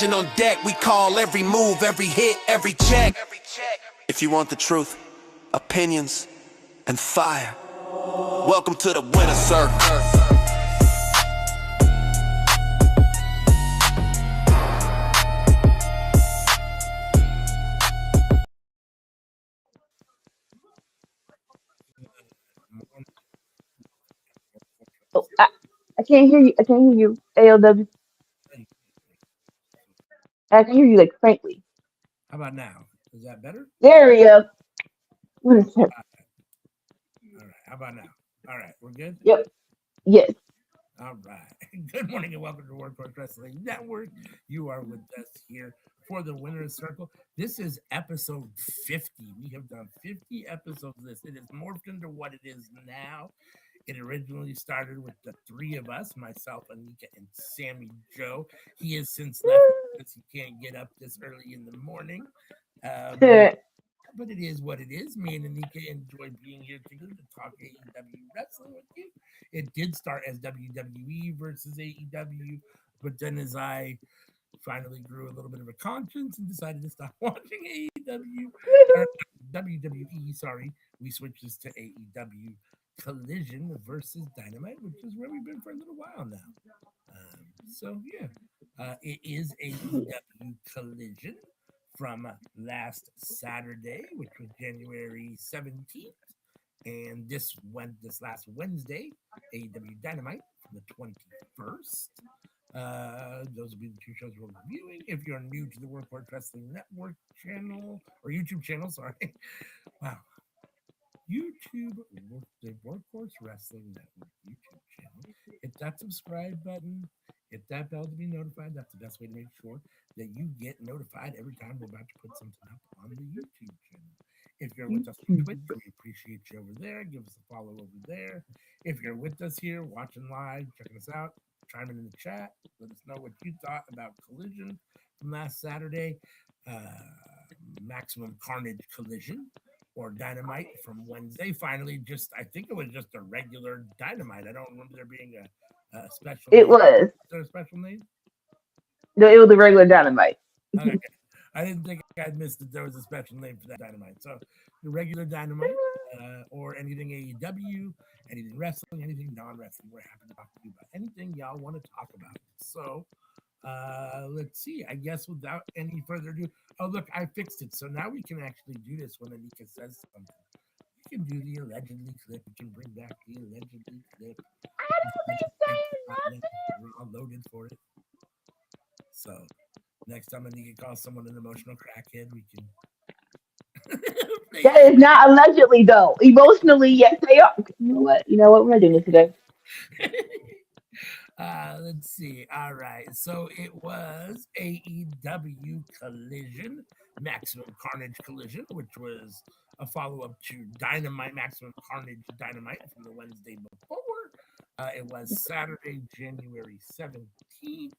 On deck, we call every move, every hit, every check. If you want the truth, opinions, and fire, welcome to the winner circle. Oh, I can't hear you. I can't hear you. ALW. I can hear you like faintly. How about now? Is that better? There we go. What is that? All right. How about now? All right. We're good? Yep. Yes. All right. Good morning and welcome to Workforce Wrestling Network. You are with us here for the Winner's Circle. This is episode 50. We have done 50 episodes of this. It has morphed into what it is now. It originally started with the three of us, myself, Anika, and Sammy Joe. He has since left because he can't get up this early in the morning. But it is what it is. Me and Anika enjoy being here together to talk AEW wrestling with you. It did start as WWE versus AEW, but then as I finally grew a little bit of a conscience and decided to stop watching AEW, or WWE, sorry, we switched this to AEW Collision versus Dynamite, which is where we've been for a little while now. It is AEW Collision from last Saturday, which was January 17th, and this last Wednesday, AEW Dynamite from the 21st. Those will be the two shows we're reviewing. If you're new to the Workforce Wrestling Network channel or YouTube channel, sorry, wow, YouTube, the Workforce Wrestling Network YouTube channel. Hit that subscribe button. Hit that bell to be notified. That's the best way to make sure that you get notified every time we're about to put something up on the YouTube channel. If you're with us on Twitch, we appreciate you over there. Give us a follow over there. If you're with us here, watching live, checking us out, chime in the chat. Let us know what you thought about Collision from last Saturday. Maximum Carnage Collision or Dynamite from Wednesday. Finally, I think it was just a regular Dynamite. I don't remember there being a special It name. was. Is there a special name? No, it was a regular Dynamite. Okay. I didn't think I'd missed that there was a special name for that Dynamite. So the regular Dynamite or anything AEW, anything wrestling, anything non-wrestling, we're happy to talk to you about anything y'all want to talk about. So let's see. I guess without any further ado, oh look, I fixed it. So now we can actually do this when Anika says something. We can do the allegedly clip. We can bring back the allegedly clip. We're all loaded for it. So next time Anika calls someone an emotional crackhead, we can. That is not allegedly though. Emotionally, yes, they are. You know what? We're not doing this today. Let's see. All right. So it was AEW Collision, Maximum Carnage Collision, which was a follow-up to Dynamite, Maximum Carnage Dynamite from the Wednesday before. It was Saturday, January 17th.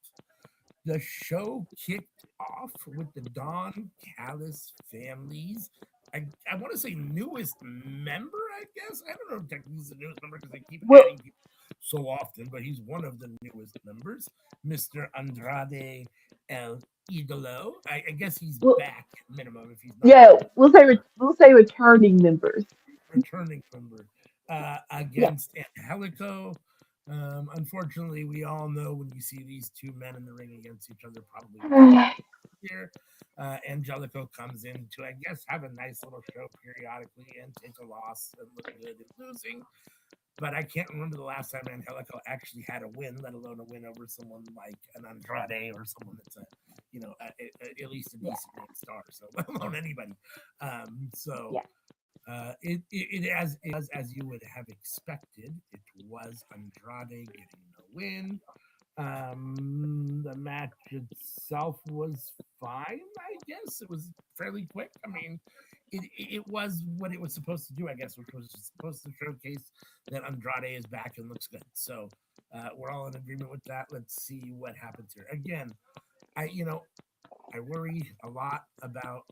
The show kicked off with the Don Callis family's, I want to say newest member, I guess. I don't know if technically he's the newest member because they keep adding people so often, but he's one of the newest members, Mr. Andrade El Idolo. I guess he's back minimum if he's not. Yeah, we'll say returning members. Returning member against Angelico. Unfortunately, we all know when you see these two men in the ring against each other, probably here. Angelico comes in to, I guess, have a nice little show periodically and take a loss and look good at losing. But I can't remember the last time Angelico actually had a win, let alone a win over someone like an Andrade or someone that's at least a decent star. So let alone anybody. It as you would have expected, it was Andrade getting the win. The match itself was fine, I guess. It was fairly quick. I mean, it was what it was supposed to do, I guess, which was supposed to showcase that Andrade is back and looks good. So we're all in agreement with that. Let's see what happens here. Again, I worry a lot about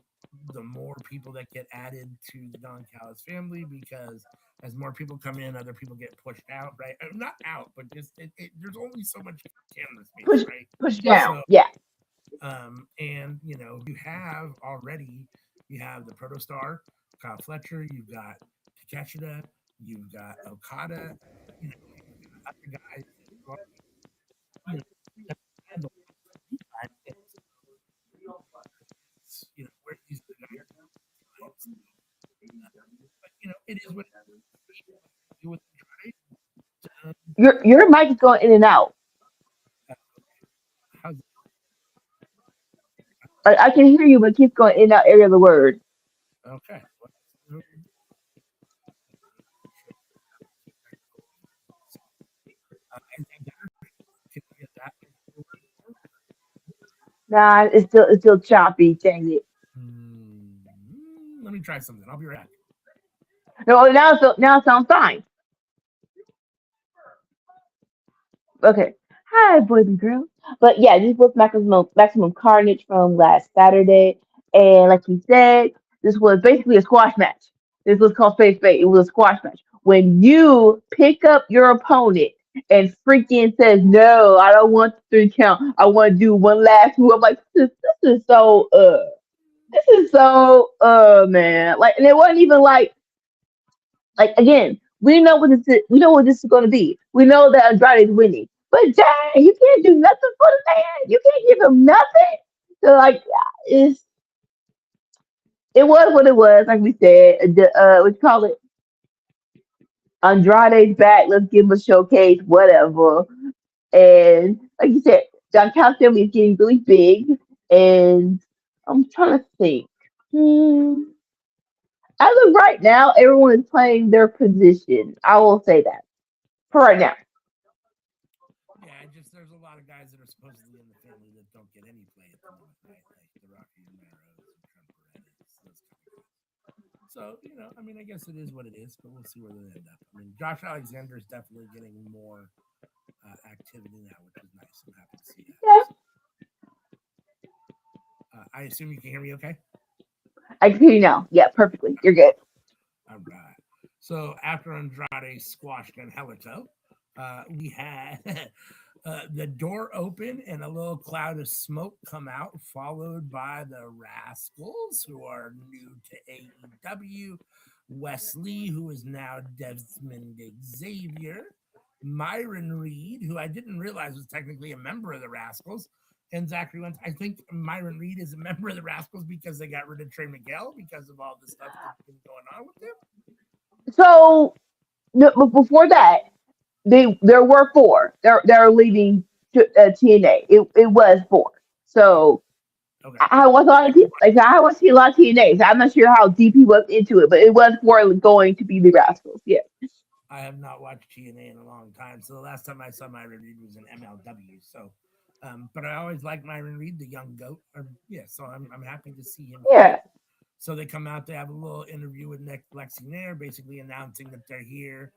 the more people that get added to the Don Callis family, because as more people come in, other people get pushed out, right? Not out, but just there's only so much camera space, right? Push down, so, yeah. And you have already you have the Protostar, Kyle Fletcher, you've got Takeshita, you've got Okada, you've got other guys that have already, have had the time. And so where these other guys are time. So, but it is what it is. See what they do with Andrade. Your mic is going in and out. How's I can hear you, but it keeps going in and out every other word. okay? Well, anything better? Can you get that a little bit more? Nah, it's still choppy. Dang it. Let me try something. I'll be right back. No, now it sounds fine. Okay. Hi, boys and girls. But yeah, this was Maximum Carnage from last Saturday, and like you said, this was basically a squash match. This was called Space Bait. It was a squash match. When you pick up your opponent and freaking says, "No, I don't want the 3 count. I want to do one last move." I'm like, this is so this is so man. Like, and it wasn't even like again, we know what this is gonna be. We know that Andrade is winning. But dang, you can't do nothing for the man. You can't give him nothing. So like it's it was what it was, like we said. What you call it? Andrade's back, let's give him a showcase, whatever. And like you said, John Calcium is getting really big and I'm trying to think. Hmm. As of right now, everyone is playing their position. I will say that for right now. Yeah, there's a lot of guys that are supposedly in the family that don't get any play at the moment, right? Like the Rocky Romero's and Trent Berettas, those kind of guys. So I mean, I guess it is what it is, but we'll see where they end up. I mean, Josh Alexander is definitely getting more activity now, which is nice. I'm happy to see that. Yeah, So I assume you can hear me, okay? I can hear you now. Yeah, perfectly. You're good. All right. So after Andrade squashed Angelico, we had the door open and a little cloud of smoke come out, followed by the Rascals, who are new to AEW, Wesley, who is now Desmond Xavier, Myron Reed, who I didn't realize was technically a member of the Rascals, and Zachary Wentz. I think Myron Reed is a member of the Rascals because they got rid of Trey Miguel because of all the stuff that's been going on with them. So no, but before that, there were four. They're leaving TNA. It was four. So Okay. I was a lot of like I was see a lot of TNA. So I'm not sure how deep he was into it, but it was four going to be the Rascals. Yeah. I have not watched TNA in a long time. So the last time I saw Myron Reed was in MLW. So, but I always liked Myron Reed, the young goat. Yeah, so I'm happy to see him here. Yeah. So they come out, they have a little interview with Nick Lexi Nair, basically announcing that they're here,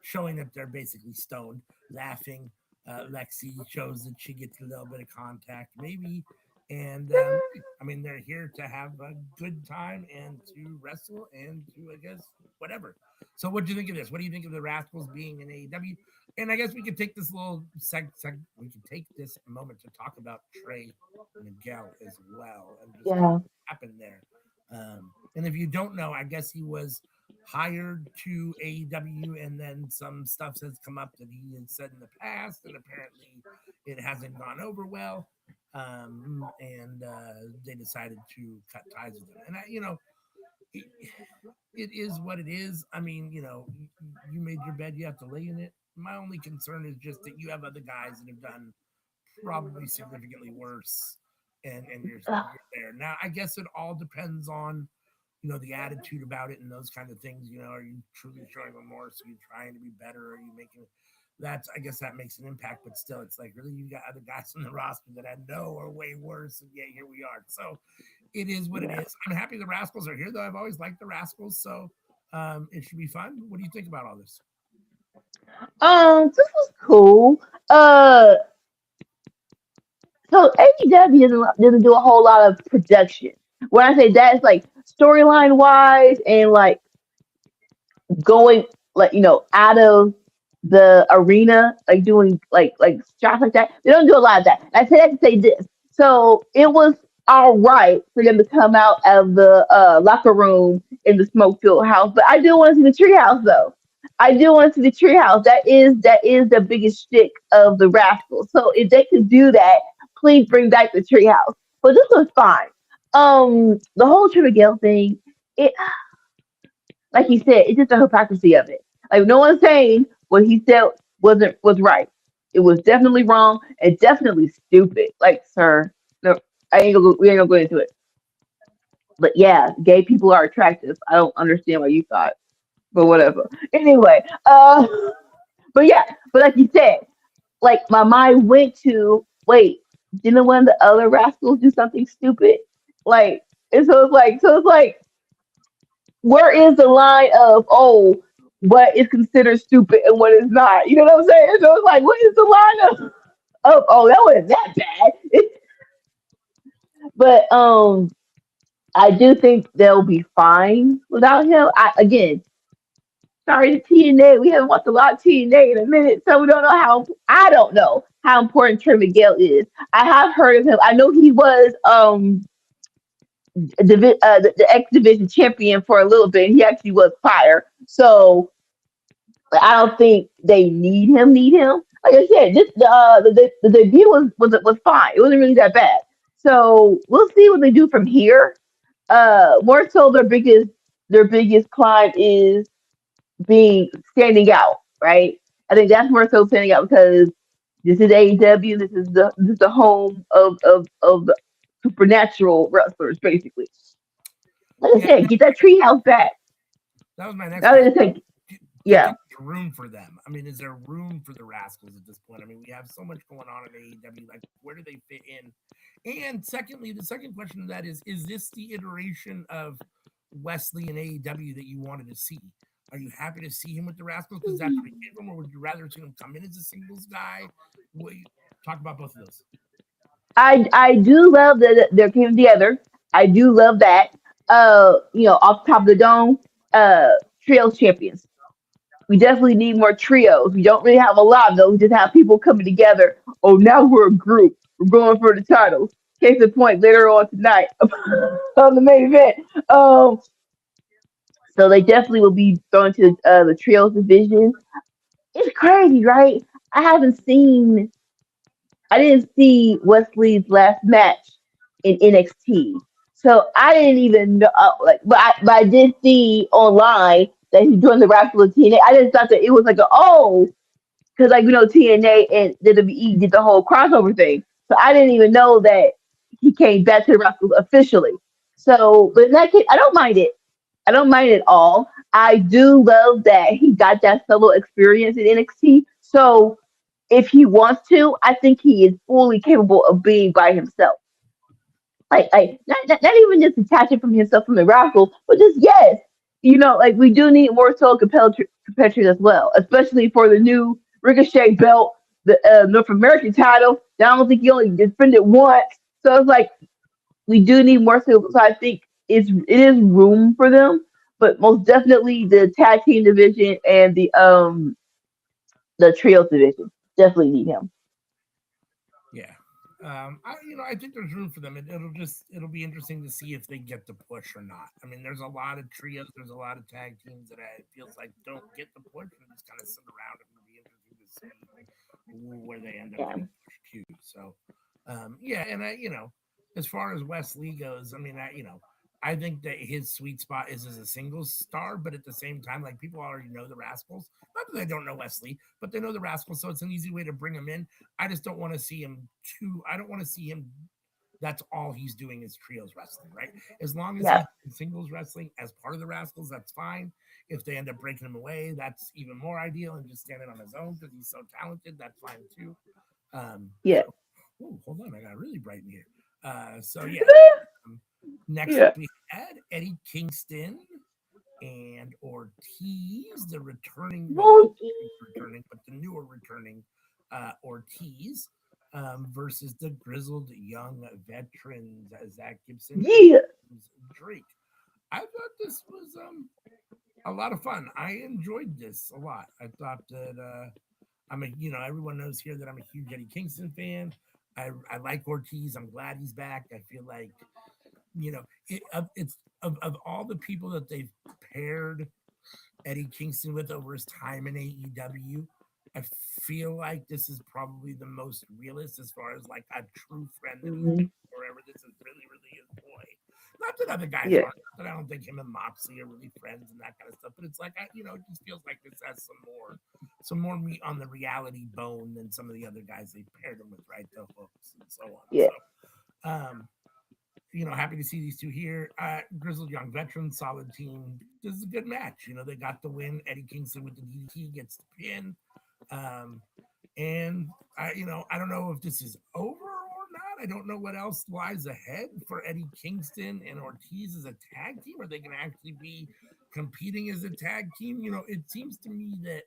showing that they're basically stoned, laughing. Lexi shows that she gets a little bit of contact, maybe. And I mean, they're here to have a good time and to wrestle and to, I guess, whatever. So, what do you think of this? What do you think of the Rascals being in AEW? And I guess we could take this little we could take this moment to talk about Trey Miguel as well and just kind of Yeah. what happened there. And if you don't know, I guess he was hired to AEW, and then some stuff has come up that he had said in the past, and apparently it hasn't gone over well. And they decided to cut ties with him. And it, it is what it is. I mean, you made your bed, you have to lay in it. My only concern is just that you have other guys that have done probably significantly worse, and you're there now. I guess it all depends on the attitude about it and those kind of things. Are you truly showing remorse? Are you trying to be better? Are you making that's I guess that makes an impact, but still, it's like really you got other guys on the roster that I know are way worse, and yet here we are. So it is what it Yeah. is. I'm happy the Rascals are here, though. I've always liked the Rascals, so it should be fun. What do you think about all this? This was cool. Uh, so AEW doesn't do a whole lot of production. When I say that, it's like storyline wise and like going like out of the arena, like doing like shots like that. They don't do a lot of that. I say that to say this. So it was all right for them to come out of the locker room in the smoke filled house. But I do want to see the treehouse though. I do want to see the treehouse. That is the biggest stick of the Rascals. So if they could do that, please bring back the treehouse. But this was fine. The whole Trevor Gale thing, it like you said, it's just the hypocrisy of it. Like no one's saying what he said was right. It was definitely wrong and definitely stupid. Like, sir, no, we ain't gonna go into it. But yeah, gay people are attractive. I don't understand what you thought, but whatever. Anyway, but yeah, but like you said, like my mind went to wait, didn't one of the other rascals do something stupid? Like, and so it's like where is the line of what is considered stupid and what is not? You know what I'm saying? So it's like what is the line of that wasn't that bad. But I do think they'll be fine without him. Again, sorry to TNA, we haven't watched a lot of TNA in a minute, so we don't know how. I don't know how important Trey Miguel is. I have heard of him. I know he was the X Division champion for a little bit. He actually was fire. So I don't think they need him. Need him. Like I said, this the debut was fine. It wasn't really that bad. So we'll see what they do from here. More so their biggest climb is being standing out, right? I think that's more so standing out because this is AEW. This is the home of the supernatural wrestlers, basically. Like I Yeah, said, get that treehouse back. that was my next I question. just think, Do you yeah. think there's room for them? I mean, is there room for the Rascals at this point? I mean, we have so much going on in AEW. Like, where do they fit in? And secondly, the second question to that is this the iteration of Wesley and AEW that you wanted to see? Are you happy to see him with the Rascals because that's what he came from, or would you rather see him come in as a singles guy? What, talk about both of those. I do love that they're came together. I do love that. Off the top of the dome, uh, trios champions. We definitely need more trios. We don't really have a lot of those. We just have people coming together. Oh, now we're a group. We're going for the titles. Case in point, later on tonight on the main event. So they definitely will be going to the trios division. It's crazy, right? I haven't seen I didn't see Wesley's last match in NXT, so I didn't even know. But I did see online that he joined the Rascal of TNA. I just thought that it was like because TNA and WWE did the whole crossover thing, so I didn't even know that he came back to the Rascals officially. So, but in that case, I don't mind it. I don't mind it at all. I do love that he got that solo experience in NXT. So if he wants to, I think he is fully capable of being by himself. Like not even just detaching from himself from the Rascals, but just yes, like we do need more solo competitors as well, especially for the new Ricochet belt, the North American title. I don't think he only defended once, so it's like we do need more solo. So I think it is room for them, but most definitely the tag team division and the trios division definitely need him. Yeah. I think there's room for them. It'll be interesting to see if they get the push or not. I mean, there's a lot of trios, there's a lot of tag teams that it feels like don't get the push and just kind of sit around. It will be interesting to see where they end up Yeah. getting pushed to. So, yeah, and as far as Wesley goes, I mean, I think that his sweet spot is as a singles star, but at the same time, like people already know the Rascals. Not that they don't know Wesley, but they know the Rascals, so it's an easy way to bring him in. I just don't want to see him too. I don't want to see him. That's all he's doing is trios wrestling, right? As long as Yeah. he's singles wrestling as part of the Rascals, that's fine. If they end up breaking him away, that's even more ideal. And just standing on his own because he's so talented, that's fine too. Yeah. Hold on, I got really bright in here. So yeah. Um, Next Yeah. we had Eddie Kingston and Ortiz, the returning, well, Well, returning, but the newer returning Ortiz versus the grizzled young veterans, Zach Gibson and yeah. James Drake. I thought this was a lot of fun. I enjoyed this a lot. I thought that everyone knows here that I'm a huge Eddie Kingston fan. I like Ortiz. I'm glad he's back. I feel like it's of all the people that they've paired Eddie Kingston with over his time in AEW. I feel like this is probably the most realist as far as like a true friend that he's Hmm. been forever. This is really his boy. Not that other guys Yeah, aren't. That I don't think him and Moxley are really friends and that kind of stuff. But it's like it just feels like this has some more meat on the reality bone than some of the other guys they paired him with, right? The hooks and so on. yeah, So, happy to see these two here. Grizzled Young Veterans, solid team. This is a good match. They got the win. Eddie Kingston with the DDT gets the pin. Um, and I don't know if this is over or not. I don't know what else lies ahead for Eddie Kingston and Ortiz as a tag team. Are they going to actually be competing as a tag team? It seems to me that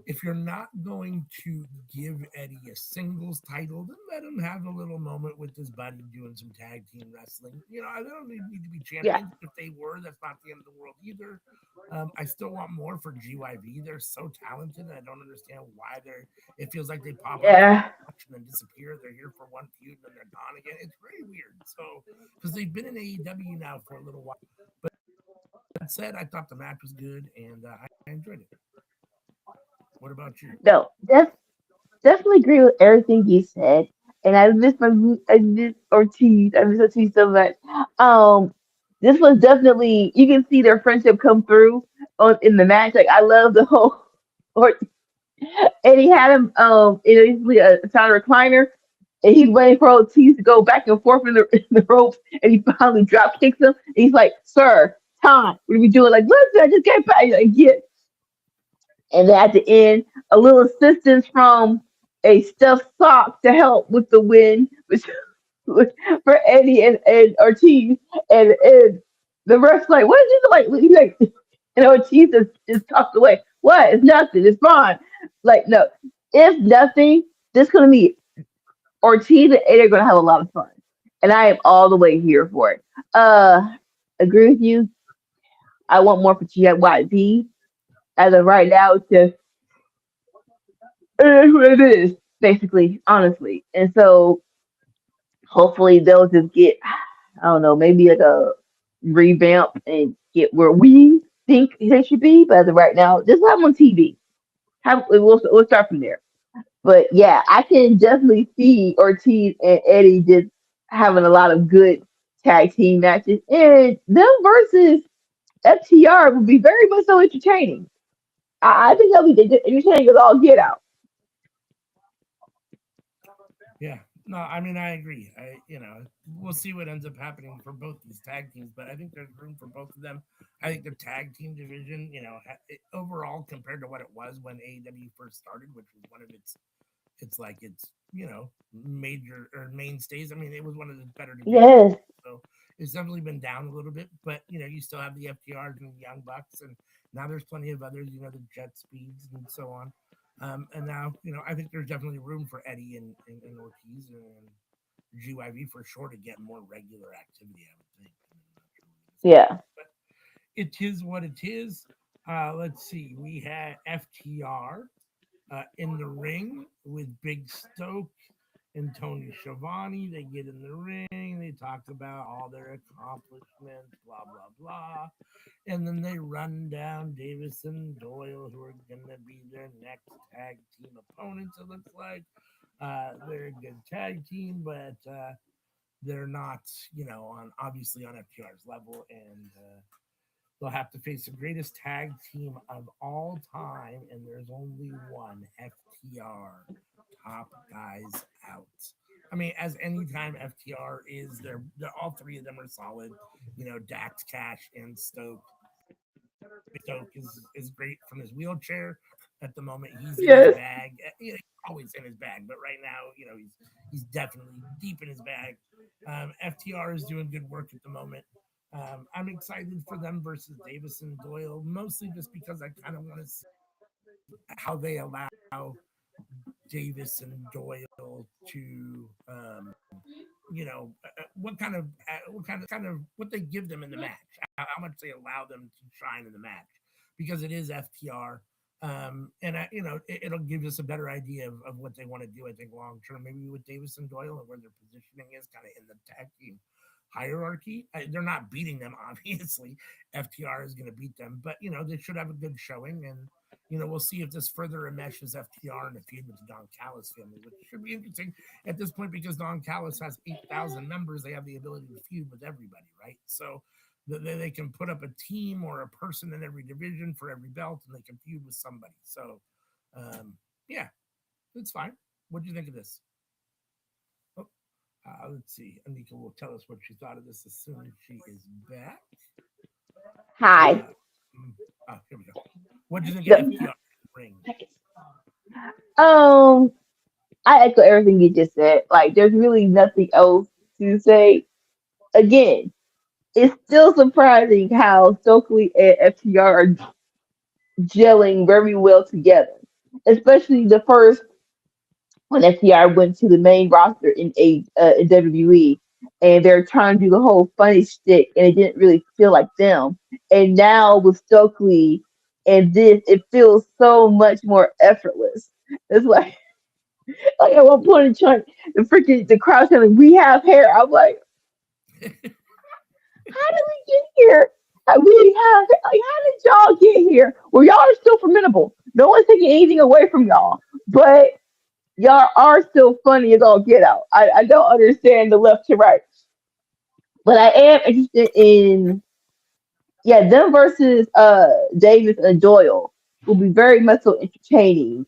if you're not going to give Eddie a singles title, then let him have a little moment with his buddy doing some tag team wrestling. I don't need to be yeah, champions. If they were, that's not the end of the world either. I still want more for GYV. They're so talented. I don't understand why they're. It feels like they pop up for yeah, a match and then disappear. They're here for one feud and then they're gone again. It's very weird. So because they've been in AEW now for a little while. But that said, I thought the match was good and I enjoyed it. What about you? no, definitely agree with everything you said. And I miss Ortiz. I miss Ortiz so much. Um, this was definitely, you can see their friendship come through in the match. Like I love the whole Ortiz, and he had him basically a kind of recliner, and he's waiting for Ortiz to go back and forth in the ropes, and he finally drop kicks him. And he's like, "Sir, time. What are we doing?" Like, listen, I just came back. Like, get. And then at the end, a little assistance from a stuffed sock to help with the win, which for Eddie and Ortiz. And the ref's like, what did you do? Like, he's like, and Ortiz just talked away. What? It's nothing. It's fine. Like, no, if nothing, this going to be Ortiz and Eddie are going to have a lot of fun. And I am all the way here for it. Agree with you. I want more for GYV. As of right now, it's just it is what it is, basically, honestly. And so hopefully they'll just get, I don't know, maybe like a revamp and get where we think they should be. But as of right now, just have them on TV. We'll start from there. But yeah, I can definitely see Ortiz and Eddie just having a lot of good tag team matches, and them versus FTR would be very much so entertaining. I think they'll be entertaining as all get out. Yeah. No, I mean I agree. We'll see what ends up happening for both these tag teams, but I think there's room for both of them. I think the tag team division, overall compared to what it was when AEW first started, which was one of its major or mainstays. I mean, it was one of the better divisions. Yes, So it's definitely been down a little bit, but you still have the FTRs and the Young Bucks, and now there's plenty of others. The Jet Speeds and so on. And now, I think there's definitely room for Eddie and Ortiz and GYV for sure to get more regular activity, I would think. I'm not sure where this is yeah, going, but it is what it is. Let's see. We had FTR in the ring with Big Stoke and Tony Schiavone. They get in the ring, they talk about all their accomplishments, blah, blah, blah. And then they run down Davis and Doyle, who are going to be their next tag team opponents, it looks like. They're a good tag team, but they're not, obviously on FTR's level. And they'll have to face the greatest tag team of all time, and there's only one FTR. Top guys out. I mean, as anytime FTR is they're all three of them are solid. Dax, Cash, and Stoke. Stoke is great from his wheelchair. At the moment, he's in his yes, bag. He's always in his bag, but right now, he's definitely deep in his bag. FTR is doing good work at the moment. I'm excited for them versus Davis and Doyle, mostly just because I kind of want to see how they allow Davis and Doyle to, what they give them in the match, how much they allow them to shine in the match, because it is FTR. And it'll give us a better idea of what they want to do. I think long term, maybe with Davis and Doyle and where their positioning is, kind of in the tag team hierarchy. They're not beating them, obviously. FTR is going to beat them, but they should have a good showing, and we'll see if this further enmeshes FTR in a feud with the Don Callis family, which should be interesting at this point because Don Callis has 8,000 members. They have the ability to feud with everybody, right? So they can put up a team or a person in every division for every belt, and they can feud with somebody. So, yeah, it's fine. What do you think of this? Oh, let's see. Anika will tell us what she thought of this as soon as she is back. Hi. Here we go. What do you think of The- FTR ring? Um, I echo everything you just said. Like, there's really nothing else to say. Again, it's still surprising how Stokely and FTR are gelling very well together. Especially the first when FTR went to the main roster in WWE, and they're trying to do the whole funny shtick, and it didn't really feel like them. And now with Stokely and this, it feels so much more effortless. It's like at one point in time, the crowd telling we have hair. I'm like, how did we get here? We have like how did y'all get here? Well, y'all are still formidable. No one's taking anything away from y'all, but y'all are still funny as all get out. I don't understand the left to right, but I am interested in them versus Davis and Doyle will be very much so entertaining.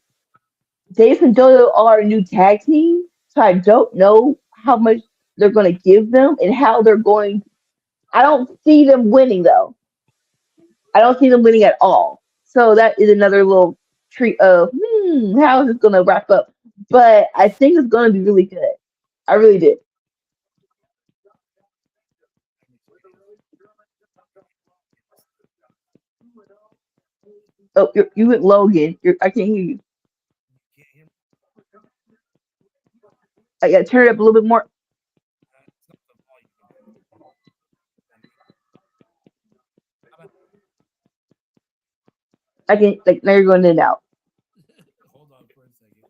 Davis and Doyle are a new tag team, so I don't know how much they're going to give them and how they're going. I don't see them winning though. I don't see them winning at all. So that is another little treat of how is this going to wrap up? But I think it's going to be really good. I really did. Oh, you went Logan. I can't hear you. I got to turn it up a little bit more. I can like now you're going in and out. Hold on for a second.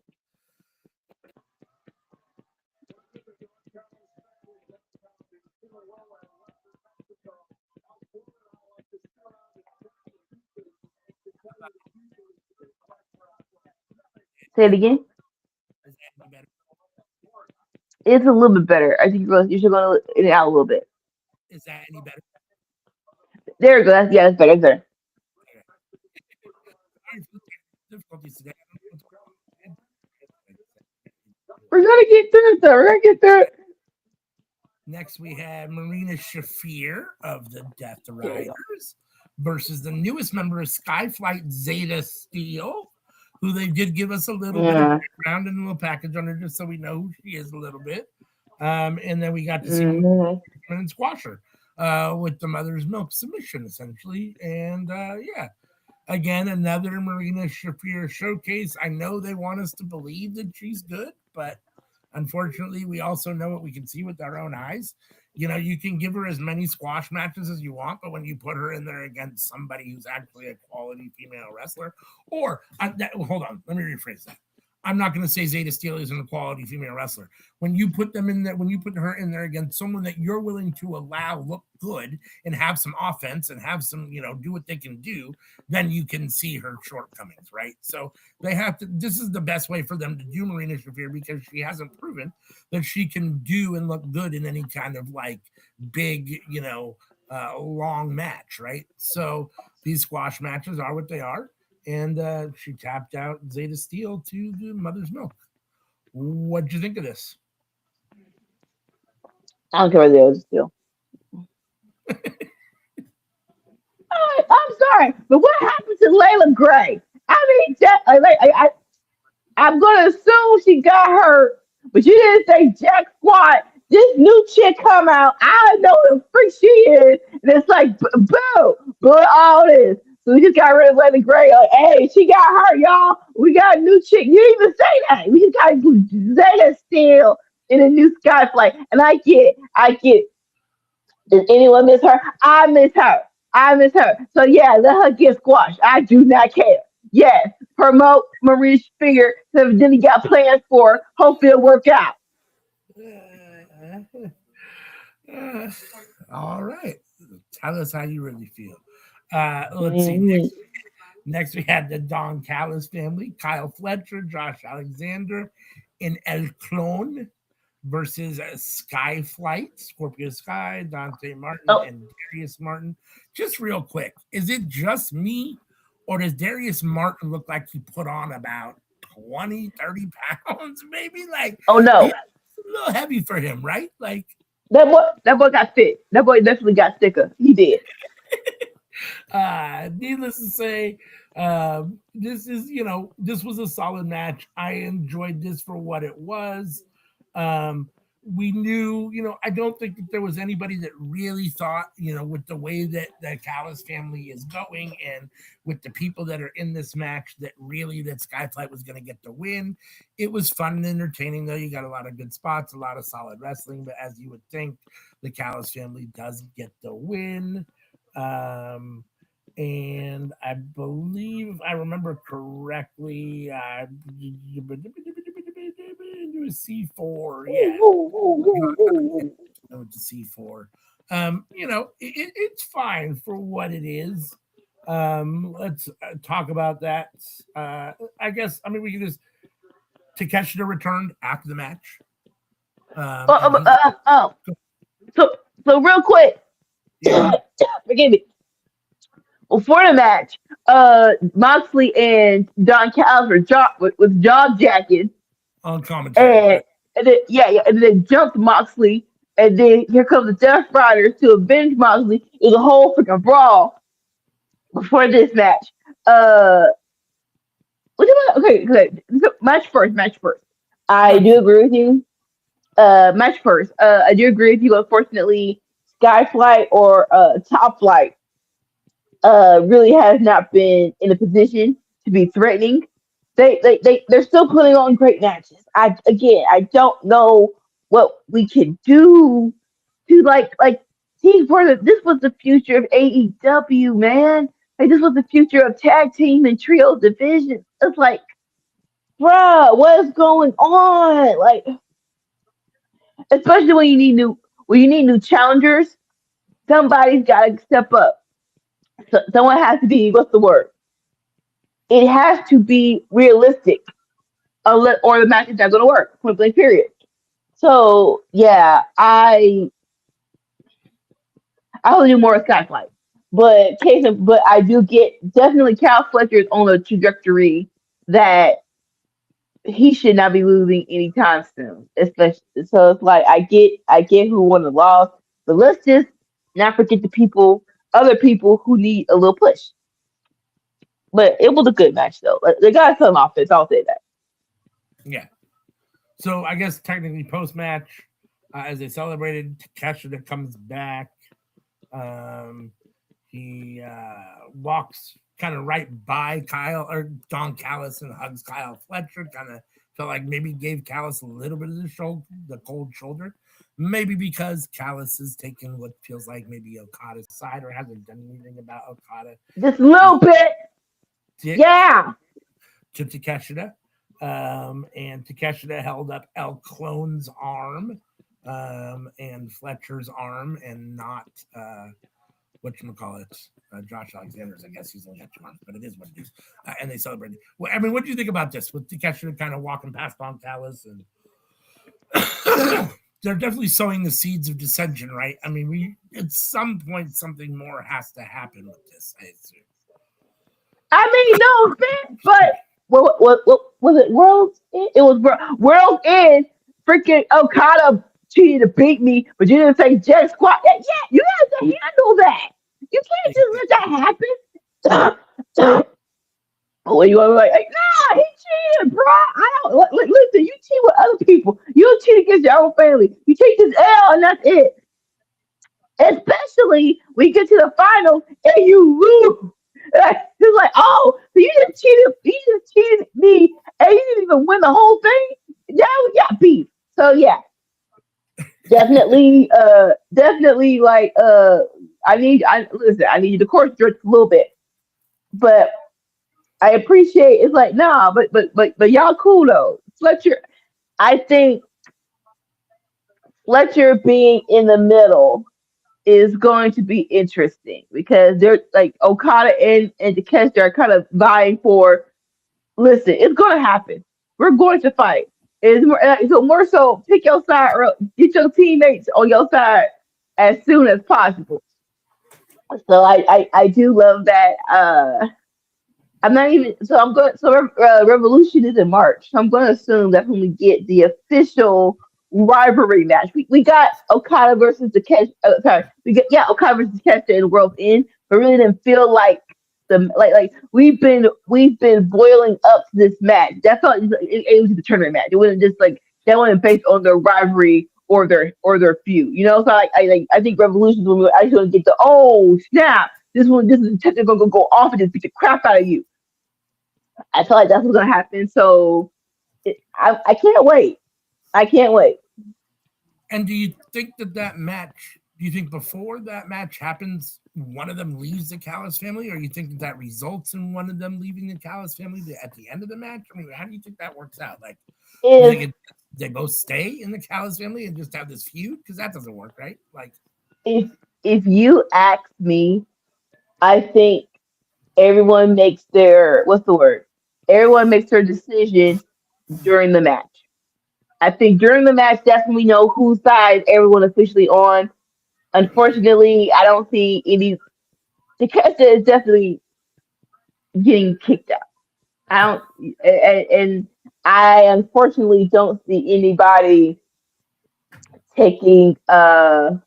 Say it again. Is that any better? It's a little bit better. I think you're should go in and out a little bit. Is that any better? There we go. That's better. That's better. Okay. Sorry for the difficulties today. I don't know what's going We're gonna get through it though. We're gonna get through on. it. Next, we have Marina Shafir of the Death There we go. Riders versus the newest member of Skyflight, Zeta Steel, who they did give us a little bit of Yeah. background and a little package on her just so we know who she is a little bit. And then we got to see Hmm. and squash her with the mother's milk submission, essentially. And yeah, again, another Marina Shafir showcase. I know they want us to believe that she's good, but unfortunately, we also know what we can see with our own eyes. You can give her as many squash matches as you want, but when you put her in there against somebody who's actually a quality female wrestler, hold on, let me rephrase that. I'm not going to say Zeta Steel isn't a quality female wrestler. When you put them in there, when you put her in there against someone that you're willing to allow look good and have some offense and have some, do what they can do, then you can see her shortcomings, right? So they have to. This is the best way for them to do Marina Shafir because she hasn't proven that she can do and look good in any kind of like big, long match, right? So these squash matches are what they are, and she tapped out Zeta Steel to the Mother's Milk. What'd you think of this? I don't care what they was still. I'm sorry, but what happened to Layla Gray? I mean, I'm gonna assume she got hurt, but you didn't say jack squat. This new chick come out. I know the freak she is, and it's like boo, but all this. So we just got rid of Layla Gray. Hey, she got hurt, y'all. We got a new chick. You didn't even say that. We just got Zeta still in a new Skyflight, and I get. Does anyone miss her? I miss her. I miss her. So yeah, let her get squashed. I do not care. Yes, promote Marie's figure. So then he got plans for. Hopefully it'll work out. Uh, uh, all right. Tell us how you really feel. Let's see. Mhm. Next, we had the Don Callis family, Kyle Fletcher, Josh Alexander, in El Clone versus Skyflight, Scorpio Sky, Dante Martin, Oh, and Darius Martin. Just real quick, is it just me, or does Darius Martin look like he put on about 20, 30 pounds? Maybe like oh he's no. a little heavy for him, right? Like, That boy got fit. That boy definitely got thicker. He did. needless to say, this is, this was a solid match. I enjoyed this for what it was. Um, we knew, I don't think that there was anybody that really thought, with the way that the Callis family is going and with the people that are in this match, that really that Skyflight was going to get the win. It was fun and entertaining, though. You got a lot of good spots, a lot of solid wrestling, but as you would think, the Callis family does get the win. Um, and I believe I remember correctly, it was C4, yeah, to C4. It's fine for what it is. Let's talk about that. I guess, I mean, we can just, Takeshita returned after the match. Oh, And he, so real quick, yeah, forgive me. Before the match, Moxley and Don Callis were with job jacking, on commentary. and and then jumped Moxley, and then here comes the Death Riders to avenge Moxley. It was a whole freaking brawl before this match. Uh, okay. So, match first. Match first. I Okay. do agree with you. Match first. I do agree with you. Unfortunately, Skyflight or Top Flight really has not been in a position to be threatening. They're still putting on great matches. I don't know what we can do to team for this was the future of AEW, man. Like this was the future of tag team and trio divisions. It's like, bruh, what is going on? Like, especially when you need new challengers, somebody's got to step up. Someone has to be, what's the word? It has to be realistic, or the match is not going to work. Point blank. Period. So yeah, I will do more with Skyflight, but I do get definitely Cal Fletcher is on a trajectory that he should not be losing anytime soon. Especially so it's like I get who won the loss, but let's just not forget other people who need a little push. But it was a good match though. Like, they got some offense. I'll say that. Yeah. So I guess technically post match, as they celebrated, Takeshita comes back. He walks kind of right by Kyle or Don Callis and hugs Kyle Fletcher. Kind of felt like maybe gave Callis a little bit of the cold shoulder. Maybe because Callis is taking what feels like maybe Okada's side or hasn't done anything about Okada. Just a little bit. Yeah. To Takeshita. And Takeshita held up El Clone's arm and Fletcher's arm and not whatchamacallit, Josh Alexander's. I guess he's only got 2 arms, but it is what it is. And they celebrated. Well, I mean, what do you think about this? With Takeshita kind of walking past Don Callis and they're definitely sowing the seeds of dissension, right? I mean, we at some point something more has to happen with this, I assume. I mean, no offense, but what was it? It was World's End. Freaking Okada cheated to beat me, but you didn't say Jet Squad. Yeah, you have to handle that. You can't just let that happen. Well, you want to be like, nah, he cheated, bro. I don't listen. You cheat with other people. You don't cheat against your own family. You take this L, and that's it. Especially when you get to the finals and you lose. It's like, oh, so you just cheated me, and you didn't even win the whole thing. Yeah, we got beef. So yeah, definitely, like, I need you to course stretch a little bit, but I appreciate it's like nah, but y'all cool though. Fletcher, I think Fletcher being in the middle is going to be interesting because they're like Okada and Takeshita are kind of vying for. Listen, it's going to happen. We're going to fight. It's more, so more so pick your side or get your teammates on your side as soon as possible. So I do love that. I'm not even so I'm going so Revolution is in March. So I'm going to assume that's when we get the official rivalry match. We got Okada versus the Catch. Sorry, we got yeah Okada versus Catcher in World's End, but really didn't feel like the like we've been boiling up to this match. That's all. It was the tournament match. It wasn't just like that wasn't based on their rivalry or their feud. You know, so I think Revolution is when we actually going to get the oh snap. This is Tetsu's gonna go off and just beat the crap out of you. I feel like that's what's gonna happen. So I can't wait. I can't wait. And do you think that match? Do you think before that match happens, one of them leaves the Callis family, or you think that results in one of them leaving the Callis family at the end of the match? I mean, how do you think that works out? Like, you think If they both stay in the Callis family and just have this feud? Because that doesn't work, right? Like, if if you ask me, I think everyone makes their what's the word? Everyone makes their decision during the match. I think during the match, that's when we know whose side everyone officially on. Unfortunately, I don't see any. Takeshita is definitely getting kicked out. I don't, and I unfortunately don't see anybody taking Takeshita's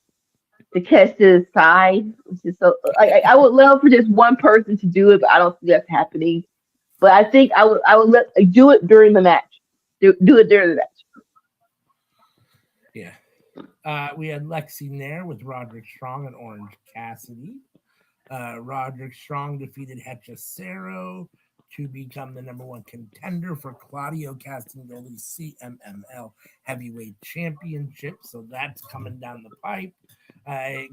side, which is so. I would love for just one person to do it, but I don't see that's happening. But I think I would do it during the match. Do it during the match. yeah. We had Lexi Nair with Roderick Strong and Orange Cassidy. Roderick Strong defeated Hechicero to become the number one contender for Claudio Castagnoli's CMML Heavyweight Championship. So that's coming down the pipe.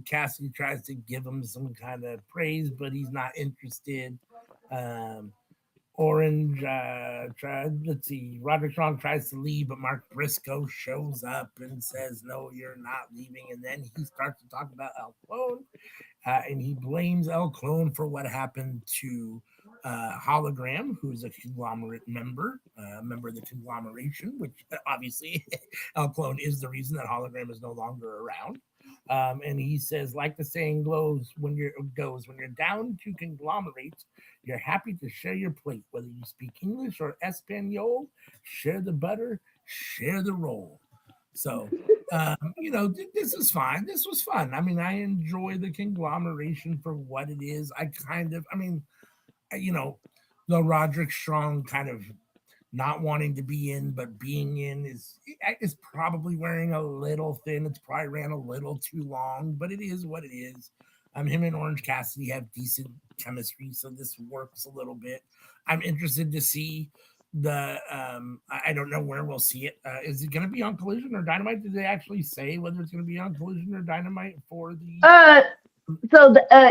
Cassidy tries to give him some kind of praise, but he's not interested. Um, Orange, let's see, Roderick Strong tries to leave, but Mark Briscoe shows up and says, "No, you're not leaving." And then he starts to talk about El Clone, and he blames El Clone for what happened to Hologram, who's a conglomerate member of the conglomeration, which obviously El Clone is the reason that Hologram is no longer around. And he says, like the saying goes, when you're down to conglomerates, you're happy to share your plate, whether you speak English or Espanol. Share the butter, share the roll. So, this is fine. This was fun. I mean, I enjoy the conglomeration for what it is. You know, the Roderick Strong kind of not wanting to be in but being in is probably wearing a little thin. It's probably ran a little too long, but it is what it is. Him and Orange Cassidy have decent chemistry, so this works a little bit. I'm interested to see I don't know where we'll see it. Is it going to be on Collision or Dynamite? Did they actually say whether it's going to be on Collision or Dynamite for the Uh,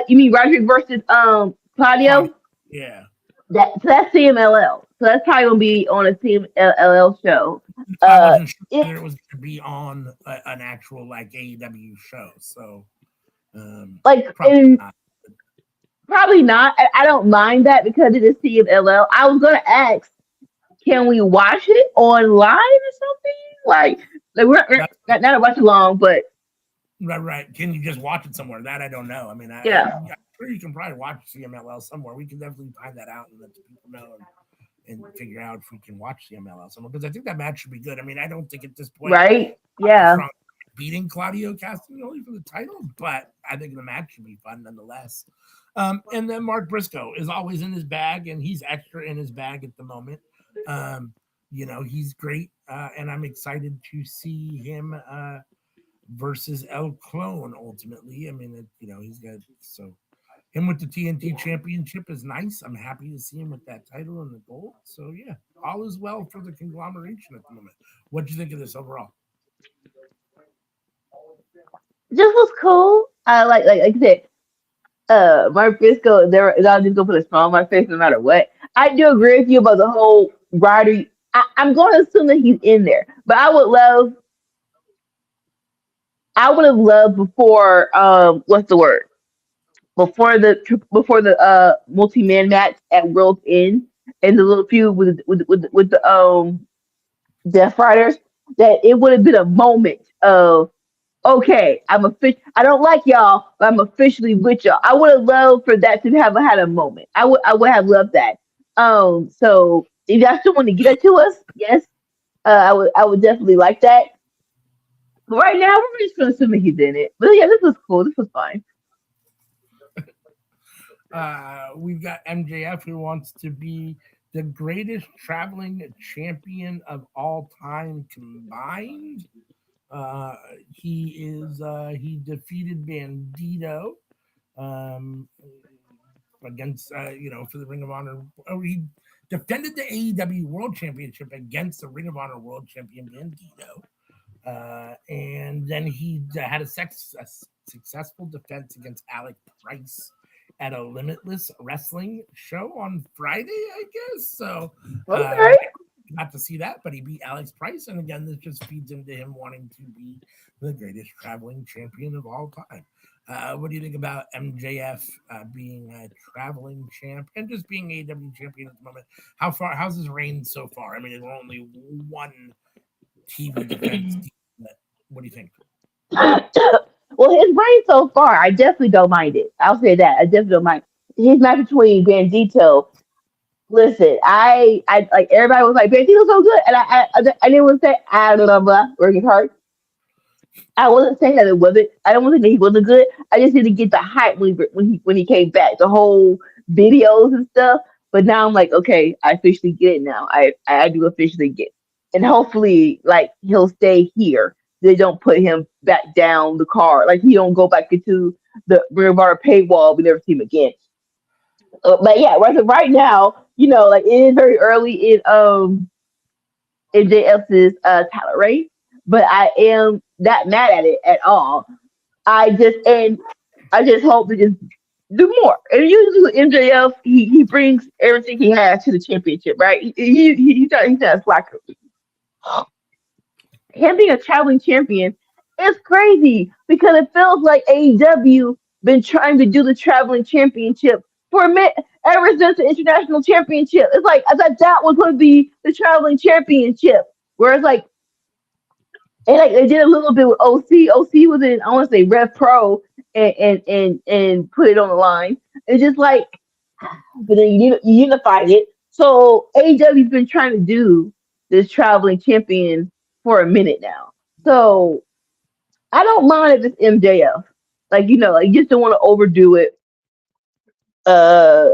you mean Roderick versus Claudio? Claudio? Yeah. That's CMLL. So that's probably gonna be on a CMLL show. I Uh, wasn't sure it whether it was going to be on an actual like AEW show, so like probably in not. probably not. I don't mind that because it is CMLL. I was gonna ask, can we watch it online or something? Like we're That's not a watch along, but right. Can you just watch it somewhere? That I don't know. I mean, yeah, I'm sure you can probably watch CMLL somewhere. We can definitely find that out and let the people know and figure out if we can watch CMLL somewhere because I think that match should be good. I mean, I don't think at this point right, Roderick yeah. Strong beating Claudio Castagnoli for the title, but I think the match should be fun nonetheless. And then Mark Briscoe is always in his bag, and he's extra in his bag at the moment. Um, he's great, and I'm excited to see him versus El Clone ultimately. I mean, he's got so him with the TNT championship is nice. I'm happy to see him with that title and the gold. So yeah, all is well for the conglomeration at the moment. What do you think of this overall? Just was cool. I like I said. Mark Briscoe, I'm just gonna put a smile on my face no matter what. I do agree with you about the whole Ryder. I'm going to assume that he's in there, but I would have loved before. What's the word? Before the multi man match at World's End and the little feud with the Death Riders, that it would have been a moment of okay, I don't like y'all, but I'm officially with y'all. I would have loved for that to have had a moment. I would have loved that. So if y'all still want to get it to us, yes, I would definitely like that. But right now, we're just gonna assume that he's in it. But yeah, this was cool. This was fine. We've got MJF who wants to be the greatest traveling champion of all time combined. Uh, he defeated Bandito um, against for the Ring of Honor. Oh, he defended the AEW World Championship against the Ring of Honor World Champion Bandito. And then he had a successful defense against Alec Price at a Limitless Wrestling show on Friday, I guess. So Okay. got to see that, but he beat Alex Price, and again, this just feeds into him wanting to be the greatest traveling champion of all time. What do you think about MJF being a traveling champ and just being AEW champion at the moment? How's his reign so far? I mean, it's only one TV defense. But what do you think? Well, his reign so far, I definitely don't mind it. I'll say that. I definitely don't mind his match between Bandito. Listen, I like everybody was like Bandito's so good, and I didn't want to say I don't know, blah, working hard. I wasn't saying that it wasn't. I don't want to say he wasn't good. I just didn't get the hype when he came back, the whole videos and stuff. But now I'm like, okay, I officially get it now. I do officially get it. And hopefully, like he'll stay here. They don't put him back down the card. Like he don't go back into the Ring of Honor paywall. We never see him again. But yeah, right now, like it is very early in JF's title reign, but I am not mad at it at all. I just hope to just do more. And usually with MJF, he brings everything he has to the championship, right? He's not a slacker. Him being a traveling champion is crazy because it feels like AEW been trying to do the traveling championship for a minute ever since the international championship. It's like I thought that was going to be the traveling championship. Whereas like they did a little bit with OC. OC was in I want to say Rev Pro and put it on the line. It's just like, but then you unified it. So AEW's been trying to do this traveling champion for a minute now. So I don't mind if it's MJF. Like like you just don't want to overdo it. Uh,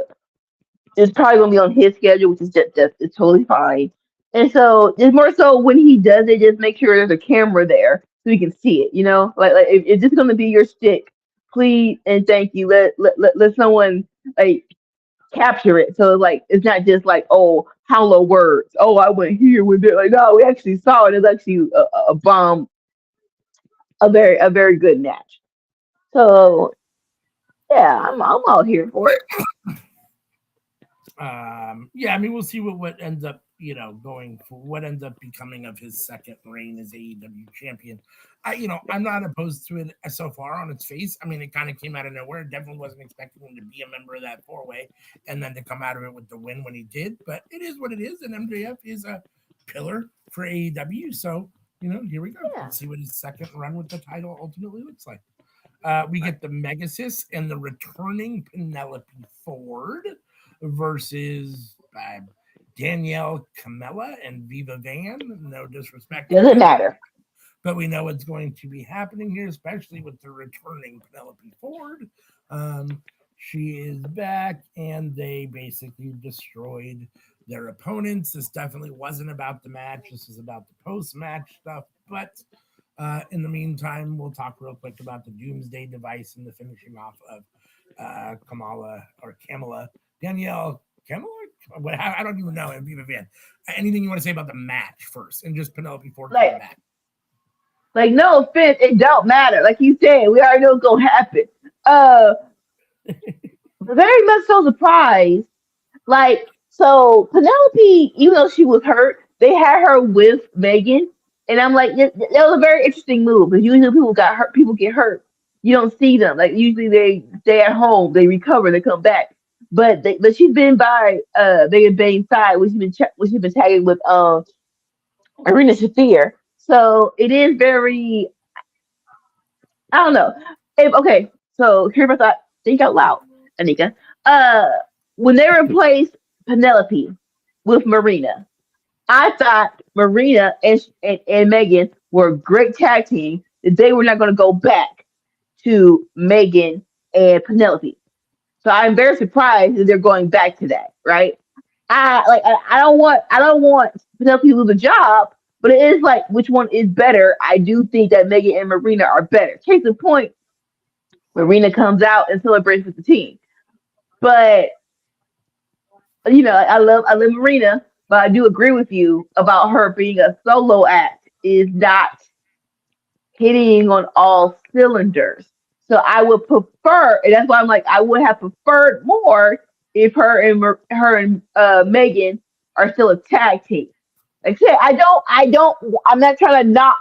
it's probably gonna be on his schedule, which is just it's totally fine. And so it's more so when he does it, just make sure there's a camera there so we can see it. Like if it's gonna be your stick, please and thank you. Let someone like capture it. So like it's not just like hollow words. Oh, I went here with it. Like no, we actually saw it. It's actually a bomb, a very good match. So yeah, I'm all here for it. Yeah, I mean, we'll see what ends up, going for what ends up becoming of his second reign as AEW champion. I'm not opposed to it so far on its face. I mean, it kind of came out of nowhere. Definitely wasn't expecting him to be a member of that four-way and then to come out of it with the win when he did. But it is what it is, and MJF is a pillar for AEW. So, here we go. Yeah. Let's see what his second run with the title ultimately looks like. We get the Megasis and the returning Penelope Ford versus Danielle Camella and Viva Van. No disrespect. Doesn't matter. But we know what's going to be happening here, especially with the returning Penelope Ford. She is back, and they basically destroyed their opponents. This definitely wasn't about the match. This is about the post-match stuff. But in the meantime, we'll talk real quick about the Doomsday device and the finishing off of Kamala. Danielle Kamala? I don't even know. Anything you want to say about the match first, and just Penelope Ford coming back? Like no offense, it don't matter. Like you said, we already know what's gonna happen. very much so surprised. Like, so Penelope, even though she was hurt, they had her with Megan, and I'm like, that was a very interesting move. Because usually people got hurt, people get hurt, you don't see them. Like usually they stay at home, they recover, they come back. But she's been by Megan Bane's side, which she's been tagging with Arena Shafir. So it is very, I don't know. Okay, so here's my thought. Think out loud, Anika. Uh, when they replaced Penelope with Marina, I thought Marina and Megan were a great tag team. That they were not going to go back to Megan and Penelope. So I'm very surprised that they're going back to that. Right? I don't want Penelope to lose a job, but it is like which one is better. I do think that Megan and Marina are better. Case in point, Marina comes out and celebrates with the team. But I love Marina, but I do agree with you about her being a solo act is not hitting on all cylinders. So I would prefer, and that's why I'm like I would have preferred more if her and Megan are still a tag team. Like I said, I'm not trying to knock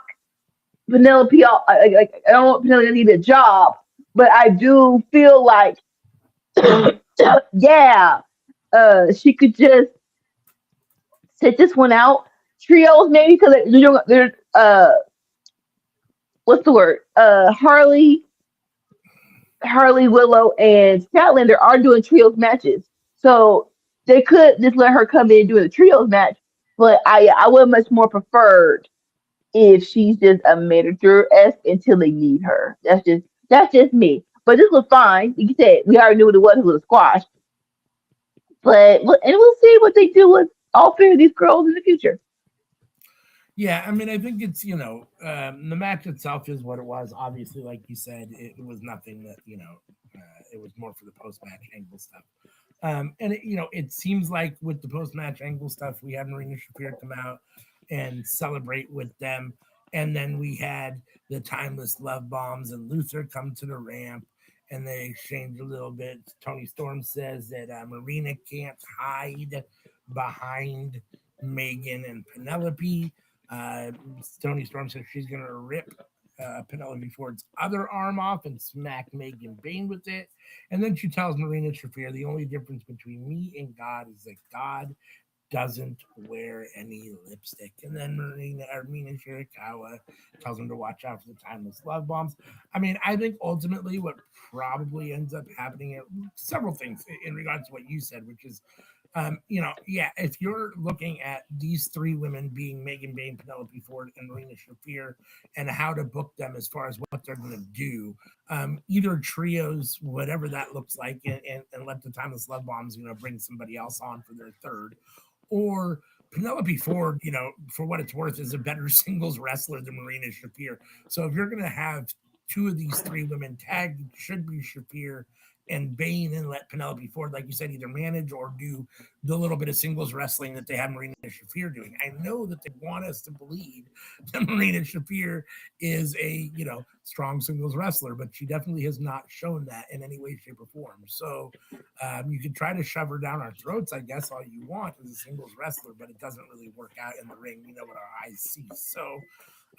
Penelope off. I don't want Penelope to need a job, but I do feel like yeah, she could just sit this one out. Trios maybe because they're what's the word? Harley, Willow, and Statlander are doing trios matches, so they could just let her come in and do a trios match. But I would much more preferred if she's just a manager esque until they need her. That's just me. But this was fine. Like you said, we already knew what it was. It was a squash. And we'll see what they do with all three of these girls in the future. Yeah, I mean, I think it's the match itself is what it was. Obviously, like you said, it was nothing that it was more for the post match angle stuff. And it seems like with the post match angle stuff, we had Marina Shafir come out and celebrate with them, and then we had the timeless love bombs and Luther come to the ramp. And they exchange a little bit. Tony Storm says that Marina can't hide behind Megan and Penelope. uh, Tony Storm says she's going to rip Penelope Ford's other arm off and smack Megan Bain with it. And then she tells Marina Shafir the only difference between me and God is that God doesn't wear any lipstick. And then Mina Shirakawa tells him to watch out for the timeless love bombs. I mean, I think ultimately what probably ends up happening are several things in regards to what you said, which is yeah, if you're looking at these three women being Megan Bain, Penelope Ford, and Marina Shafir, and how to book them as far as what they're going to do, either trios, whatever that looks like, and let the Timeless Love Bombs, bring somebody else on for their third, or Penelope Ford, for what it's worth, is a better singles wrestler than Marina Shafir. So if you're going to have two of these three women tagged, it should be Shafir and Bain, and let Penelope Ford, like you said, either manage or do the little bit of singles wrestling that they have Marina Shafir doing. I know that they want us to believe that Marina Shafir is a strong singles wrestler, but she definitely has not shown that in any way, shape, or form. So you can try to shove her down our throats, I guess, all you want as a singles wrestler, but it doesn't really work out in the ring. We know what our eyes see. So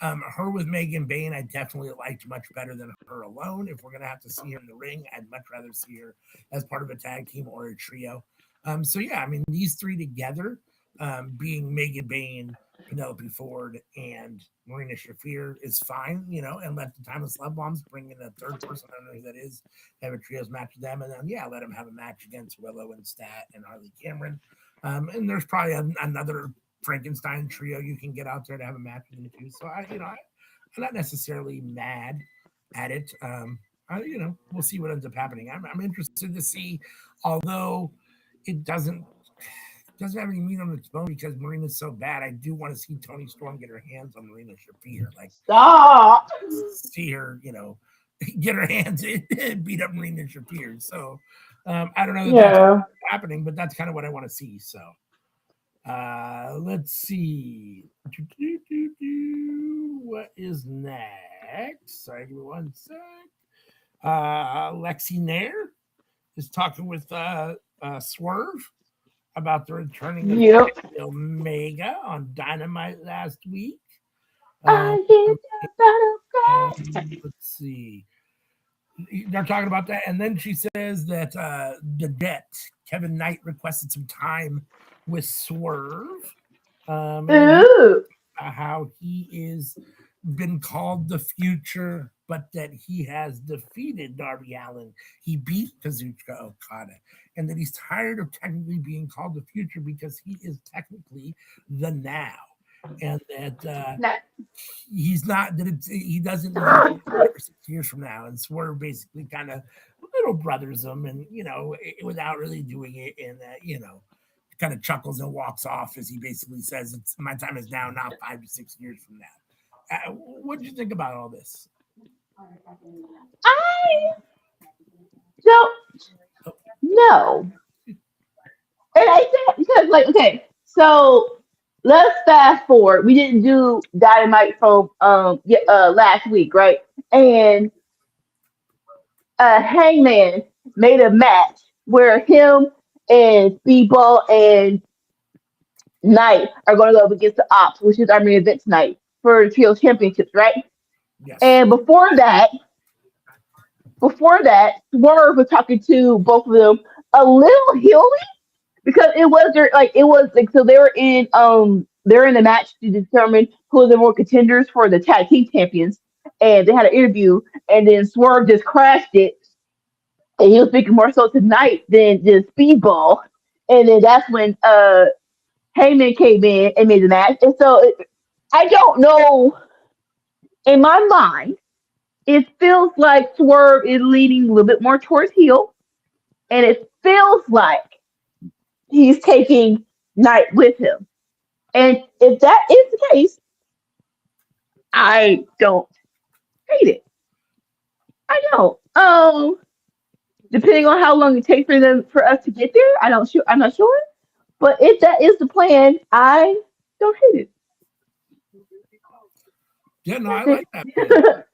her with Megan Bain, I definitely liked much better than her alone. If we're gonna have to see her in the ring, I'd much rather see her as part of a tag team or a trio. So yeah, I mean these three together, being Megan Bain, Penelope Ford, and Marina Shafir is fine, and let the Timeless Love Bombs bring in a third person. I don't know who that is. Have a trios match with them, and then yeah, let them have a match against Willow and Stat and Harley Cameron. And there's probably another Frankenstein trio you can get out there to have a match with them too. So I'm not necessarily mad at it. We'll see what ends up happening. I'm interested to see, although it doesn't have any meat on its bone because Marina's so bad. I do want to see Tony Storm get her hands on Marina Shafir, like Stop. see her, get her hands and beat up Marina Shafir. So I don't know that that's Yeah. happening, but that's kind of what I want to see. So let's see. What is next? Sorry, give me one sec. Lexi Nair is talking with Swerve about the returning of Yep. Omega on Dynamite last week. I did the battle. Let's see. They're talking about that, and then she says that the debt Kevin Knight requested some time with Swerve, and Ooh. how he is been called the future, but that he has defeated Darby Allin. He beat Kazuchika Okada, and that he's tired of technically being called the future because he is technically the now, and that Nah. he's not that he doesn't want to 5 or 6 years from now. And Swerve basically kind of little brothers him, and without really doing it, and kind of chuckles and walks off as he basically says, "It's my time is now, not 5 to 6 years from now." What do you think about all this? I don't know. And I think because, like, okay, so let's fast forward. We didn't do Dynamite from last week, right? And Hangman made a match where him and Speedball and Knight are going to go up against the Ops, which is our main event tonight for the Trio Championships, right? Yes. And before that, Swerve was talking to both of them a little hilly because it was so they're in the match to determine who are the more contenders for the tag team champions, and they had an interview, and then Swerve just crashed it, and he was speaking more so tonight than just Speedball, and then that's when Heyman came in and made the match, and so I don't know. In my mind, it feels like Swerve is leaning a little bit more towards heel, and it feels like he's taking Knight with him. And if that is the case, I don't hate it. I don't. Depending on how long it takes for us to get there, I'm not sure. But if that is the plan, I don't hate it. Yeah, no, I That's like that plan. it.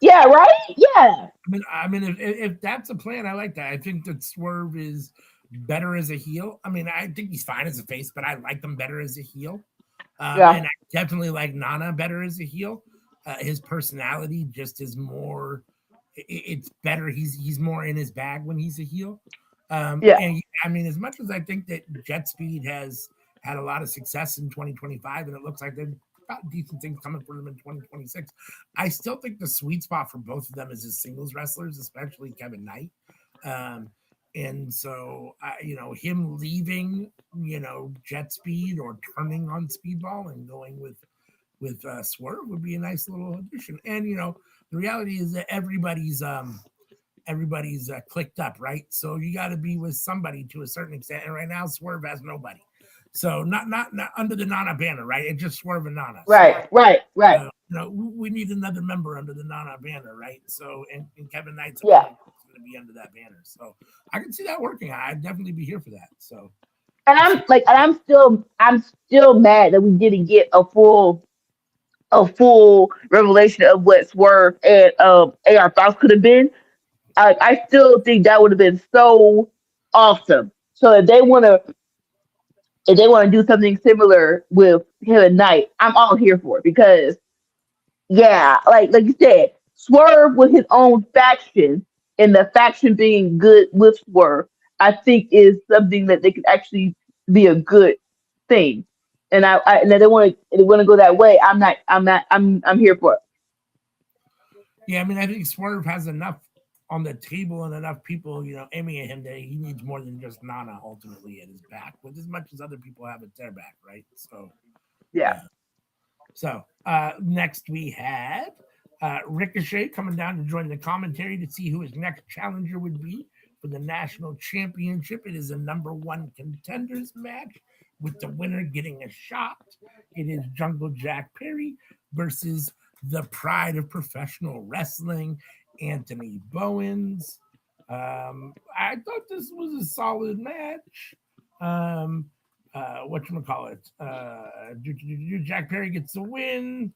Yeah, right? Yeah. I mean, if that's a plan, I like that. I think that Swerve is better as a heel. I mean, I think he's fine as a face, but I like him better as a heel. Yeah. And I definitely like Nana better as a heel. His personality just is more. It's better. He's more in his bag when he's a heel. Yeah. And I mean, as much as I think that Jet Speed has had a lot of success in 2025, and it looks like they've got decent things coming for them in 2026, I still think the sweet spot for both of them is as singles wrestlers, especially Kevin Knight. Um, and so, him leaving, Jet Speed or turning on Speedball and going with Swerve would be a nice little addition. And the reality is that everybody's clicked up, right? So you got to be with somebody to a certain extent. And right now, Swerve has nobody. So not under the Nana banner, right? It's just Swerve and Nana. So Right. Right. Right. we need another member under the Nana banner, right? So and Kevin Knight's Yeah. going to be under that banner. So I can see that working. I'd definitely be here for that. So And I'm still mad that we didn't get a full revelation of what Swerve and AR Fox could have been. I still think that would have been so awesome. So if they want to do something similar with him and Knight, I'm all here for it because yeah, like you said, Swerve with his own faction and the faction being good with Swerve, I think is something that they could actually be a good thing. And they want to go that way. I'm here for it. yeah, I mean, I think Swerve has enough on the table and enough people, aiming at him that he needs more than just Nana ultimately at his back, with as much as other people have at their back, right? So Yeah. yeah. So next we had Ricochet coming down to join the commentary to see who his next challenger would be for the national championship. It is a number one contenders match with the winner getting a shot. It is Jungle Jack Perry versus the pride of professional wrestling, Anthony Bowens. I thought this was a solid match. Um, whatchamacallit, Jack Perry gets the win,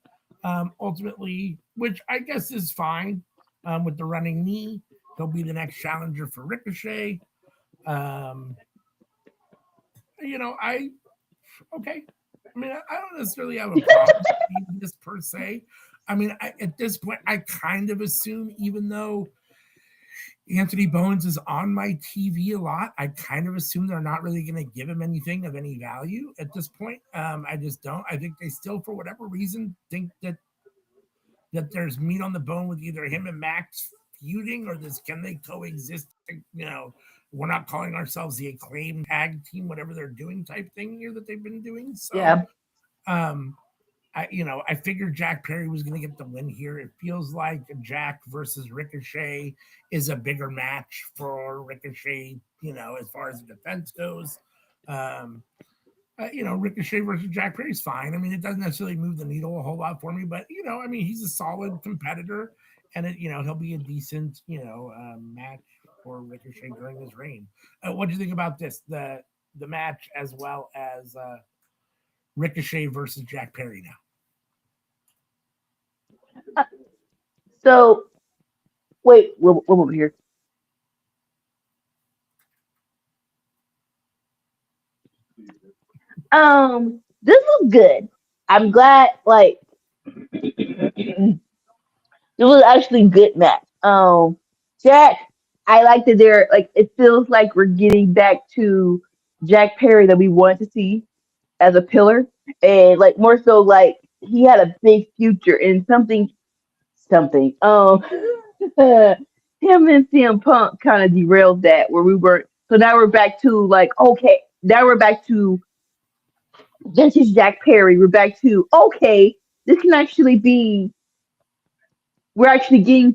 ultimately, which I guess is fine with the running knee. he'll be the next challenger for Ricochet. Um, I okay. I mean, I don't necessarily have a problem with this per se. I mean, at this point, I kind of assume, even though Anthony Bowens is on my TV a lot, I kind of assume they're not really going to give him anything of any value at this point. I just don't. I think they still, for whatever reason, think that there's meat on the bone with either him and Max feuding, or this can they coexist? We're not calling ourselves the Acclaimed tag team, whatever they're doing type thing here that they've been doing. So, Yeah. I figured Jack Perry was going to get the win here. It feels like Jack versus Ricochet is a bigger match for Ricochet, as far as the defense goes. Ricochet versus Jack Perry is fine. I mean, it doesn't necessarily move the needle a whole lot for me, but he's a solid competitor, and he'll be a decent, match for Ricochet during his reign. What do you think about this? The match, as well as Ricochet versus Jack Perry now. So, wait, one moment here. This was good. I'm glad. Like, it was actually a good match. Jack, I like that they're like. It feels like we're getting back to Jack Perry that we wanted to see as a pillar, and like more so like he had a big future in something. Him and CM Punk kind of derailed that where we were. So now we're back to like okay, now we're back to this is Jack Perry. We're back to okay, this can actually be. We're actually getting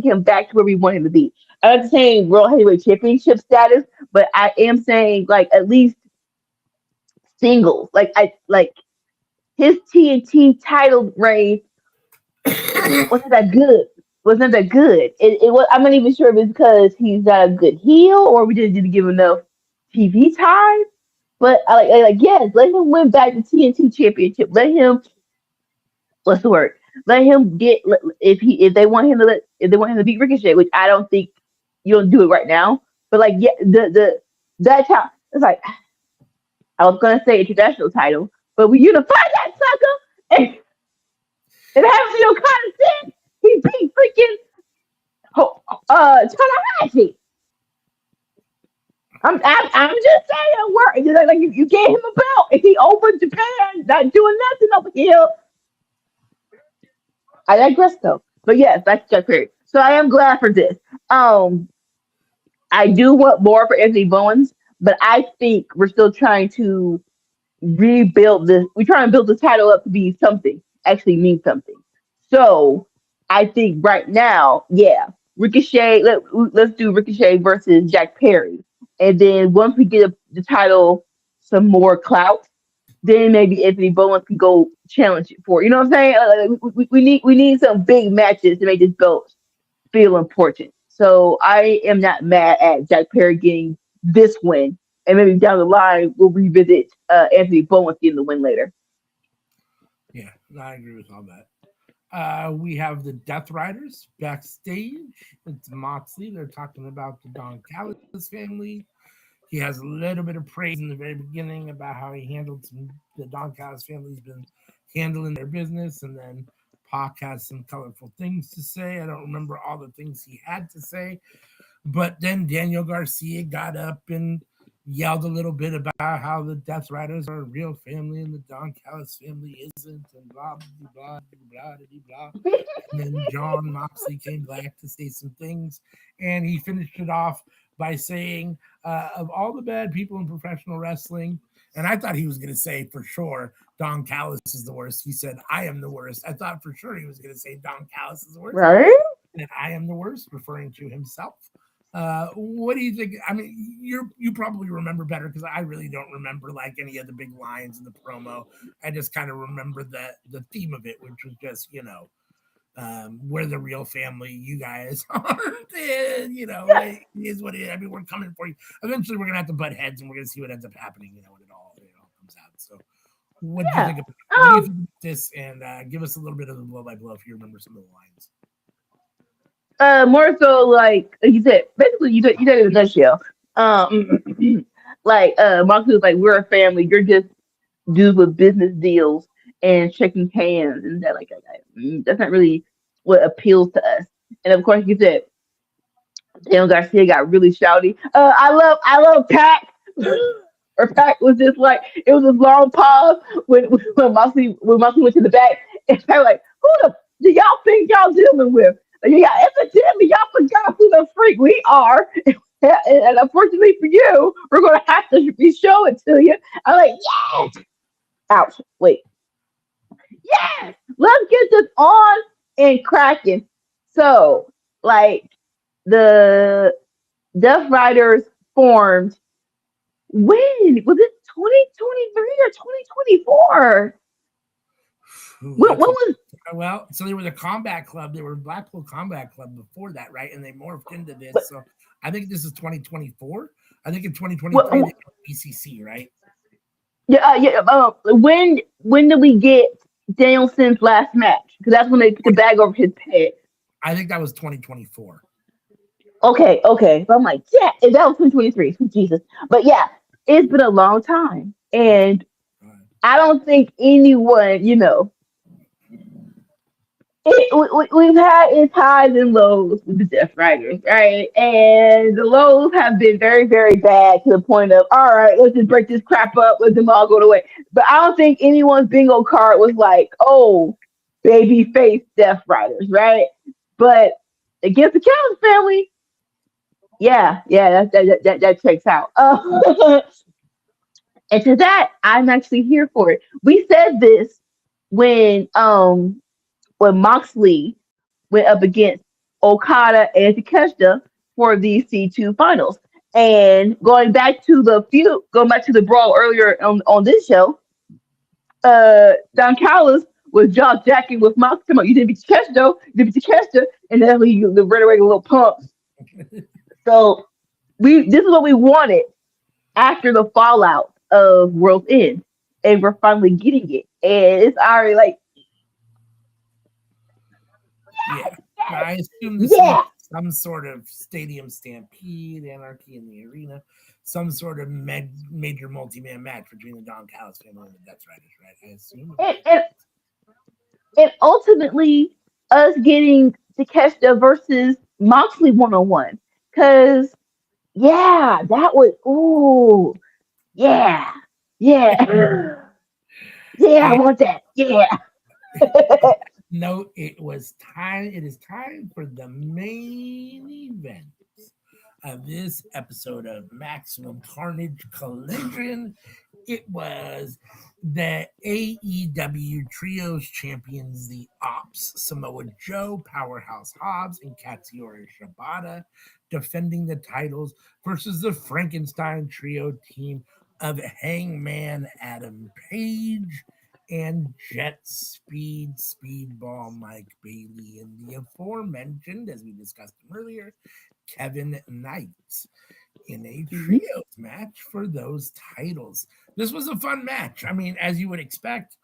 him back to where we want him to be. I'm not saying World Heavyweight Championship status, but I am saying like at least singles. Like I like his TNT title reign wasn't that good. Wasn't that good? It was. I'm not even sure if it's because he's not a good heel or we just didn't give him enough TV time. But I like yes, let him win back the TNT championship. Let him what's the word? Let him get if they want him to if they want him to beat Ricochet, which I don't think you don't do it right now. But like yeah, the that's how it's like I was gonna say international title, but we unify that sucker and have no common sense. He beat freaking Tanahashi. I'm just saying, work. Like you gave him a belt. If he over Japan, not doing nothing over here. I digress though. But yes, that's Jack Perry. So I am glad for this. Um, I do want more for Anthony Bowens, but I think we're still trying to rebuild this. We're trying to build the title up to be something, actually mean something. So I think right now, yeah, Ricochet. Let's do Ricochet versus Jack Perry, and then once we get the title some more clout, then maybe Anthony Bowens can go challenge it for. You know what I'm saying? We need some big matches to make this belt feel important. So I am not mad at Jack Perry getting this win, and maybe down the line we'll revisit Anthony Bowens getting the win later. Yeah, I agree with all that. We have the Death Riders backstage. It's Moxley. They're talking about the Don Callis family. He has a little bit of praise in the very beginning about how he handled the Don Callis family's been handling their business, and then Pac has some colorful things to say. I don't remember all the things he had to say, but then Daniel Garcia got up and yelled a little bit about how the Death Riders are a real family and the Don Callis family isn't, and blah, blah, blah, blah, blah, blah. And then John Moxley came back to say some things, and he finished it off by saying, of all the bad people in professional wrestling, and I thought he was going to say for sure, Don Callis is the worst. He said, I am the worst. I thought for sure he was going to say Don Callis is the worst. Right? And I am the worst, referring to himself. What do you think? I mean, you probably remember better because I really don't remember like any of the big lines in the promo. I just kind of remember the theme of it, which was just we're the real family. You guys aren't. And, Yeah. it is what it is. I mean, we're coming for you. Eventually, we're gonna have to butt heads, and we're gonna see what ends up happening. When it all comes out. So, what do you Yeah. think? What do you think of this? And give us a little bit of the blow by blow if you remember some of the lines. More so like you said, basically you said it in a nutshell. Um, like Moxley was like, we're a family. You're just dudes with business deals and shaking hands and that that's not really what appeals to us. And of course, you said Daniel Garcia got really shouty. I love Pac. Or Pac was just like it was this long pause when Moxley went to the back and Pac like, who the do y'all think y'all dealing with? Like, yeah, evidently y'all forgot who the freak we are. And unfortunately for you, we're gonna have to be show it to you. I'm like, yes. Ouch. Wait. Yes. Let's get this on and cracking. So, like the Death Riders formed when? Was it 2023 or 2024? Ooh, When that's a, was well, so they were the Combat Club. They were Blackpool Combat Club before that, right? And they morphed into what, this. So I think this is 2024. I think in 2023 they what, were BCC, right? when did we get Danielson's last match? Because that's when they put the bag over his head. I think that was 2024. Okay. So I'm like, yeah, and that was 2023. Jesus. But yeah, it's been a long time. And Right. I don't think anyone, we've had its highs and lows with the Death Riders, right? And the lows have been very, very bad to the point of, all right, let's just break this crap up, let them all go away. But I don't think anyone's bingo card was like, oh, baby face Death Riders, right? But against the Callis family, yeah, that checks out. And to that, I'm actually here for it. We said this when when Moxley went up against Okada and Takeshita for the C2 finals. And going back to the brawl earlier on this show, Don Callis was jaw jacking with Moxley. Come on, you didn't beat Takeshita, you didn't beat Takeshita, and then he ran away with a little pump. So this is what we wanted after the fallout of World's End, and we're finally getting it. And it's already like, Yeah. yes, I assume this leads yeah. to some sort of stadium stampede, anarchy in the arena, some sort of major multi-man match between the Don Callis family and the Death Riders, right? I assume. And, and, and ultimately, us getting Takeshita versus Moxley 1-on-1. Because, yeah, that was, ooh, yeah, yeah, yeah, I And want that, yeah. no, it was time. It is time for the main event of this episode of Maximum Carnage Collision. It was the AEW Trios champions, the Ops, Samoa Joe, Powerhouse Hobbs, and Katsuyori Shibata, defending the titles versus the Frankenstein Trio team of Hangman Adam Page and Jet Speedball Mike Bailey, and the aforementioned, as we discussed earlier, Kevin Knight in a Mhm. trios match for those titles. This was a fun match. I mean, as you would expect,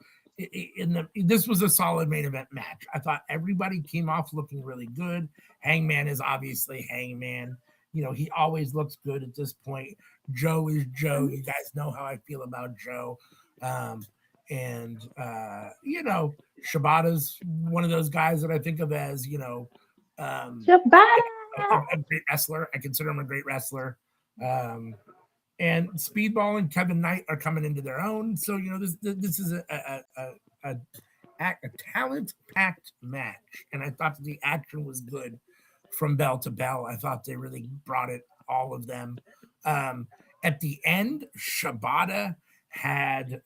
this was a solid main event match. I thought everybody came off looking really good. Hangman is obviously Hangman. He always looks good at this point. Joe is Joe. You guys know how I feel about Joe. Um, and Shibata's one of those guys that I think of as, um, a great wrestler. I consider him a great wrestler. Um, and Speedball and Kevin Knight are coming into their own. So this is a talent packed match, and I thought that the action was good from bell to bell. I thought they really brought it, all of them. At the end, Shibata had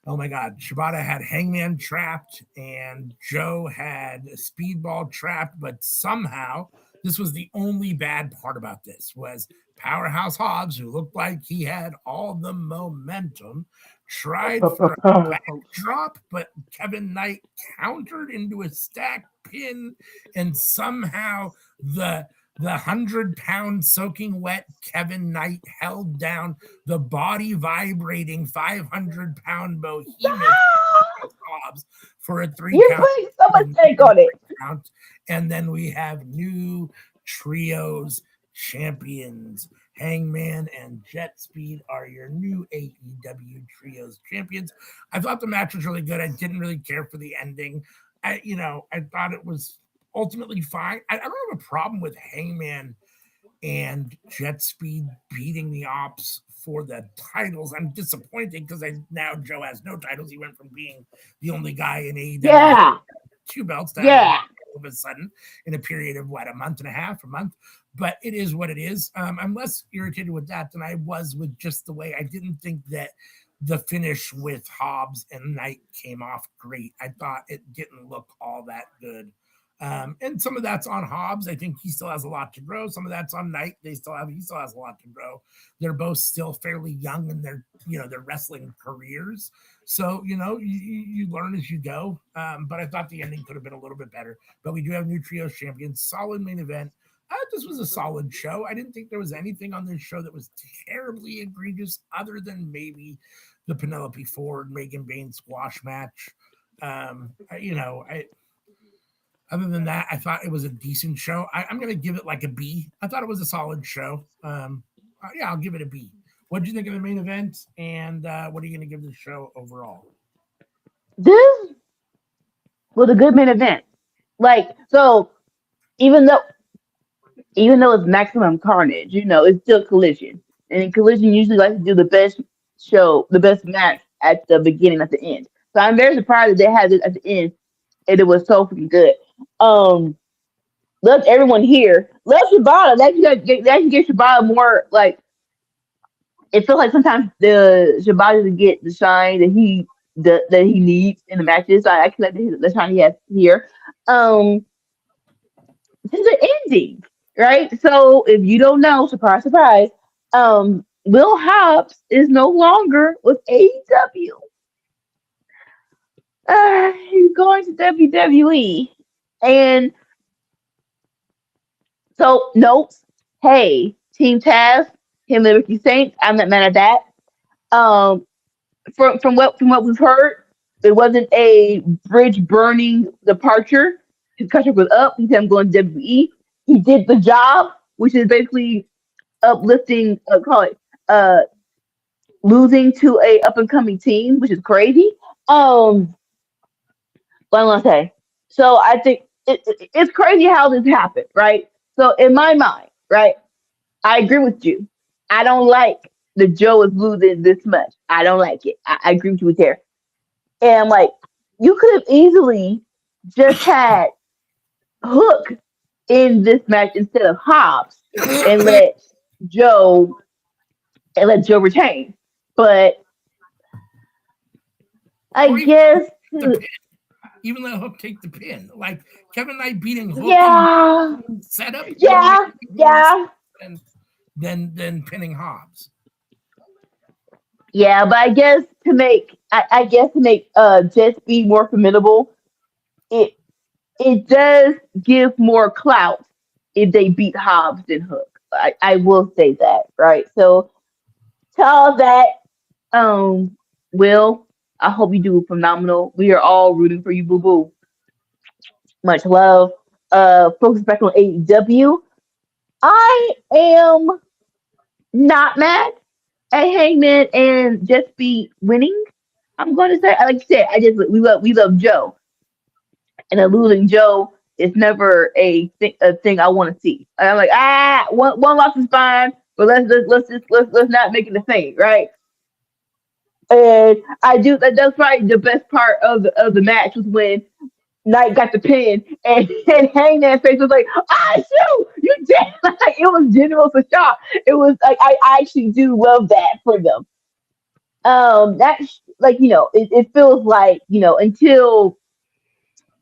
oh my God, Shibata had Hangman trapped and Joe had Speedball trapped, but somehow this was the only bad part about this was Powerhouse Hobbs, who looked like he had all the momentum, tried for a backdrop, but Kevin Knight countered into a stack pin, and somehow the 100-pound soaking wet Kevin Knight held down the body vibrating 500-pound behemoth Ah, Hobbs for a 3 you're count. putting so much stake on it. count. And then we have new trios champions. Hangman and Jet Speed are your new AEW trios champions. I thought the match was really good. I didn't really care for the ending. I thought it was ultimately fine. I don't have a problem with Hangman and Jet Speed beating the Ops for the titles. I'm disappointed because now Joe has no titles. He went from being the only guy in AEW Yeah, 2 belts to having yeah. all of a sudden in a period of a month and a half, a month. But it is what it is. I'm less irritated with that than I was with just the way I didn't think that the finish with Hobbs and Knight came off great. I thought it didn't look all that good. And some of that's on Hobbs. I think he still has a lot to grow. Some of that's on Knight. He still has a lot to grow. They're both still fairly young in their wrestling careers. So you learn as you go. But I thought the ending could have been a little bit better. But we do have new trios champions. Solid main event. This was a solid show. I didn't think there was anything on this show that was terribly egregious, other than maybe the Penelope Ford Megan Bain squash match. I Other than that, I thought it was a decent show. I'm going to give it like a B. I thought it was a solid show. Yeah, I'll give it a B. What did you think of the main event, and what are you going to give the show overall? This was a good main event. Like, so even though it's Maximum Carnage, it's still Collision. And in Collision usually likes to do the best match at the beginning, at the end. So I'm very surprised that they had it at the end and it was so freaking good. Um Loved everyone here. Love Shibata. That can get Shibata more, like, it feels like sometimes the Shibata doesn't get the shine that he needs in the matches. So I actually like the shine he has here. Um this is an ending, right? So if you don't know, surprise, surprise, Will Hobbs is no longer with AEW. He's going to WWE. And so, notes, hey, Team Taz, him and Ricky Saints, I'm not mad at that. From what we've heard, it wasn't a bridge burning departure. His contract was up. He said, I'm going to WWE. He did the job, which is basically uplifting, call it, losing to a up and coming team, which is crazy. What I want to say. So I think it's crazy how this happened, right? So in my mind, right, I agree with you. I don't like that Joe is losing this much. I don't like it. I agree with you there. And I'm like, you could have easily just had Hook in this match instead of Hobbs and Joe let Joe retain. But Or I even guess, the pin, even let Hook take the pin. Like Kevin Knight beating Hook yeah, in setup would have yeah, made more sense yeah. than than pinning Hobbs. Yeah, but I guess to make Jet Speed more formidable, it it does give more clout if they beat Hobbs than Hook. I will say that, right? So to all that, um, Will, I hope you do phenomenal. We are all rooting for you, boo boo. Much love. Focus back on AEW. I am not mad at Hangman and Jet Speed winning. I'm going to say, like you said, we love Joe, and a losing Joe is never a thing I want to see. I'm like, one loss is fine, but let's not make it a thing, right? And I do that's probably the best part of the match was when Knight got the pin and Hangman face was like, shoot, you did. Like, it was general for shock. It was like I actually do love that for them. That's like, it feels like, until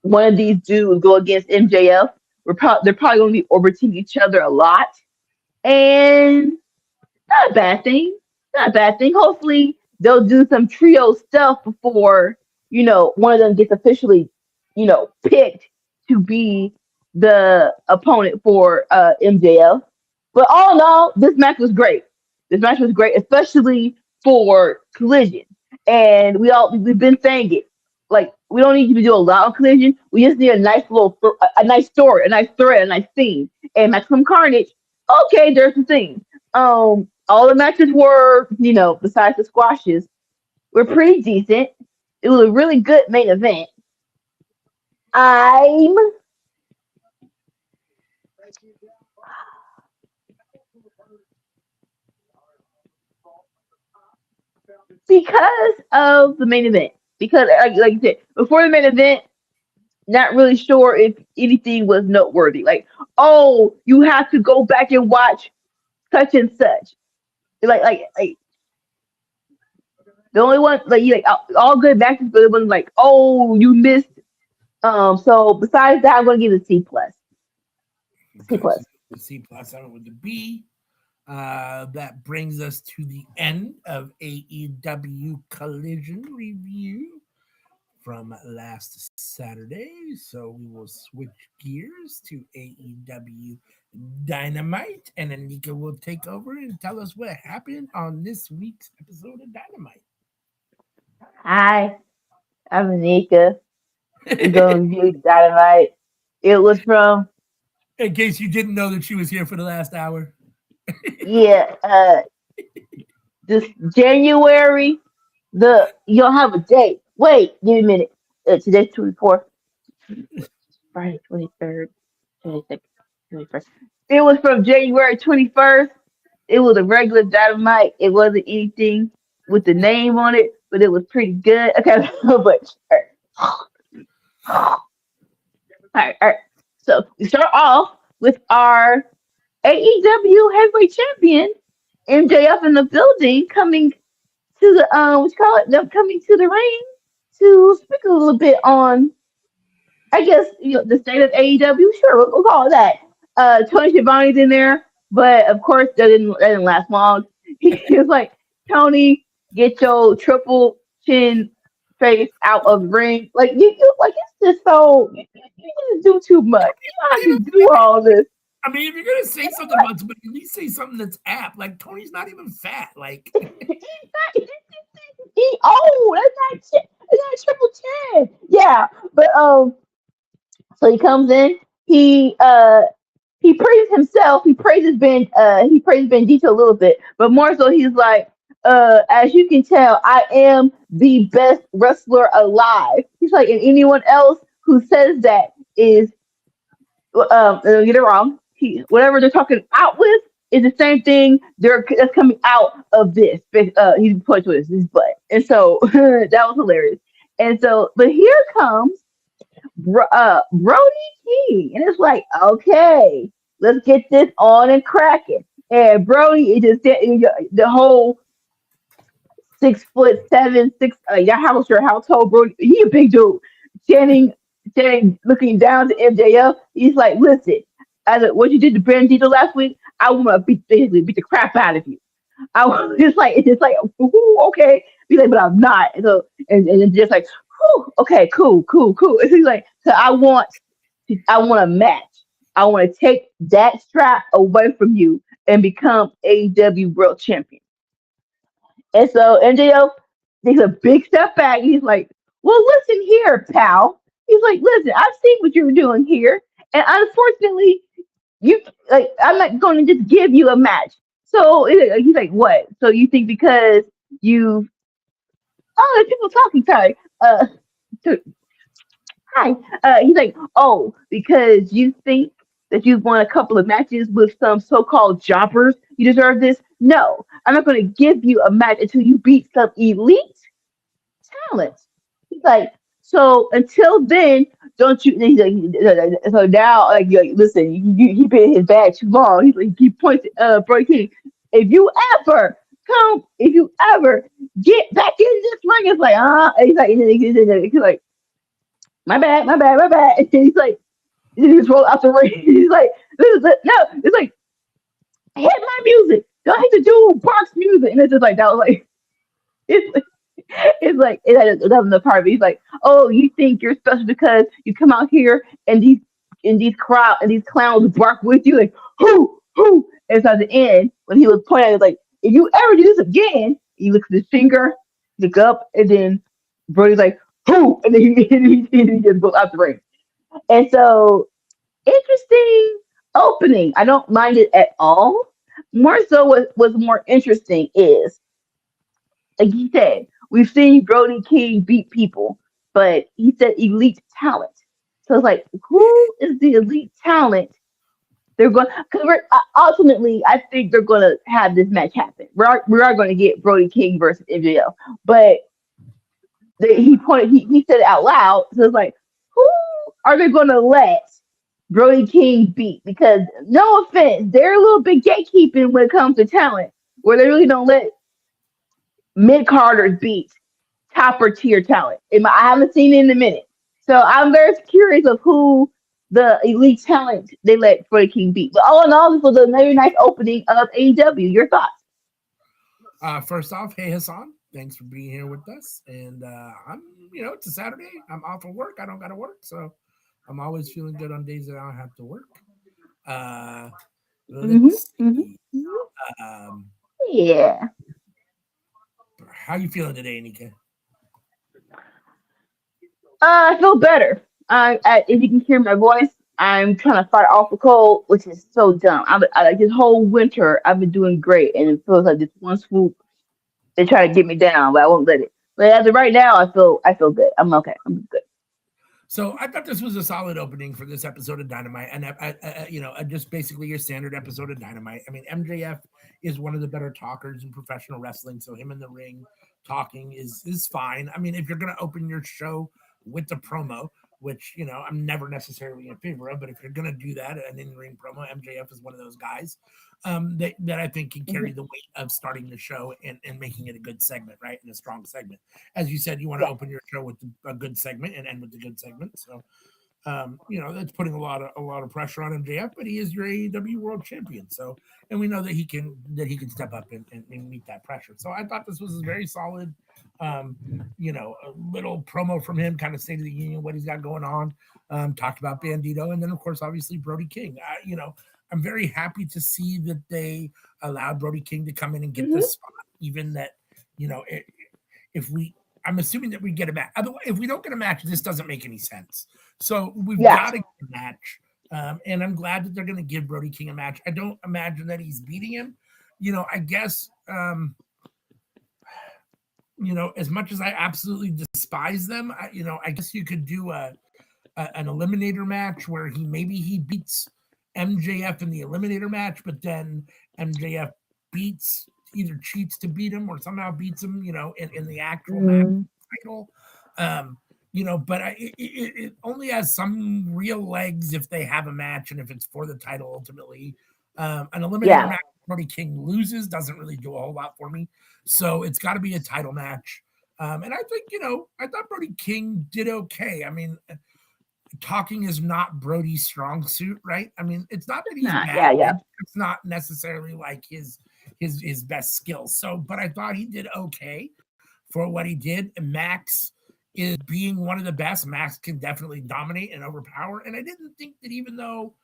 one of these dudes go against MJF, they're probably going to be orbiting each other a lot, and not a bad thing. Not a bad thing. Hopefully, they'll do some trio stuff before one of them gets officially picked to be the opponent for MJF. But all in all, this match was great. This match was great, especially for Collision. And we've been saying it. Like, we don't need you to do a lot on Collision. We just need a nice a nice story, a nice thread, a nice scene. And Maximum Carnage, okay, there's the thing. All the matches were, besides the squashes, were pretty decent. It was a really good main event. I'm because of the main event. Because like you said, before the main event, not really sure if anything was noteworthy. Like, oh, you have to go back and watch such and such. Like the only one like all good matches, but it wasn't like, oh, you missed. So besides that, I'm gonna give it a C plus. C Okay, so plus. the C plus, I went with the B. That brings us to the end of AEW Collision review from last Saturday. So we will switch gears to AEW Dynamite, and Anika will take over and tell us what happened on this week's episode of Dynamite. Hi, I'm Anika. We're gonna review Dynamite. It was from In case you didn't know that she was here for the last hour. yeah, this January. You don't have a date. Wait, give me a minute. Today's 24th, Friday 23rd, 26th, 21st. It was from January 21st. It was a regular Dynamite. It wasn't anything with the name on it, but it was pretty good. Okay, but all right, all right. So we start off with our AEW Heavyweight Champion MJF in the building, coming to the what you call it? Them coming to the ring to speak a little bit on, I guess, the state of AEW. Sure, we'll call it that. Tony Schiavone's in there, but of course that didn't last long. He was like, Tony, get your triple chin face out of the ring. Like you like it's just so you just do too much. You don't have to do all this. I mean, if you're gonna say something about somebody, at least say something that's apt. Like Tony's not even fat. Like That's not triple chin. Yeah, but so he comes in. He praises himself. He praises Bandito a little bit, but more so he's like, as you can tell, I am the best wrestler alive. He's like, and anyone else who says that is don't get it wrong. Whatever they're talking out with is the same thing that's coming out of this. He points with his butt, and so that was hilarious. And so, but here comes Brody King, and it's like, okay, let's get this on and cracking. And Brody is just the whole 6'7", six. Yeah, how sure how tall Brody? He a big dude, standing, looking down to MJF. He's like, listen, what you did to Bandito last week, I want to basically beat the crap out of you. I was it's like, ooh, okay. He's like, but I'm not. And so, and it's just like, whew, okay, cool, cool, cool. And he's like, so I want a match. I want to take that strap away from you and become AEW World Champion. And so MJF takes a big step back. He's like, well, listen here, pal. He's like, listen, I've seen what you're doing here, and unfortunately, you I'm not going to just give you a match. So he's like, what? So you think because you there's people talking, sorry. So- Hi. He's like, oh, because you think that you've won a couple of matches with some so-called jobbers, you deserve this? No, I'm not going to give you a match until you beat some elite talent. He's like, so until then, don't you? He's like, so now, listen, he been in his bag too long. He points, Brody King. If you ever if you ever get back in this ring, it's like, he's like, he's like, my bad, my bad, my bad. And he's like, he just roll out the ring. He's like, no, it's like, hit my music. Don't hit the dude Park's music. And it's just like, that was like, it's it doesn't the part. But he's like, oh, you think you're special because you come out here and these clowns bark with you like who. And so at the end, when he was pointing, it's like, if you ever do this again, he looks at his finger, look up, and then Brody's like, who? And then he just goes out the ring. And so, interesting opening. I don't mind it at all. More so, what's more interesting is, like he said, we've seen Brody King beat people, but he said elite talent. So it's like, who is the elite talent? They're going because we're ultimately, I think they're going to have this match happen. We are going to get Brody King versus MJF, but he said it out loud. So it's like, who are they going to let Brody King beat? Because no offense, they're a little bit gatekeeping when it comes to talent, where they really don't let mid carders beat topper tier talent. I haven't seen it in a minute, so I'm very curious of who the elite talent they let Brody King beat. But all in all, this was a very nice opening of AEW. Your thoughts? First off, hey Hassan, thanks for being here with us. And I'm, it's a Saturday. I'm off of work. I don't got to work, so I'm always feeling good on days that I don't have to work. Hmm. Let's Hmm. see. Um, Yeah. how you feeling today, Nika? I feel better. If you can hear my voice, I'm trying to fight off the cold, which is so dumb. This whole winter, I've been doing great, and it feels like this one swoop they try to get me down, but I won't let it. But as of right now, I feel good. I'm okay. I'm good. So I thought this was a solid opening for this episode of Dynamite, and just basically your standard episode of Dynamite. I mean, MJF is one of the better talkers in professional wrestling, so him in the ring talking is fine. I mean, if you're gonna open your show with the promo, which I'm never necessarily in favor of, but if you're gonna do that, an in-ring promo, MJF is one of those guys that I think can carry Hmm. the weight of starting the show and making it a good segment, right, and a strong segment. As you said, you want to Yeah. open your show with a good segment and end with a good segment. So, that's putting a lot of pressure on MJF, but he is your AEW World Champion. So, and we know that he can step up and meet that pressure. So, I thought this was a very solid, a little promo from him, kind of State of the Union, what he's got going on. Talked about Bandito, and then of course, obviously Brody King. I'm very happy to see that they allowed Brody King to come in and get Hmm. this spot, even that you know it, if we I'm assuming that we get a match. Otherwise, if we don't get a match, this doesn't make any sense. So we've Yeah. got to get a match. And I'm glad that they're going to give Brody King a match. I don't imagine that he's beating him. I guess, as much as I absolutely despise them, I guess you could do an eliminator match where he beats MJF in the eliminator match, but then MJF beats either cheats to beat him or somehow beats him, in the actual match Mm. title. But it only has some real legs if they have a match and if it's for the title ultimately. An eliminator Yeah. match, Brody King loses, doesn't really do a whole lot for me. So it's got to be a title match. And I think, I thought Brody King did okay. I mean, talking is not Brody's strong suit, right? I mean, it's not that It's he's not. bad. Yeah. Yeah. It's not necessarily like his best skills. So, but I thought he did okay for what he did. And Max is being one of the best. Max can definitely dominate and overpower. And I didn't think that even though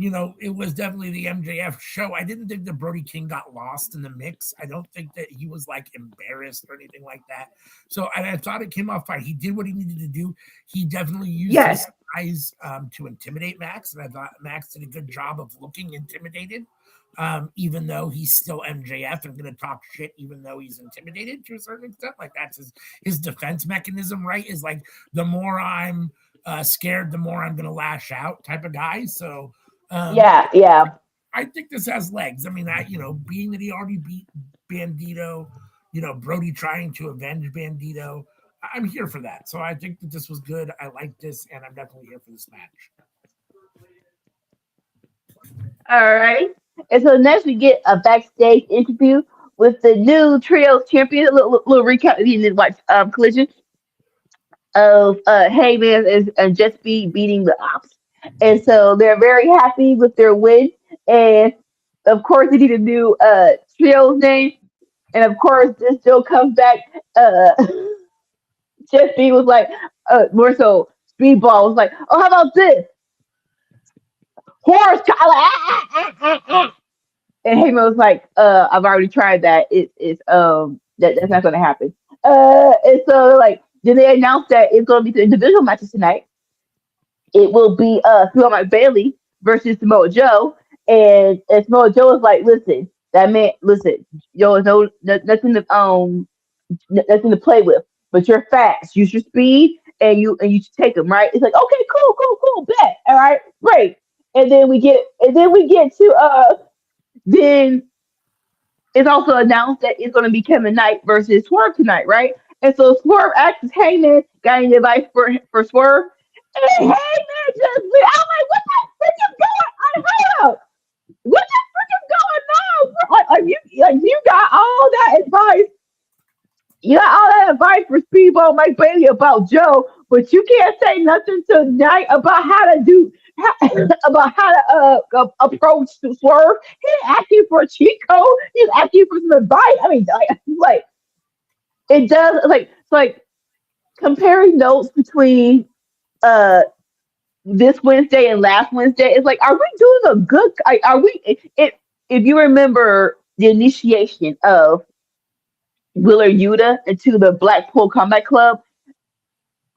it was definitely the MJF show. I didn't think that Brody King got lost in the mix. I don't think that he was like embarrassed or anything like that. So I thought it came off fine. He did what he needed to do. He definitely used his Yes. size to intimidate Max, and I thought Max did a good job of looking intimidated. Even though he's still MJF and going to talk shit, even though he's intimidated to a certain extent, like that's his defense mechanism, right? Is like the more I'm scared, the more I'm going to lash out, type of guy. So um, Yeah. Yeah. I think this has legs. I mean, being that he already beat Bandito, Brody trying to avenge Bandito, I'm here for that. So I think that this was good. I like this, and I'm definitely here for this match. All right. And so next we get a backstage interview with the new trio champion. A little recap. If you didn't watch Collision of Heyman is just beating the Ops, and so they're very happy with their win. And of course, they need a new trio's name. And of course, this Joe comes back. Uh, Jeff B was like, more so, Speedball was like, oh, how about this? Horse collar. And Heyman was like, I've already tried that. That's not gonna happen. And so like Then they announced that it's going to be the individual matches tonight. It will be Mike Bailey versus Samoa Joe, and Samoa Joe is like, listen, that man, listen, yo, nothing to nothing to play with, but you're fast. Use your speed, and you should take them right. It's like, okay, cool, bet, all right, great. And then we get to then it's also announced that it's going to be Kevin Knight versus Swerve tonight, right? And so Swerve acts as Heyman, got any advice for Swerve? And Heyman just, I'm like, what the frick is going on? Hold up. What the frick is going on? Bro? You got all that advice. You got all that advice for Speedball Mike Bailey about Joe, but you can't say nothing tonight about how to do about how to approach the Swerve. He's asking for a cheat code. He's asking for some advice. I mean, like it does like it's like comparing notes between uh this Wednesday and last Wednesday. It's like, are we doing a good? Are we? If you remember the initiation of Willer Yuta into the Blackpool Combat Club,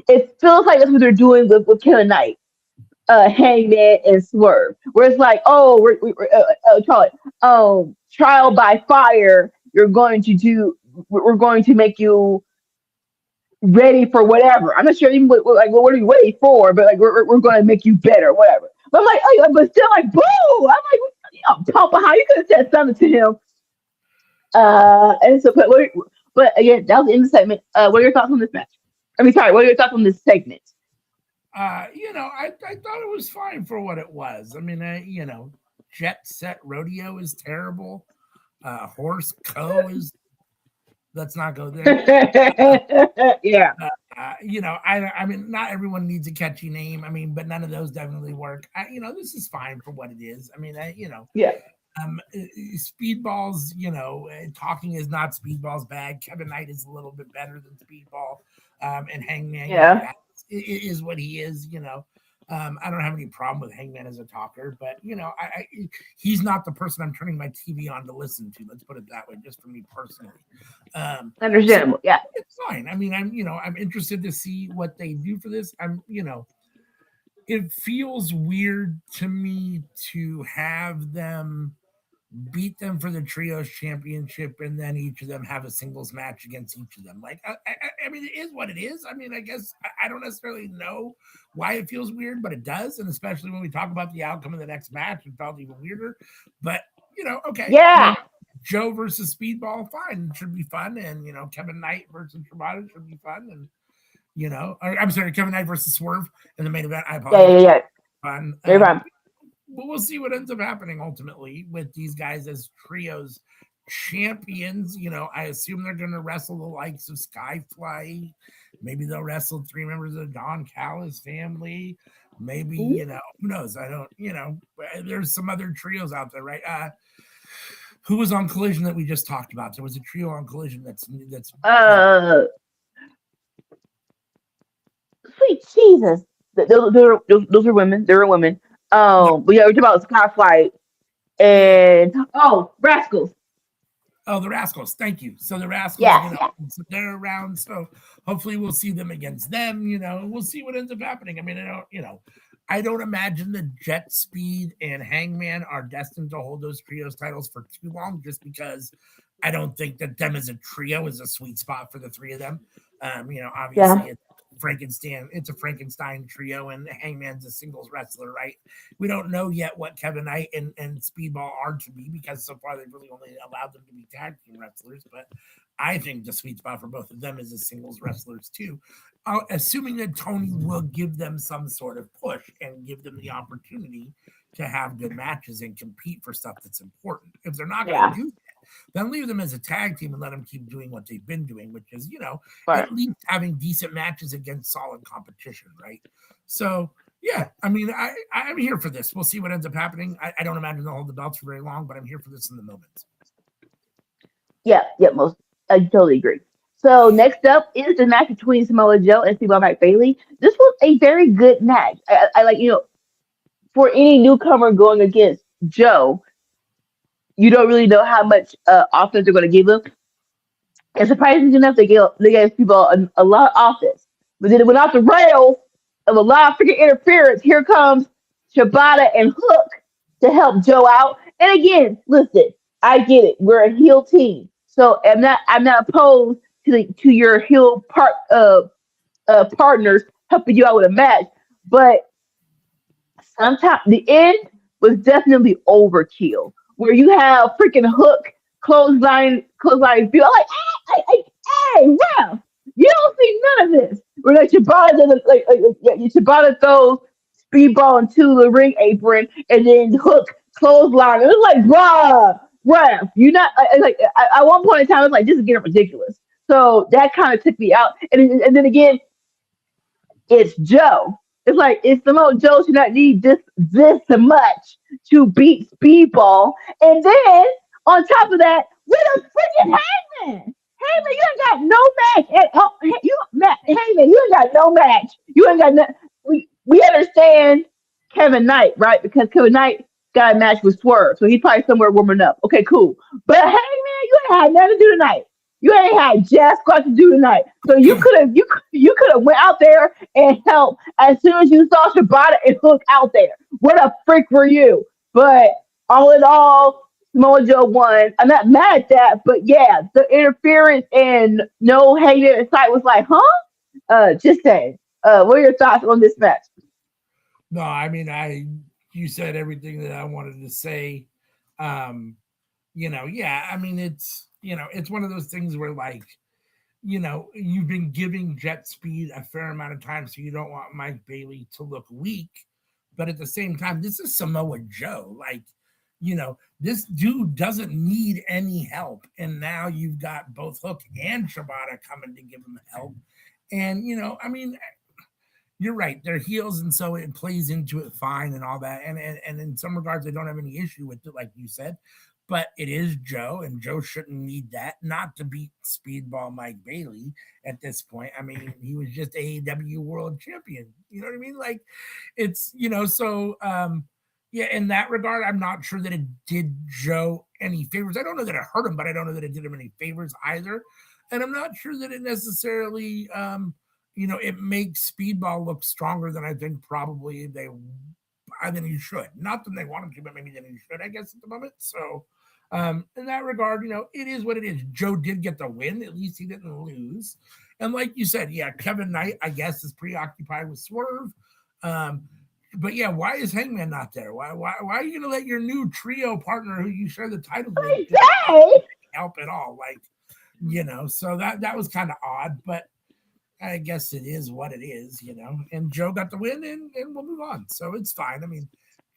it feels like that's what they're doing with Killer Knight, Hangman, and Swerve. Where it's like, oh, call it trial by fire. We're going to make you ready for whatever. I'm not sure even what are you ready for, but like we're going to make you better, whatever. But I'm like, oh, but still like, boo! I'm like, Papa, how you could have said something to him? And so, but again, that was the end of the segment. What are your thoughts on this match? I mean, sorry, what are your thoughts on this segment? I thought it was fine for what it was. I mean, Jet Set Rodeo is terrible. Horse Co is. Let's not go there. Yeah. I mean, not everyone needs a catchy name. I mean, but none of those definitely work. This is fine for what it is. I mean, Yeah. Speedball's, talking is not Speedball's bag. Kevin Knight is a little bit better than Speedball. And Hangman, Yeah. is what he is, I don't have any problem with Hangman as a talker, but he's not the person I'm turning my TV on to listen to. Let's put it that way, just for me personally. Understandable. Yeah. It's fine. I mean, I'm interested to see what they do for this. It feels weird to me to have them beat them for the trios championship and then each of them have a singles match against each of them. Like, I mean, it is what it is. I mean, I guess I don't necessarily know why it feels weird, but it does. And especially when we talk about the outcome of the next match, it felt even weirder. But, okay. Yeah. Joe versus Speedball, fine. It should be fun. And, Kevin Knight versus Tremont should be fun. And, I'm sorry, Kevin Knight versus Swerve in the main event. I apologize. Yeah. Fun. Very fun. But we'll see what ends up happening ultimately with these guys as trios champions. I assume they're going to wrestle the likes of Skyfly. Maybe they'll wrestle 3 members of the Don Callis family. Maybe, who knows? I don't, there's some other trios out there, right? Who was on Collision that we just talked about? There was a trio on Collision that's sweet Jesus. Those are women. They're women. But yeah, we're talking about Skyfly and Rascals. Oh, the Rascals. Thank you. So the Rascals, Yeah. they're around. So hopefully we'll see them against them. We'll see what ends up happening. I mean, I don't imagine the Jet Speed and Hangman are destined to hold those trios titles for too long, just because I don't think that them as a trio is a sweet spot for the 3 of them. Obviously it's a Frankenstein trio, and Hangman's a singles wrestler, right? We don't know yet what Kevin Knight and Speedball are to be, because so far they've really only allowed them to be tag team wrestlers. But I think the sweet spot for both of them is as singles wrestlers too. Assuming that Tony will give them some sort of push and give them the opportunity to have good matches and compete for stuff that's important. If they're not going to do that, then leave them as a tag team and let them keep doing what they've been doing, which is, at least having decent matches against solid competition, right? So, yeah, I mean, I'm here for this. We'll see what ends up happening. I don't imagine they'll hold the belts for very long, but I'm here for this in the moment. Yeah, I totally agree. So next up is the match between Samoa Joe and Steve Mike Bailey. This was a very good match. I like, for any newcomer going against Joe, you don't really know how much offense they're going to give him. And surprisingly enough, they gave people a lot of offense. But then it went off the rails of a lot of freaking interference. Here comes Shibata and Hook to help Joe out. And again, listen, I get it. We're a heel team, so I'm not opposed to your heel partners helping you out with a match. But sometimes the end was definitely overkill, where you have freaking Hook clothesline people. I'm like, hey, ref, you don't see none of this. Where like Shibata doesn't yeah, Shibata throws Speedball into the ring apron, and then Hook clothesline. It was like, bruh, ref, you not at one point in time, it's like this is getting ridiculous. So that kind of took me out, and then again, it's Joe. It's like it's Samoa Joe should not need this much to beat Speedball. And then on top of that, with a freaking Hangman. Heyman, you ain't got no match. Heyman, you ain't got no match. You ain't got no. We understand Kevin Knight, right? Because Kevin Knight got a match with Swerve, so he's probably somewhere warming up. Okay, cool. But Heyman, you ain't had nothing to do tonight. You ain't had jack squat to do tonight. So you could have went out there and helped as soon as you saw Shibata and Hook out there. What a freak were you? But all in all, Samoa Joe won. I'm not mad at that, but yeah, the interference and no hater in sight was like, huh? Just saying. What are your thoughts on this match? No, I mean, you said everything that I wanted to say. Um, yeah, I mean, it's one of those things where like, you've been giving Jet Speed a fair amount of time, so you don't want Mike Bailey to look weak. But at the same time, this is Samoa Joe. Like, this dude doesn't need any help. And now you've got both Hook and Shibata coming to give him help. And, I mean, you're right. They're heels, and so it plays into it fine and all that. And in some regards, I don't have any issue with it, like you said. But it is Joe, and Joe shouldn't need that. Not to beat Speedball Mike Bailey at this point. I mean, he was just AEW World Champion. You know what I mean? Like, it's so yeah. In that regard, I'm not sure that it did Joe any favors. I don't know that it hurt him, but I don't know that it did him any favors either. And I'm not sure that it necessarily it makes Speedball look stronger than I think probably I think he should. Not that they want him to, but maybe than he should, I guess, at the moment. So, in that regard, it is what it is. Joe did get the win. At least he didn't lose. And like you said, yeah, Kevin Knight, I guess, is preoccupied with Swerve. But yeah, why is Hangman not there? Why are you going to let your new trio partner, who you share the title with, help at all? Like, so that was kind of odd, but I guess it is what it is, And Joe got the win, and we'll move on. So it's fine. I mean,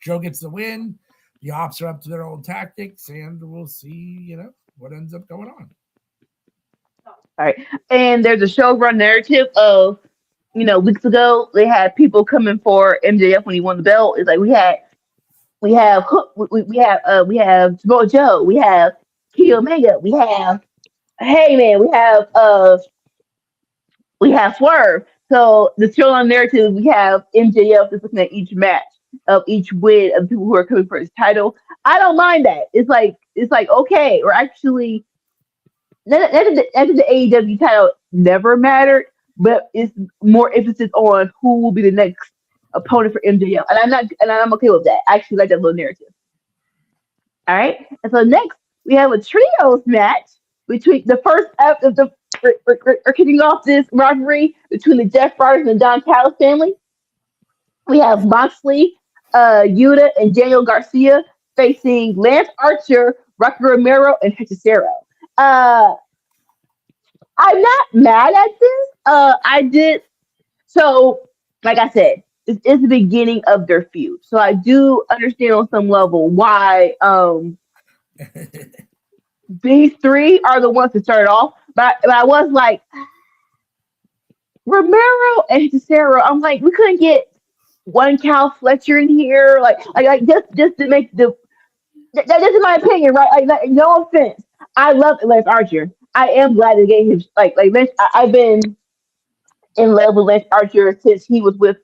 Joe gets the win. The ops are up to their old tactics, and we'll see, what ends up going on. All right. And there's a showrun narrative of, weeks ago they had people coming for MJF when he won the belt. It's like we have Samoa Joe, we have Kenny Omega, we have Heyman, we have Swerve. So the showrun narrative, we have MJF is looking at each match of each win of people who are coming for his title. I don't mind that. It's like okay, or actually, the AEW title never mattered, but it's more emphasis on who will be the next opponent for MJF, and I'm okay with that. I actually like that little narrative. All right, and so next we have a trios match between the first of the we're kicking off this rivalry between the Jeff Briders and the Don Callis family. We have Moxley, Yuta, and Daniel Garcia facing Lance Archer, Rocky Romero, and Hechicero. Uh, I'm not mad at this. I did so. Like I said, this is the beginning of their feud, so I do understand on some level why these three are the ones to start off. But I was like, Romero and Cesaro. I'm like, we couldn't get one Cal Fletcher in here, like just to make that's just my opinion, right? Like, no offense, I love Lance Archer. I am glad they gave him like Lance. I've been in love with Lance Archer since he was with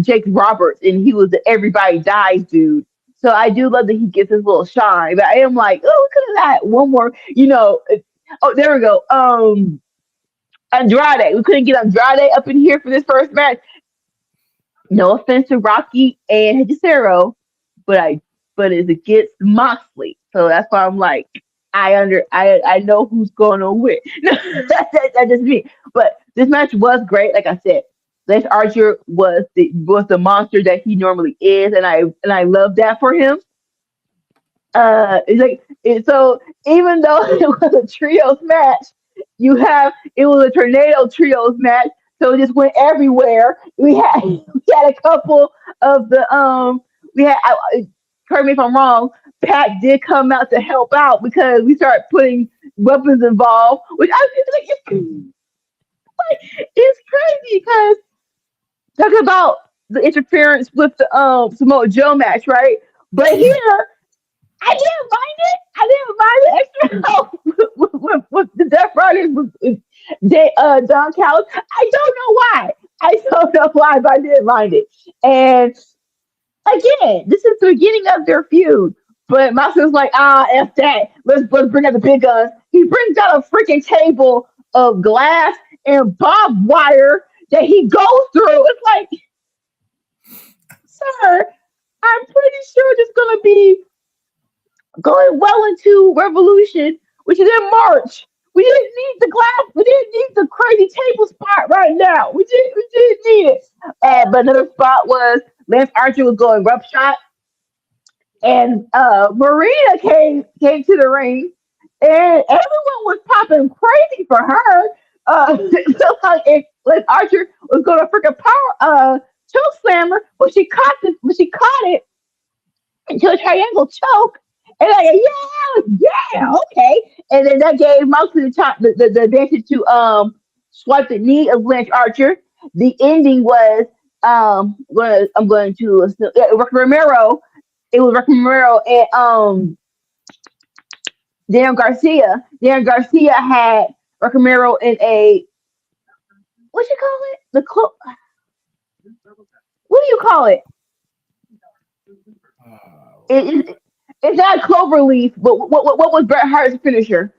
Jake Roberts, and he was the Everybody Dies dude. So I do love that he gets his little shine. But I am like, oh, we could have had one more. Oh, there we go. Andrade. We couldn't get Andrade up in here for this first match. No offense to Rocky and Hechicero, but it's against Moxley. So that's why I'm like, I know who's gonna win. That's just me. But this match was great, like I said. Lance Archer was the monster that he normally is, and I love that for him. It's like so even though it was a trios match, it was a tornado trios match, so it just went everywhere. We had a couple of the we had correct me if I'm wrong. Pat did come out to help out because we started putting weapons involved, which I was it's crazy because talking about the interference with the Samoa Joe match, right? But here I didn't mind it. I didn't mind the extra help with the Death Riders with Don Callis. I don't know why. I don't know why, but I didn't mind it. And again, this is the beginning of their feud. But Master's like, F that. Let's bring out the big guns. He brings out a freaking table of glass and barbed wire that he goes through. It's like, sir, I'm pretty sure there's gonna be going well into Revolution, which is in March. We didn't need the glass. We didn't need the crazy table spot right now. We didn't need it. But another spot was Lance Archer was going rough shot, and Marina came to the ring, and everyone was popping crazy for her. So Lance Archer was going to freaking power choke slammer, but she caught it into a triangle choke. And like, yeah, okay. And then that gave Moxley the advantage to swipe the knee of Lance Archer. The ending I'm going to Rocky Romero. It was Rocky Romero and Daniel Garcia. Daniel Garcia had Rocky Romero in a what you call it? What do you call it? It, it's not cloverleaf, but what was Bret Hart's finisher?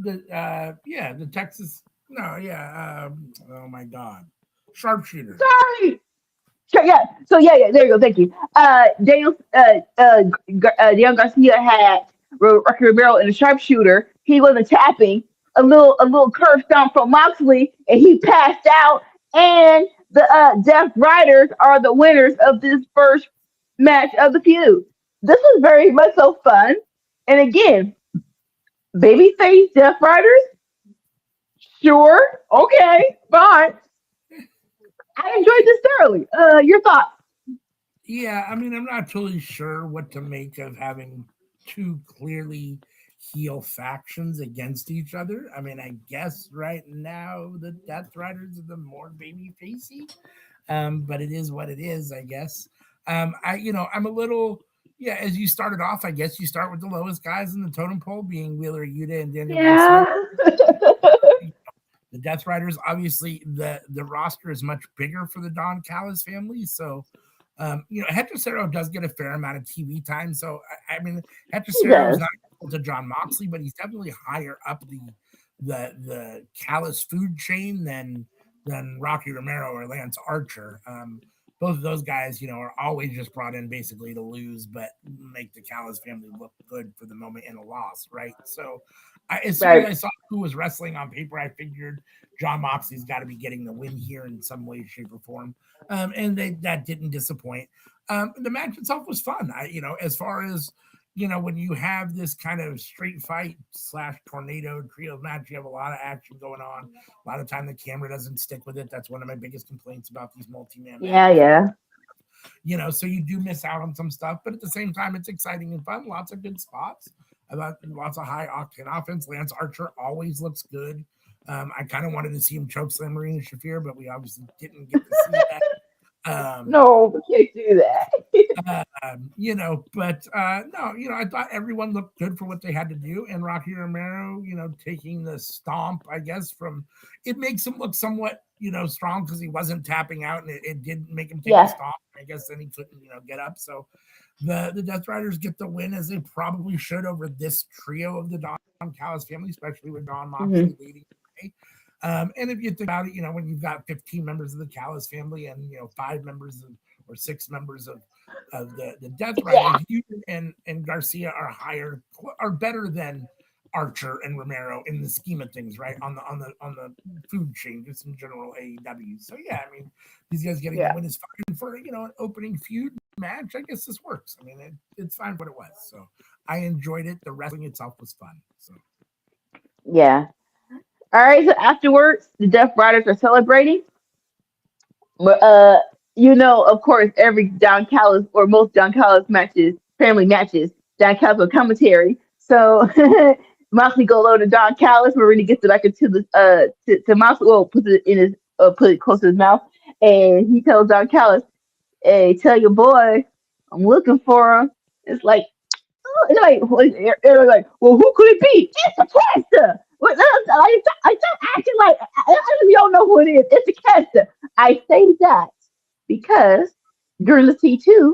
The Texas. No, yeah. Oh my God, sharpshooter. Sorry. Sure, yeah. So there you go. Thank you. Daniel Garcia had Rocky Romero in the sharpshooter. He wasn't tapping. A little curve stomp from Moxley, and he passed out. And the Death Riders are the winners of this first match of the feud. This was very much so fun. And again, babyface Death Riders. Sure. Okay. Fine. I enjoyed this thoroughly. Your thoughts? Yeah, I mean, I'm not totally sure what to make of having two clearly heel factions against each other. I mean, I guess right now the Death Riders are the more baby facey, but it is what it is, I guess. I'm a little, yeah, as you started off, I guess you start with the lowest guys in the totem pole being Wheeler Yuta and Daniel Yeah. Garcia. The Death Riders, obviously, the roster is much bigger for the Don Callis family. So, Hector Cerro does get a fair amount of TV time. So, I mean, Hector He Cerro is does. not equal to John Moxley, but he's definitely higher up the Callis food chain than Rocky Romero or Lance Archer. Both of those guys, are always just brought in basically to lose, but make the Callis family look good for the moment in a loss, right? So, as soon as Right. I saw who was wrestling on paper, I figured John Moxley's got to be getting the win here in some way, shape, or form, and that didn't disappoint. The match itself was fun. As far as when you have this kind of street fight / tornado trio match, you have a lot of action going on. A lot of time the camera doesn't stick with it. That's one of my biggest complaints about these multi-man Yeah, matches. yeah. So you do miss out on some stuff, but at the same time, it's exciting and fun. Lots of good spots. About lots of high octane offense. Lance Archer always looks good. I kind of wanted to see him choke slam Marina Shafir, but we obviously didn't get to see that. No, we can't do that. But no, I thought everyone looked good for what they had to do. And Rocky Romero, taking the stomp, I guess, it makes him look somewhat, strong because he wasn't tapping out and it did make him take the Yeah. stomp. I guess then he couldn't, get up. So the Death Riders get the win as they probably should over this trio of the Don. Callis family, especially with Don Mhm. Moxley leading the way. And if you think about it, when you've got 15 members of the Callis family and 5 members or 6 members of the Death Yeah, Riders, you and Garcia are better than Archer and Romero in the scheme of things, right? On the food chain, just in general AEW. So yeah, I mean, these guys getting the yeah, win is fine for an opening feud match. I guess this works. I mean, it's fine what it was. So I enjoyed it. The wrestling itself was fun. So yeah. All right. So afterwards, the Death Riders are celebrating. But of course, every Don Callis or most Don Callis matches, family matches, Don Callis with commentary. So Moxley go low to Don Callis. Marini gets it back into the to Moxley. Well, puts it in his put it close to his mouth, and he tells Don Callis, "Hey, tell your boy, I'm looking for him." It's like, it's like, well, who could it be? It's a caster. I stop acting like you don't know who it is. It's a caster. I say that because during the T2,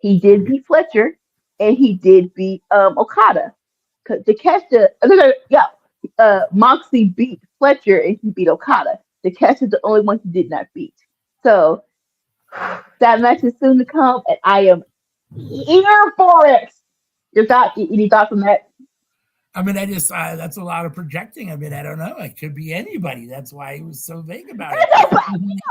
he did beat Fletcher and he did beat Okada. Cause the caster, yeah, Moxley beat Fletcher and he beat Okada. The caster's the only one he did not beat. So that match is soon to come, and I am here for it. Any thoughts on that? I mean, that's a lot of projecting. I mean, I don't know. It could be anybody. That's why he was so vague about it.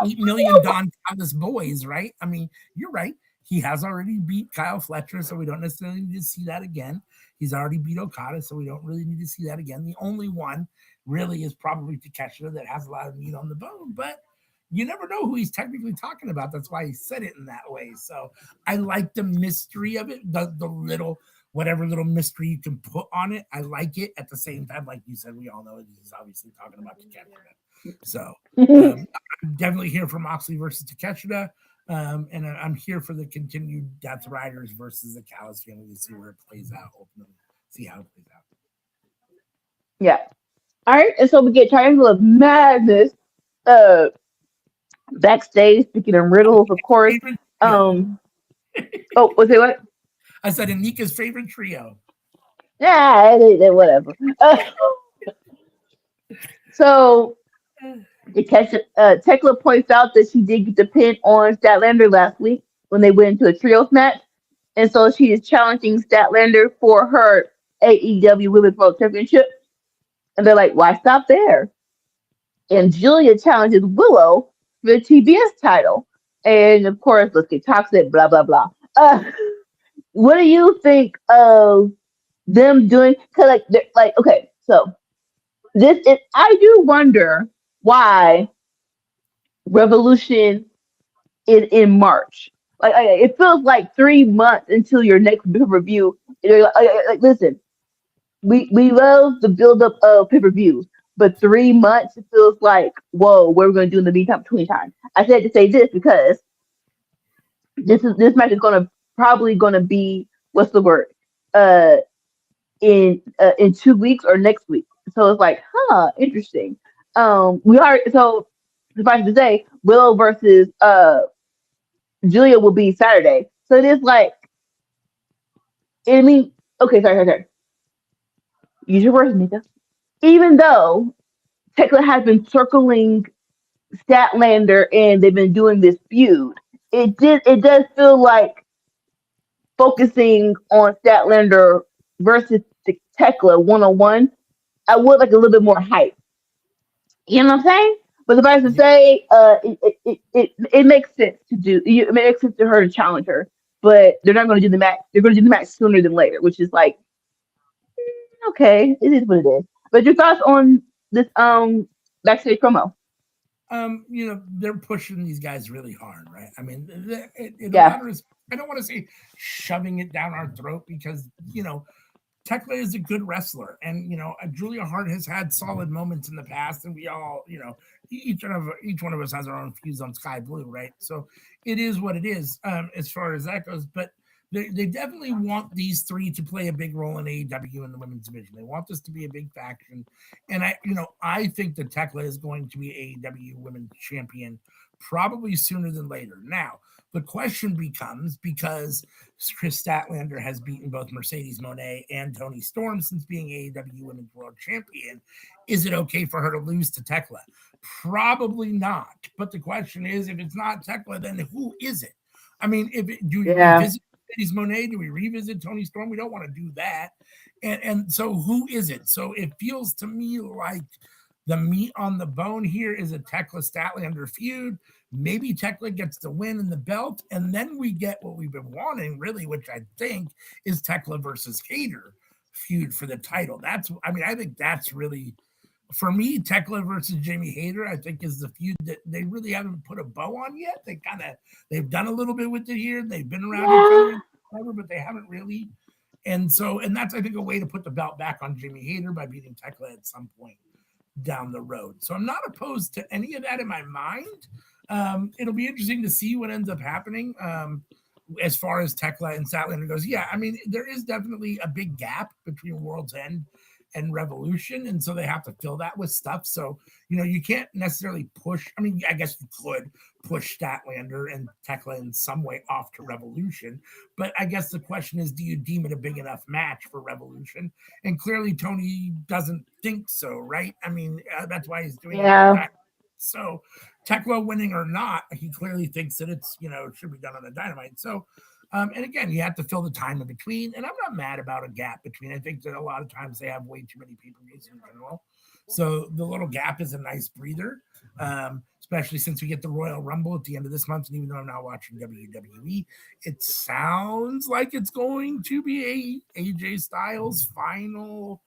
8 million Don Callis boys, right? I mean, you're right. He has already beat Kyle Fletcher, so we don't necessarily need to see that again. He's already beat Okada, so we don't really need to see that again. The only one really is probably Takeshita that has a lot of meat on the bone, but you never know who he's technically talking about. That's why he said it in that way. So I like the mystery of it, the little whatever little mystery you can put on it. I like it. At the same time, like you said, we all know he's obviously talking about Takeshita. So I'm definitely here for Moxley versus Takeshita. And I'm here for the continued Death Riders versus the Callis family to see where it plays out ultimately. See how it plays out. Yeah. All right, and so we get Triangle of Madness uh backstage, speaking of riddles, of course. Favorite trio. Um. Oh, was it what? I said Anika's favorite trio. Yeah, whatever. So Tekla points out that she did get the pin on Statlander last week when they went into a trios match, and so she is challenging Statlander for her AEW Women's World Championship. And they're like, "Why stop there?" And Julia challenges Willow for the TBS title, and of course, let's get toxic. Blah blah blah. What do you think of them doing? Cause like okay, so this is I do wonder why Revolution is in March. It feels like 3 months until your next review. Listen, we love the build up of pay per views, but 3 months it feels like whoa. What we're gonna do in the meantime between time? I said to say this because this match is gonna probably gonna be what's the word? Uh, in 2 weeks or next week. So it's like, interesting. We are so suffice to say, Willow versus Julia will be Saturday. So it is like, I mean, okay, sorry. Use your words, Mika. Even though Tekla has been circling Statlander and they've been doing this feud, it does feel like focusing on Statlander versus Tekla 1-on-1. I would like a little bit more hype. You know what I'm saying? But suffice to say, it makes sense to do. It makes sense to her to challenge her, but they're not going to do the match. They're going to do the match sooner than later, which is like okay, it is what it is. But your thoughts on this backstage promo? They're pushing these guys really hard, right? I mean, in a Yeah, matter of, I don't want to say shoving it down our throat because, Tekla is a good wrestler, and Julia Hart has had solid moments in the past, and we all, each one of us has our own views on Sky Blue, right? So it is what it is as far as that goes. But they definitely want these three to play a big role in AEW in the women's division. They want this to be a big faction, and I think that Tekla is going to be AEW Women's Champion probably sooner than later. Now, The question becomes, because Chris Statlander has beaten both Mercedes Moné and Toni Storm since being AEW Women's World Champion, is it okay for her to lose to Tekla? Probably not. But the question is, if it's not Tekla, then who is it? I mean, do we revisit Mercedes Moné? Do we revisit Toni Storm? We don't want to do that. And so who is it? So it feels to me like the meat on the bone here is a Tekla Statlander feud. Maybe Tekla gets the win and the belt, and then we get what we've been wanting, really, which I think is Tekla versus Hayter feud for the title. I think that's really, for me, Tekla versus Jamie Hayter, I think, is the feud that they really haven't put a bow on yet. They've done a little bit with it here. They've been around each other, but they haven't really. And that's, I think, a way to put the belt back on Jamie Hayter by beating Tekla at some point down the road. So I'm not opposed to any of that in my mind. It'll be interesting to see what ends up happening as far as Tekla and Statlander goes. Yeah, I mean, there is definitely a big gap between World's End and Revolution, and so they have to fill that with stuff. So, you can't necessarily push. I mean, I guess you could push Statlander and Tekla in some way off to Revolution, but I guess the question is, do you deem it a big enough match for Revolution? And clearly, Tony doesn't think so, right? I mean, that's why he's doing it. So, Tekla winning or not, he clearly thinks that it should be done on the Dynamite. So, and again, you have to fill the time in between. And I'm not mad about a gap between. I think that a lot of times they have way too many pay-per-views in general. So the little gap is a nice breather, especially since we get the Royal Rumble at the end of this month. And even though I'm not watching WWE, it sounds like it's going to be AJ Styles' final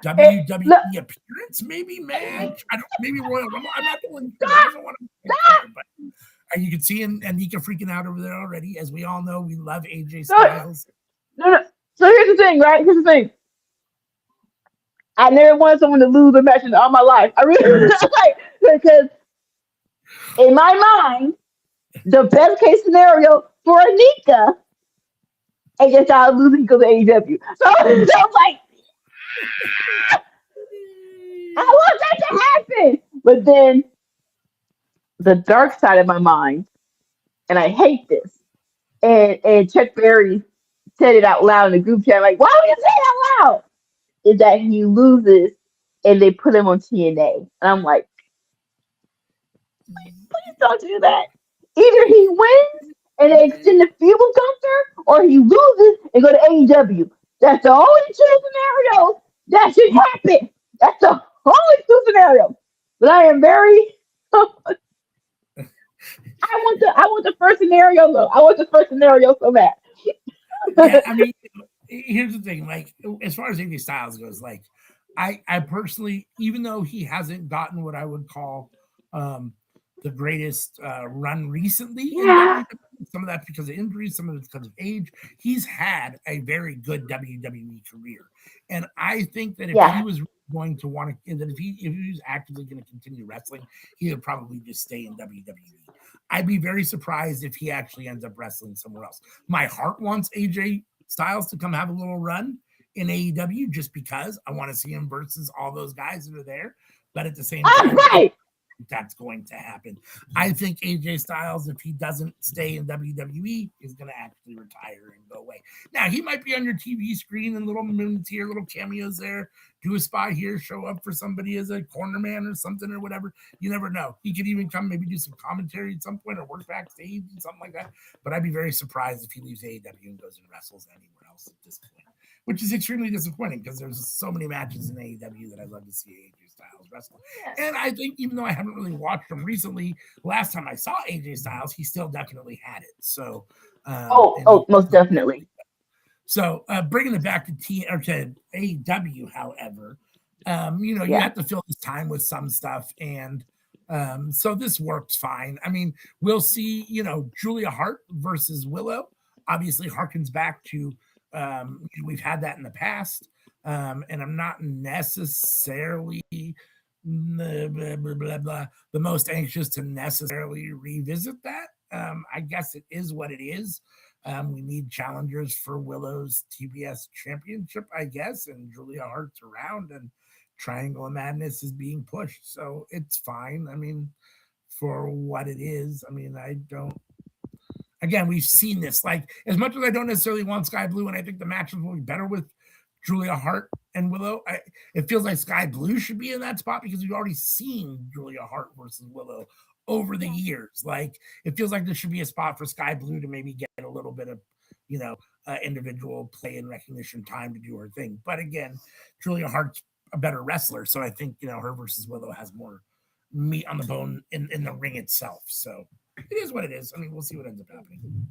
WWE appearance, maybe match. Maybe Royal Rumble. I'm not going to. I don't want to. But you can see Anika freaking out over there already. As we all know, we love AJ Styles. No. So here's the thing, right? Here's the thing. I never wanted someone to lose a match in all my life. I really because in my mind, the best case scenario for Anika, AJ Styles losing because of AEW. So I'm like, I want that to happen. But then the dark side of my mind, and I hate this, and Chuck Berry said it out loud in the group chat, like, why would you say it out loud? Is that he loses and they put him on TNA. And I'm like, please don't do that. Either he wins and they extend the feud with Gunther, or he loses and go to AEW. That's the only two scenarios that should happen. That's the only two scenarios. But I am very I want the first scenario though. I want the first scenario so bad. Yeah, I mean, here's the thing. Like, as far as AJ Styles goes, like, I personally, even though he hasn't gotten what I would call the greatest run recently, some of that's because of injuries, some of it's because of age, he's had a very good WWE career. And I think that if he was going to want to, that if he was actively going to continue wrestling, he would probably just stay in WWE. I'd be very surprised if he actually ends up wrestling somewhere else. My heart wants AJ Styles to come have a little run in AEW just because I want to see him versus all those guys that are there. But at the same time, that's going to happen. I think AJ Styles, if he doesn't stay in WWE, is going to actually retire and go away. Now, he might be on your TV screen and little minutes here, little cameos there, do a spot here, show up for somebody as a corner man or something or whatever. You never know. He could even come maybe do some commentary at some point or work backstage and something like that. But I'd be very surprised if he leaves AEW and goes and wrestles anywhere else at this point, which is extremely disappointing because there's so many matches in AEW that I'd love to see AJ Styles wrestle. And I think even though I haven't really watched him recently, last time I saw AJ Styles, he still definitely had it. So, most definitely. So bringing it back to AEW, however, you have to fill this time with some stuff, and so this works fine. I mean, we'll see. Julia Hart versus Willow obviously harkens back to we've had that in the past, and I'm not necessarily the most anxious to necessarily revisit that. I guess it is what it is. We need challengers for Willow's TBS championship, I guess, and Julia Hart's around, and Triangle of Madness is being pushed, so it's fine. I mean, for what it is, I mean, I again, we've seen this. Like, as much as I don't necessarily want Sky Blue, and I think the matches will be better with Julia Hart and Willow, it feels like Sky Blue should be in that spot because we've already seen Julia Hart versus Willow over the years. Like, it feels like there should be a spot for Sky Blue to maybe get a little bit of, individual play and recognition time to do her thing. But again, Julia Hart's a better wrestler, so I think her versus Willow has more meat on the bone in the ring itself. So it is what it is. I mean, we'll see what ends up happening.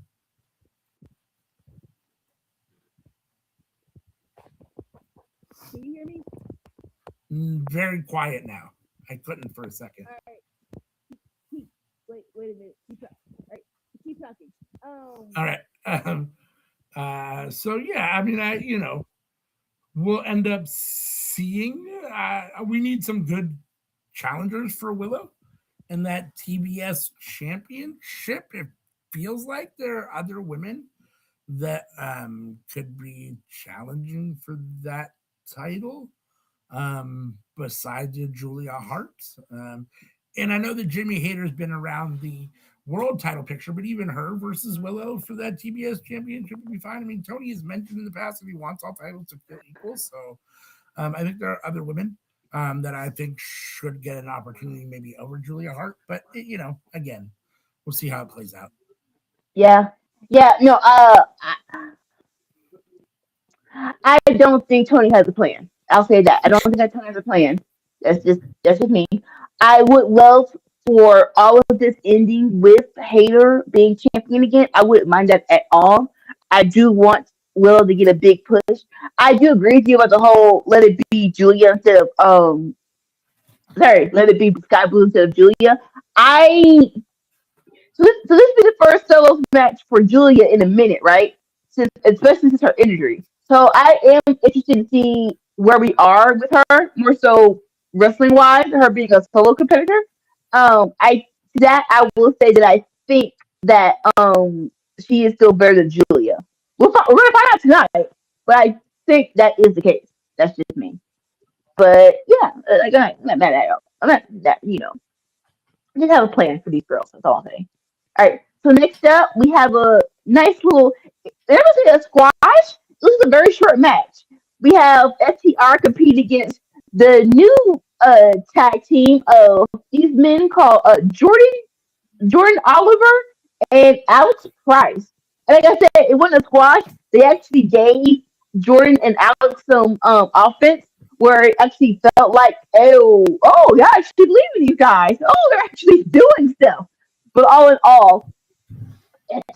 Can you hear me? Very quiet now. I couldn't for a second. All right. Wait a minute. Keep talking. All right. So yeah, I mean, we'll end up seeing. We need some good challengers for Willow in that TBS championship. It feels like there are other women that could be challenging for that title besides Julia Hart. And I know that Jimmy Hayter's been around the world title picture, but even her versus Willow for that TBS championship would be fine. I mean, Tony has mentioned in the past that he wants all titles to feel equal. So I think there are other women that I think should get an opportunity maybe over Julia Hart. But, again, we'll see how it plays out. Yeah. No. I don't think Tony has a plan. I'll say that. I don't think that Tony has a plan. That's just me. I would love for all of this ending with Hayter being champion again. I wouldn't mind that at all. I do want Willow to get a big push. I do agree with you about the whole let it be Julia instead of let it be Sky Blue instead of Julia. So this be the first solos match for Julia in a minute, right? Especially since her injury. So I am interested to see where we are with her, more so wrestling wise, her being a solo competitor. I will say that I think that she is still better than Julia. We're gonna find out tonight, but I think that is the case. That's just me. But yeah, I'm not mad at all. I'm not that I just have a plan for these girls. That's all I'm saying. All right. So next up, we have a nice little. Never say a squash. This is a very short match. We have FTR compete against the new tag team of these men called Jordan Oliver and Alex Price. And like I said, it wasn't a squash. They actually gave Jordan and Alex some offense where it actually felt like, yeah, I should believe in you guys. Oh, they're actually doing stuff. But all in all,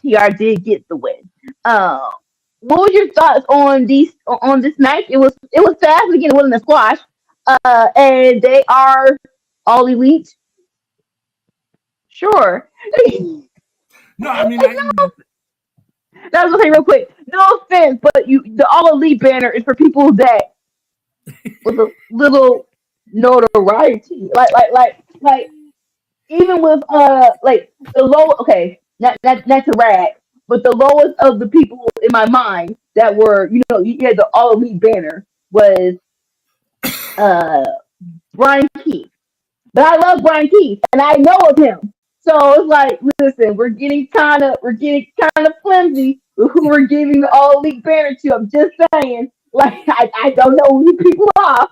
FTR did get the win. What was your thoughts on this match? It was fast. Again, it wasn't a squash. And they are all elite. Sure. No, I mean, That was gonna say real quick. No offense, but the all elite banner is for people that with a little notoriety. Like even with like the low, okay, not to rag, but the lowest of the people in my mind that were, you had the all elite banner was uh Brian Keith. But I love Brian Keith and I know of him. So it's like, listen, we're getting kind of flimsy with who we're giving the all elite banner to. I'm just saying, like I don't know who these people are.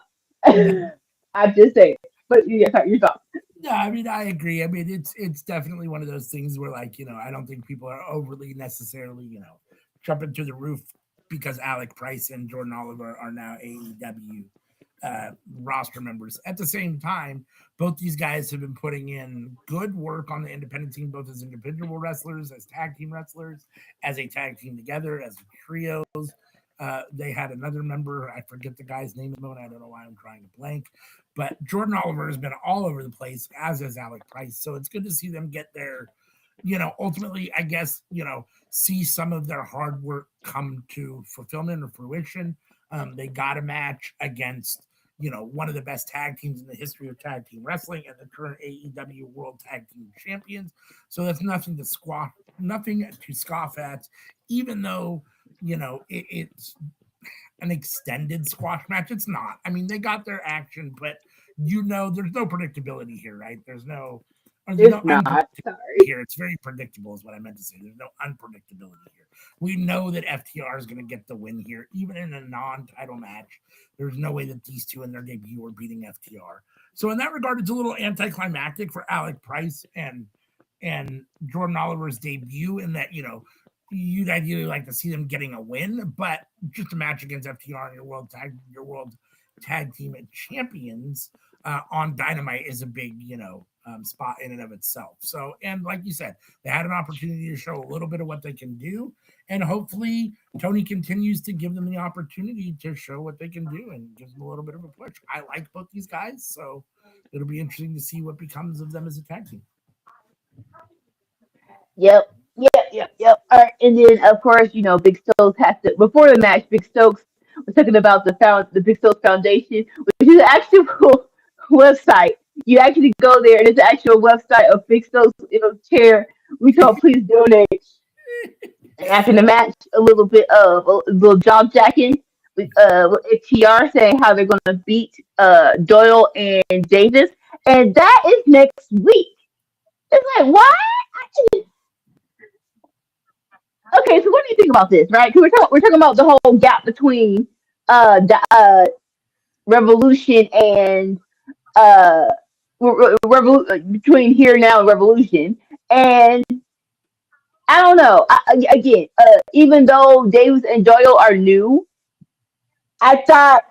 I'm just saying. But yeah, your thoughts. yeah, I mean, I agree. I mean, it's definitely one of those things where, like, I don't think people are overly necessarily, jumping through the roof because Alec Price and Jordan Oliver are now AEW roster members. At the same time, both these guys have been putting in good work on the independent team, both as individual wrestlers, as tag team wrestlers, as a tag team together, as trios. They had another member, I forget the guy's name at the moment. I don't know why I'm trying to blank. But Jordan Oliver has been all over the place, as is Alec Price. So it's good to see them get there. Ultimately, I guess, see some of their hard work come to fulfillment or fruition. They got a match against, one of the best tag teams in the history of tag team wrestling and the current AEW World Tag Team Champions. So that's nothing to scoff at, even though, it's an extended squash match. It's not. I mean, they got their action, but there's no predictability here, right? There's no There's It's no not. unpredictability Sorry. here. It's very predictable, is what I meant to say. There's no unpredictability here. We know that FTR is going to get the win here, even in a non-title match. There's no way that these two in their debut are beating FTR. So in that regard, it's a little anticlimactic for Alec Price and Jordan Oliver's debut, in that you'd ideally like to see them getting a win, but just a match against FTR and your world tag team champions on Dynamite is a big, spot in and of itself. So, and like you said, they had an opportunity to show a little bit of what they can do, and hopefully Tony continues to give them the opportunity to show what they can do and gives them a little bit of a push. I like both these guys, so it'll be interesting to see what becomes of them as a tag team. Yep. Yep. All right, and then of course, Big Stokes has to before the match. Big Stokes was talking about the Big Stokes Foundation, which is an actual website. You actually go there, and it's an actual website of Big Stokes in a chair. We told please donate. And after the match, a little bit of a little job jacking with TR saying how they're gonna beat Doyle and Davis, and that is next week. It's like what? Okay, so what do you think about this, right? 'Cause we're talking about the whole gap between Revolution and uh between here now and Revolution, and I don't know. Again, even though Davis and Doyle are new, I thought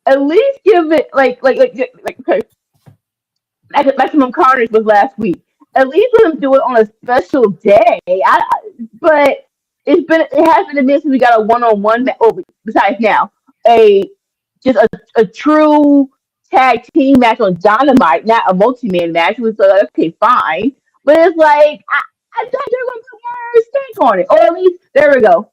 at least give it okay, Maximum Carnage was last week. At least let them do it on a special day. But it has been a minute since we got a one-on-one. Besides now, a a true tag team match on Dynamite, not a multi-man match. It was like, okay, fine, but it's like I thought they were gonna put more stink on it, or at least there we go,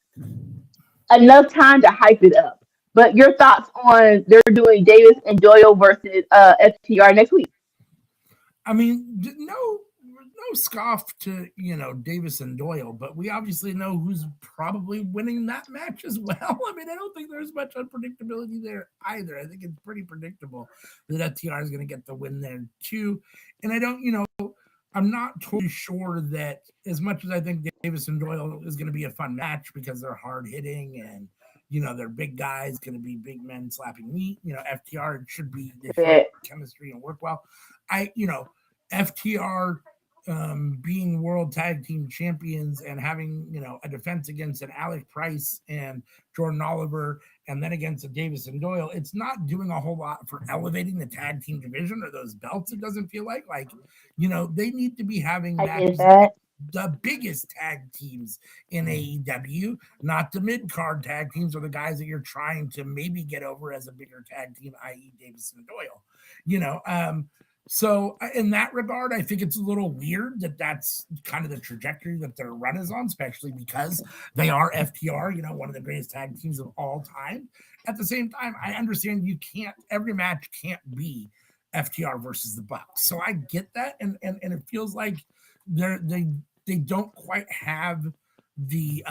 enough time to hype it up. But your thoughts on they're doing Davis and Doyle versus FTR next week? I mean, no scoff to Davis and Doyle, but we obviously know who's probably winning that match as well. I mean, I don't think there's much unpredictability there either. I think it's pretty predictable that FTR is going to get the win there too. And I'm not totally sure that, as much as I think Davis and Doyle is going to be a fun match because they're hard hitting and they're big guys, going to be big men slapping meat. FTR should be, they should have Yeah. chemistry and work well. FTR being world tag team champions and having a defense against an Alec Price and Jordan Oliver, and then against a Davis and Doyle, it's not doing a whole lot for elevating the tag team division or those belts. It doesn't feel like they need to be having I get matches that. the biggest tag teams in AEW, not the mid card tag teams or the guys that you're trying to maybe get over as a bigger tag team, i.e., Davis and Doyle. So in that regard, I think it's a little weird that that's kind of the trajectory that their run is on, especially because they are FTR, one of the greatest tag teams of all time. At the same time, I understand every match can't be FTR versus the Bucks. So I get that, and it feels like they don't quite have the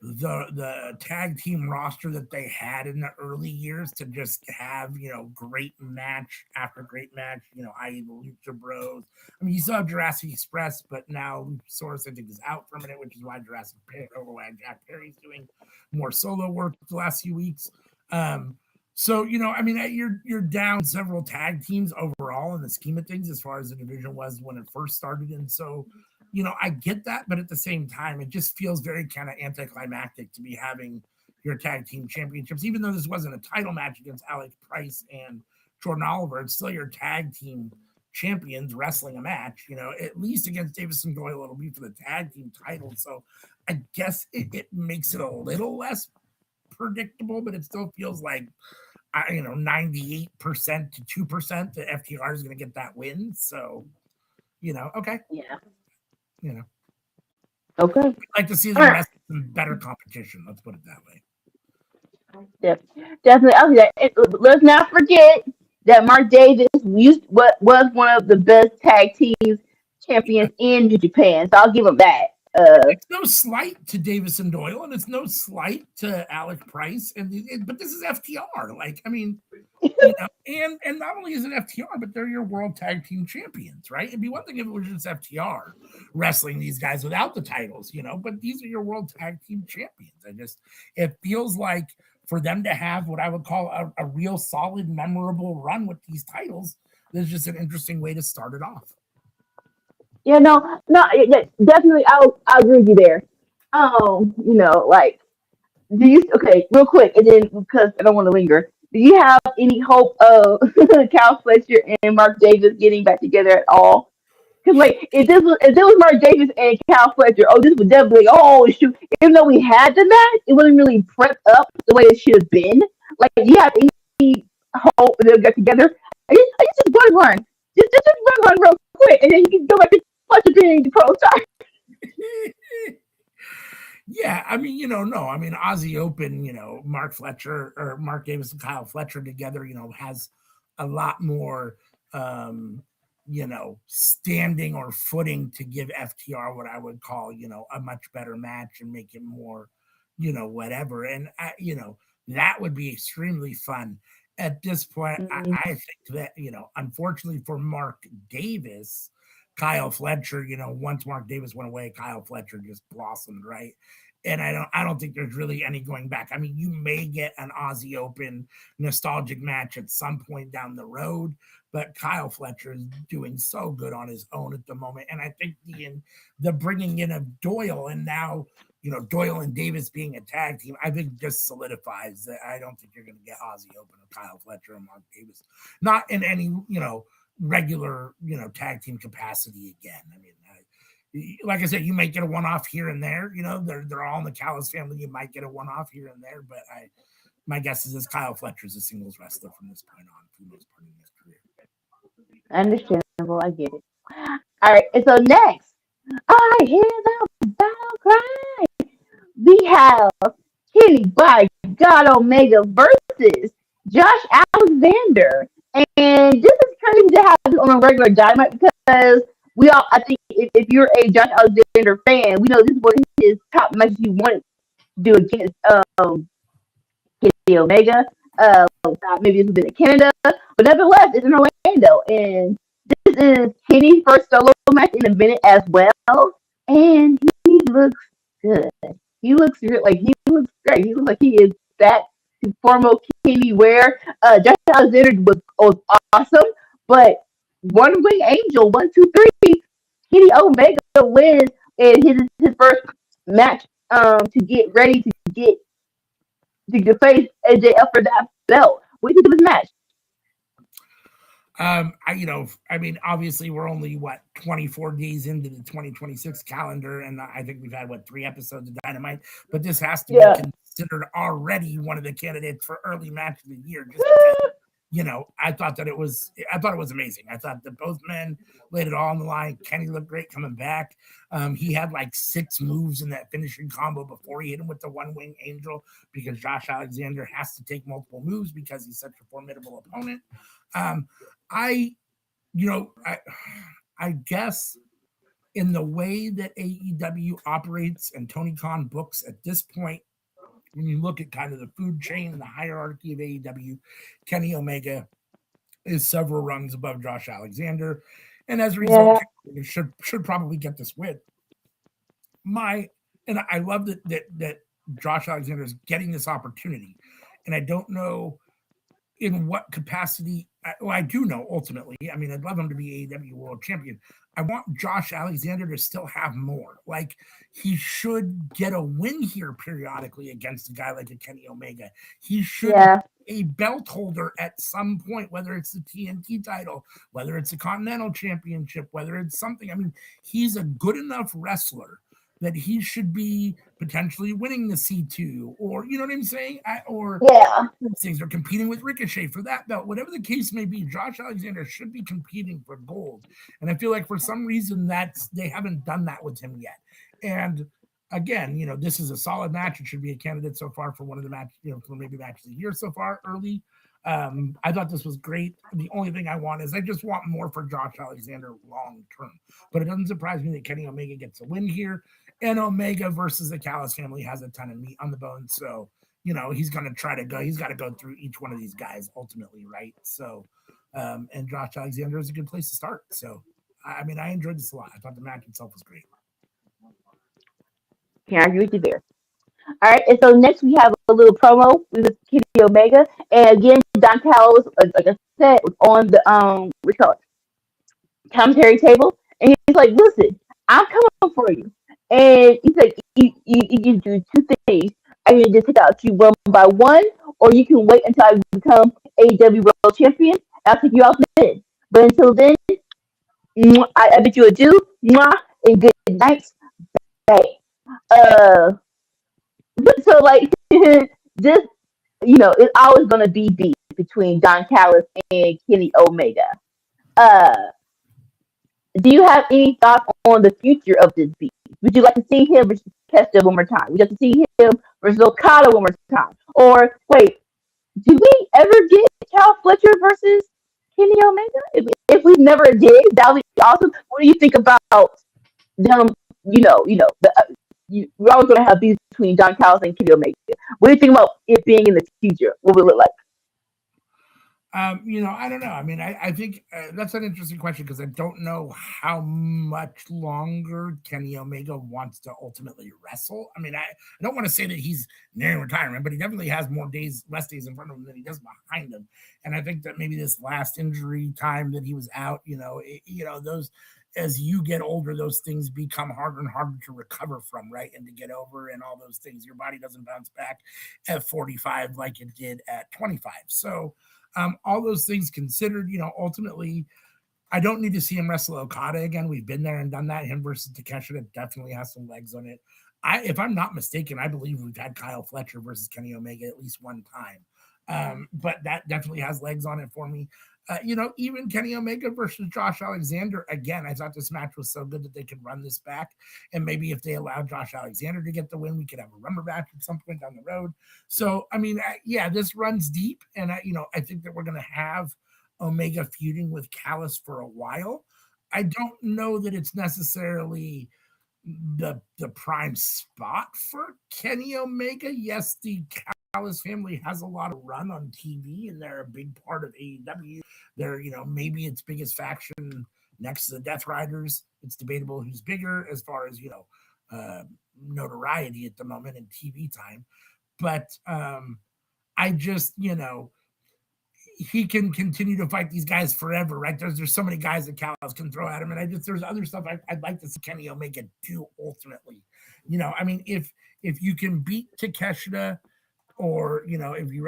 the tag team roster that they had in the early years to just have great match after great match, i.e. the Lucha Bros. I mean, you still have Jurassic Express, but now Luchasaurus, I think, is out for a minute, which is why why Jack Perry's doing more solo work the last few weeks. So I mean, you're down several tag teams overall in the scheme of things as far as the division was when it first started, and so I get that, but at the same time, it just feels very kind of anticlimactic to be having your tag team championships, even though this wasn't a title match against Alec Price and Jordan Oliver. It's still your tag team champions wrestling a match, at least against Davis and Doyle, it'll be for the tag team title. So I guess it makes it a little less predictable, but it still feels like 98% to 2% that FTR is going to get that win. So, okay. Yeah. I'd Okay. like to see All them right. wrestle some better competition. Let's put it that way. Definitely. Okay. Let's not forget that Mark Davis was one of the best tag teams champions in New Japan. So I'll give him that. It's no slight to Davis and Doyle, and it's no slight to Alec Price, but this is FTR. Like, I mean, and not only is it FTR, but they're your world tag team champions, right? It'd be one thing if it was just FTR wrestling these guys without the titles, but these are your world tag team champions. It feels like for them to have what I would call a real solid, memorable run with these titles, there's just an interesting way to start it off. Yeah, no, yeah, definitely. I'll agree with you there. Like, do you okay? Real quick, and then because I don't want to linger, do you have any hope of Cal Fletcher and Mark Davis getting back together at all? Because like, if this was Mark Davis and Cal Fletcher, oh, this would definitely shoot. Even though we had the match, it wasn't really prepped up the way it should have been. Like, do you have any hope they'll get together? I just run, just run real quick, and then you can go back to Fletcher being the pro star. Yeah, I mean, no, I mean, Aussie Open, Mark Fletcher or Mark Davis and Kyle Fletcher together, has a lot more, standing or footing to give FTR what I would call, a much better match and make it more, whatever. And, that would be extremely fun. At this point, I think that, unfortunately for Mark Davis, Kyle Fletcher, once Mark Davis went away, Kyle Fletcher just blossomed, right? And I don't think there's really any going back. I mean, you may get an Aussie Open nostalgic match at some point down the road, but Kyle Fletcher is doing so good on his own at the moment. And I think the bringing in of Doyle and now, Doyle and Davis being a tag team, I think just solidifies that I don't think you're going to get Aussie Open or Kyle Fletcher and Mark Davis. Not in any, regular, tag team capacity again. I mean, like I said, you might get a one-off here and there. They're all in the Callis family. You might get a one-off here and there, but my guess is Kyle Fletcher's a singles wrestler from this point on for the most part in his career. Understandable, I get it. All right, and so next, I hear the battle cry. We have Kenny by God Omega versus Josh Alexander. And this is crazy to have this on a regular Dynamite because I think if you're a Josh Alexander fan, we know this is one of his top matches he wanted to do against Kenny Omega. Maybe this has been in Canada, but nevertheless, it's in Orlando. And this is Kenny's first solo match in a minute as well. And he looks good. He looks he looks great. He looks like he is that formal Kenny Ware. Josh Alexander was awesome, but One Wing Angel 1, 2, 3. Kenny Omega wins and his first match to get ready to face AJ for that belt. What do you think of this match? I mean, obviously we're only 24 days into the 2026 calendar, and I think we've had 3 episodes of Dynamite, but this has to be considered already one of the candidates for early match of the year. Just because, I thought it was amazing. I thought that both men laid it all on the line. Kenny looked great coming back. He had 6 moves in that finishing combo before he hit him with the One Wing Angel, because Josh Alexander has to take multiple moves because he's such a formidable opponent. I guess in the way that AEW operates and Tony Khan books at this point, when you look at kind of the food chain and the hierarchy of AEW, Kenny Omega is several rungs above Josh Alexander, and as a result, should probably get this win. And I love that Josh Alexander is getting this opportunity, and I don't know in what capacity. I do know ultimately. I mean, I'd love him to be AEW World Champion. I want Josh Alexander to still have more. He should get a win here periodically against a guy like a Kenny Omega. He should be a belt holder at some point, whether it's the TNT title, whether it's a Continental Championship, whether it's something. I mean, he's a good enough wrestler that he should be potentially winning the C2, or you know what I'm saying? Things are competing with Ricochet for that belt, whatever the case may be. Josh Alexander should be competing for gold, and I feel like for some reason they haven't done that with him yet. And again, this is a solid match. It should be a candidate so far for one of the match, for maybe match of the year so far early. I thought this was great. The only thing I want is I just want more for Josh Alexander long term, but it doesn't surprise me that Kenny Omega gets a win here. And Omega versus the Callis family has a ton of meat on the bone. So, he's going to try to go. He's got to go through each one of these guys ultimately, right? So, and Josh Alexander is a good place to start. So, I enjoyed this a lot. I thought the match itself was great. Can't argue with you there. All right, and so next we have a little promo with Kenny Omega, and again, Don Callis, like I said, was on the what you call it, commentary table, and he's like, "Listen, I'm coming for you," and he's like, "You can do two things. I can just take out you one by one, or you can wait until I become AEW World Champion. I'll take you out then. But until then, I bid you adieu, and good night, bye." Uh, so like this, it's always gonna be beef between Don Callis and Kenny Omega. Uh, do you have any thoughts on the future of this beef? Would you like to see him versus Kesta one more time? Would you like to see him versus Okada one more time? Or wait, did we ever get Cal Fletcher versus Kenny Omega? If we never did, that would be awesome. What do you think about them? We're always going to have beef between Don Callis and Kenny Omega. What do you think about it being in the future? What will it look like? I don't know. I think that's an interesting question because I don't know how much longer Kenny Omega wants to ultimately wrestle. I don't want to say that he's nearing retirement, but he definitely has less days in front of him than he does behind him. And I think that maybe this last injury time that he was out, those, as you get older, those things become harder and harder to recover from, right? And to get over and all those things. Your body doesn't bounce back at 45 like it did at 25. So, all those things considered, ultimately, I don't need to see him wrestle Okada again. We've been there and done that. Him versus Takeshita definitely has some legs on it. If I'm not mistaken, I believe we've had Kyle Fletcher versus Kenny Omega at least one time. But that definitely has legs on it for me. Even Kenny Omega versus Josh Alexander, again, I thought this match was so good that they could run this back. And maybe if they allow Josh Alexander to get the win, we could have a rumble match at some point down the road. So, this runs deep. And, I think that we're going to have Omega feuding with Callis for a while. I don't know that it's necessarily the prime spot for Kenny Omega. Yes, the Callis family has a lot of run on TV, and they're a big part of AEW. They're, maybe its biggest faction next to the Death Riders. It's debatable who's bigger as far as, notoriety at the moment and TV time. But I just, he can continue to fight these guys forever, right? There's so many guys that Callis can throw at him, and there's other stuff I'd like to see Kenny Omega do ultimately. If you can beat Takeshita, or if you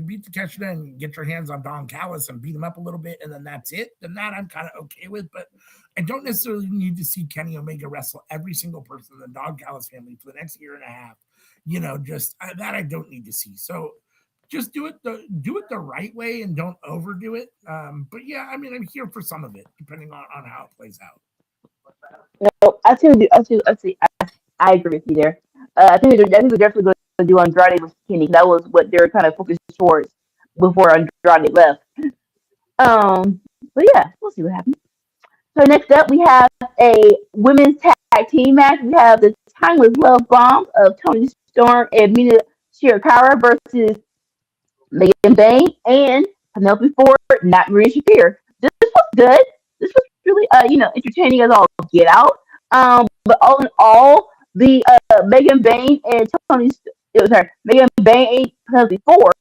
beat Takeshita and get your hands on Don Callis and beat him up a little bit, and then that's it, then that I'm kind of okay with. But I don't necessarily need to see Kenny Omega wrestle every single person in the Don Callis family for the next year and a half. That I don't need to see. So just do it the right way and don't overdo it. But yeah, I'm here for some of it, depending on how it plays out. No, I agree with you there. I think they're definitely going to do Andrade versus Kenny. That was what they were kind of focused towards before Andrade left. But yeah, we'll see what happens. So next up, we have a women's tag team match. We have the Timeless Love Bombs of Tony Storm and Mina Shirakawa versus Megan Bain and Penelope Ford, not Maria Shafir. This was good. This was really, entertaining as all get out. But all in all, the Megan Bain and Megan Bain and Penelope Ford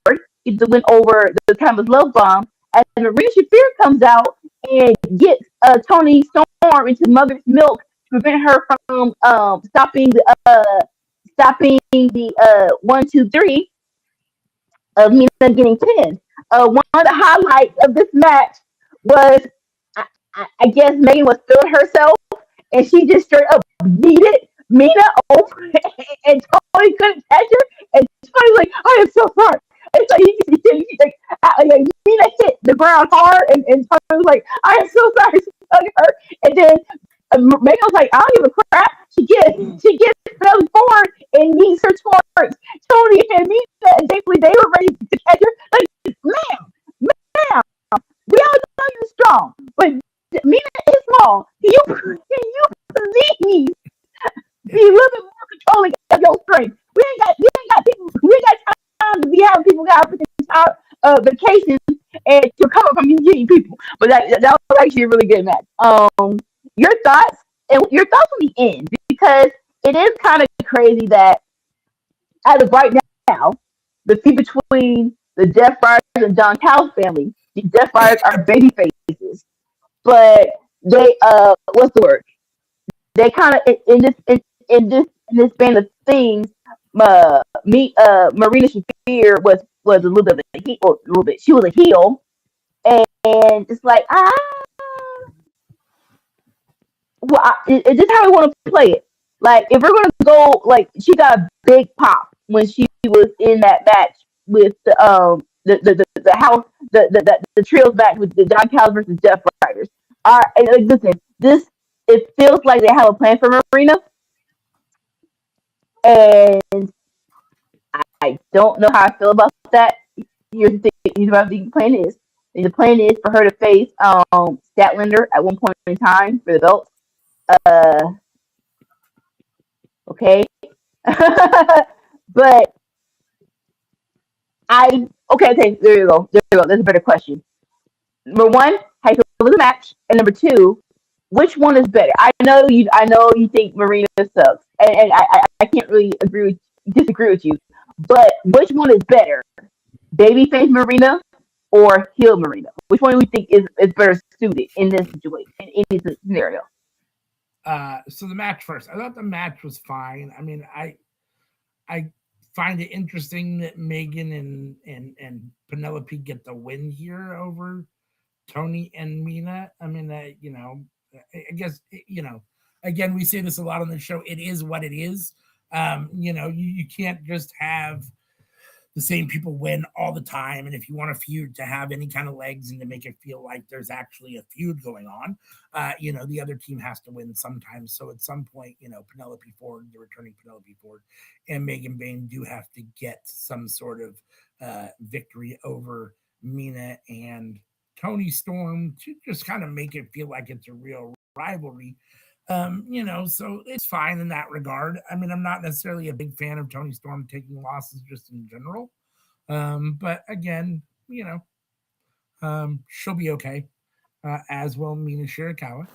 get the win over the Timeless Love Bomb. As Maria Shafir comes out and gets Tony Storm into mother's milk to prevent her from stopping the 1, 2, 3 of Mina getting pinned. One of the highlights of this match was, I guess Megan was feeling herself, and she just straight up yeeted Mina over, and Tony couldn't catch her, and Tony's like, "I am so sorry." And so Mina hit the ground hard, and Tony was like, "I am so sorry." She hugged her, and then Megan was like, "I don't give a crap." She gets Penelope Ford and needs her towards Tony and Mina, and thankfully they were ready to catch her. Like, ma'am, we all know you're strong, but Mina is small. Can you please be a little bit out vacation and to recover from these hitting people. But that was actually a really good match. Your thoughts and your thoughts on the end, because it is kind of crazy that as of right now, the feud between the Death Riders and John Cal's family, the Death Riders are baby faces, but they what's the word? They kind of in this band of things, Marina Shafir was a little bit of a heel, a little bit. She was a heel, and it's like well, it's just how we want to play it. Like if we're gonna go, like she got a big pop when she was in that match with the house the trios match with the John Callis versus Jeff Riders. All right, and, like, listen, this it feels like they have a plan for Marina, and I don't know how I feel about that. Here's the thing. Here's what the plan is. The plan is for her to face Statlander at one point in time for the belt. Uh, okay, but okay. There you go. There you go. That's a better question. Number one, how you feel with the match, and number two, which one is better? I know you think Marina sucks, and I can't really disagree with you. But which one is better, babyface Marina or heel Marina? Which one do we think is better suited in this situation, in this scenario? So the match first. I thought the match was fine. I mean, I find it interesting that Megan and Penelope get the win here over Tony and Mina. I mean, I guess again, we say this a lot on the show. It is what it is. You can't just have the same people win all the time. And if you want a feud to have any kind of legs and to make it feel like there's actually a feud going on, the other team has to win sometimes. So at some point, Penelope Ford, the returning Penelope Ford, and Megan Bain do have to get some sort of victory over Mina and Tony Storm to just kind of make it feel like it's a real rivalry. So it's fine in that regard. I mean, I'm not necessarily a big fan of Tony Storm taking losses just in general. But again, she'll be okay, as will Mina Shirakawa.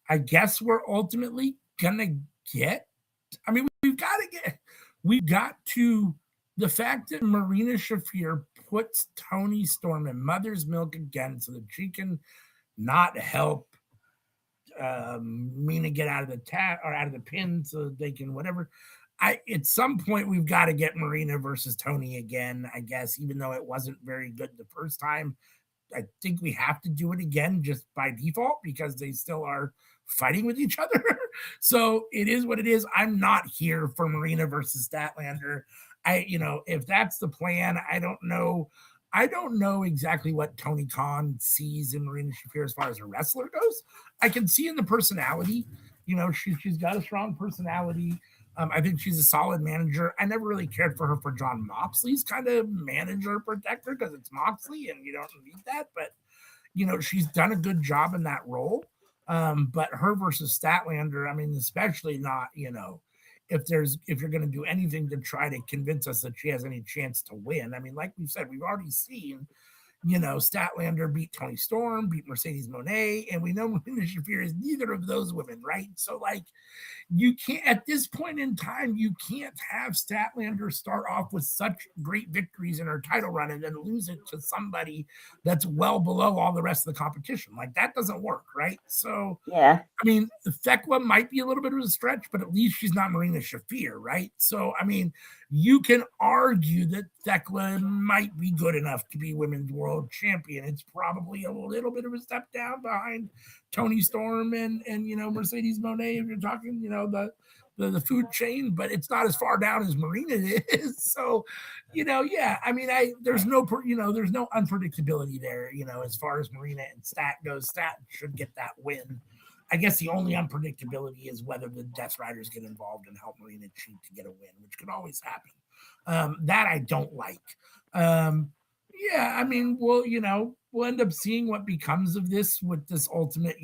I guess we're ultimately gonna get. I mean, we've got to the fact that Marina Shafir puts Tony Storm in mother's milk again so that she can not help Mina get out of the or out of the pin so they can whatever. At some point we've got to get Marina versus Tony again, I guess, even though it wasn't very good the first time. I think we have to do it again just by default because they still are fighting with each other. So it is what it is. I'm not here for Marina versus Statlander. If that's the plan, I don't know. I don't know exactly what Tony Khan sees in Marina Shafir as far as a wrestler goes. I can see in the personality, she's got a strong personality. I think she's a solid manager. I never really cared for her for John Moxley's kind of manager protector because it's Moxley and you don't need that. But, she's done a good job in that role. But her versus Statlander, I mean, especially not, if you're going to do anything to try to convince us that she has any chance to win. I mean, like we said, we've already seen, Statlander beat Tony Storm, beat Mercedes Moné, and we know Marina Shafir is neither of those women, right? So, like, you can't, at this point in time, you can't have Statlander start off with such great victories in her title run and then lose it to somebody that's well below all the rest of the competition. Like, that doesn't work, right? So, Yeah. I mean, Thekla might be a little bit of a stretch, but at least she's not Marina Shafir, right? So, I mean, you can argue that Thekla might be good enough to be women's world champion. It's probably a little bit of a step down behind Tony Storm and Mercedes Moné if you're talking, the food chain, but it's not as far down as Marina is. So, yeah, I mean, there's no unpredictability there, as far as Marina and Stat goes. Stat should get that win. I guess the only unpredictability is whether the Death Riders get involved and help Marina cheat to get a win, which could always happen. That I don't like. Yeah, I mean, we'll end up seeing what becomes of this with this ultimate,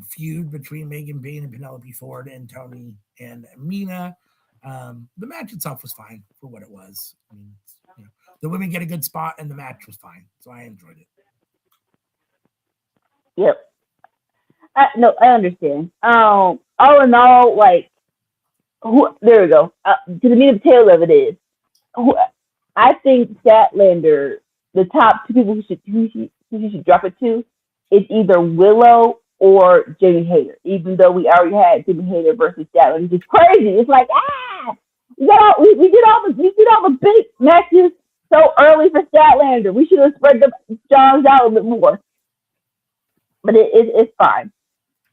feud between Megan Bain and Penelope Ford and Tony and Mina. The match itself was fine for what it was. I mean, the women get a good spot, and the match was fine, so I enjoyed it. Yep. No, I understand. All in all, like, there we go. To the meat and tail of it is, who, I think Statlander, the top two people who should drop it to, is either Willow or Jamie Hayter. Even though we already had Jamie Hayter versus Statlander, it's just crazy. It's like we did all the big matches so early for Statlander. We should have spread the jobs out a little bit more, but it's fine.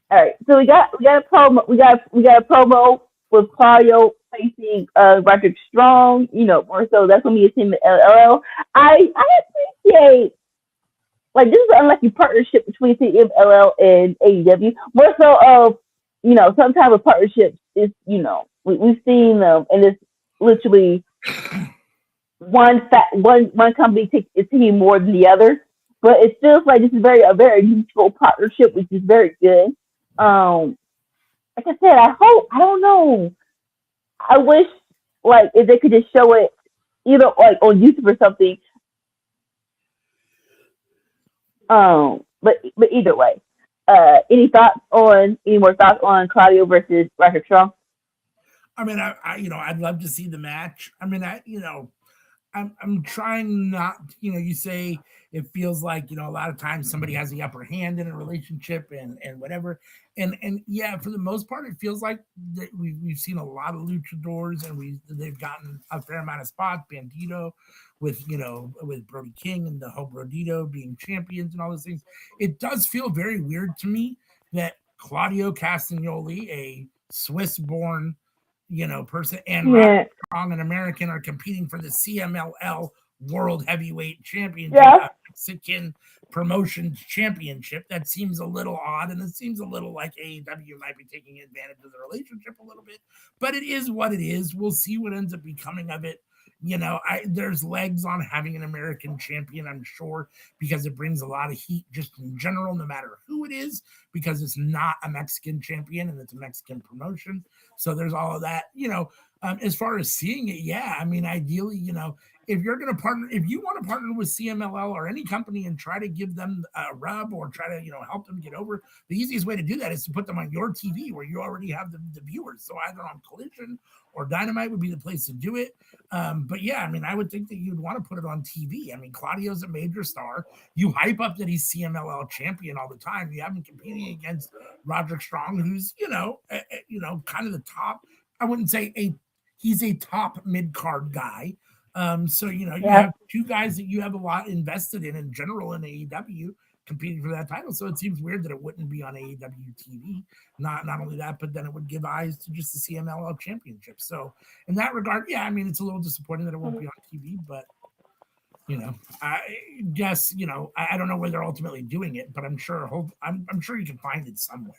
All right, so we got a promo. We got a promo with Claudio facing Roderick Strong. More so that's gonna be a team at LL. I appreciate, like, this is an unlucky partnership between CMLL and AEW. More so of some type of partnerships is we've seen them, and it's literally one company takes a team more than the other. But it feels like this is a very mutual partnership, which is very good. Like I said, I don't know. I wish, like, if they could just show it either like on YouTube or something. But either way, any more thoughts on Claudio versus Roderick Strong? I mean, I'd love to see the match. I mean, I'm trying not, you say it feels like, a lot of times somebody has the upper hand in a relationship and whatever. And yeah, for the most part, it feels like that we've seen a lot of luchadors, and they've gotten a fair amount of spots. Bandito with Brody King and the whole Brodito being champions and all those things. It does feel very weird to me that Claudio Castagnoli, a Swiss-born person, and Roderick Strong, an American, are competing for the CMLL World Heavyweight Championship, Mexican Promotions Championship. That seems a little odd, and it seems a little like AEW might be taking advantage of the relationship a little bit. But it is what it is. We'll see what ends up becoming of it. There's legs on having an American champion, I'm sure, because it brings a lot of heat just in general, no matter who it is, because it's not a Mexican champion and it's a Mexican promotion. So there's all of that, as far as seeing it. Yeah. I mean, ideally, if you're going to partner, if you want to partner with CMLL or any company and try to give them a rub or try to, help them get over, the easiest way to do that is to put them on your TV where you already have the viewers. So either on Collision or Dynamite would be the place to do it. But yeah, I mean, I would think that you'd want to put it on TV. I mean, Claudio's a major star. You hype up that he's CMLL champion all the time. You have him competing against Roderick Strong, who's, kind of the top. I wouldn't say he's a top mid-card guy. So, you have two guys that you have a lot invested in general in AEW competing for that title. So it seems weird that it wouldn't be on AEW TV. Not only that, but then it would give eyes to just the CMLL championship. So in that regard, yeah, I mean, it's a little disappointing that it won't be on TV, but I guess, I don't know where they're ultimately doing it, but I'm sure you can find it somewhere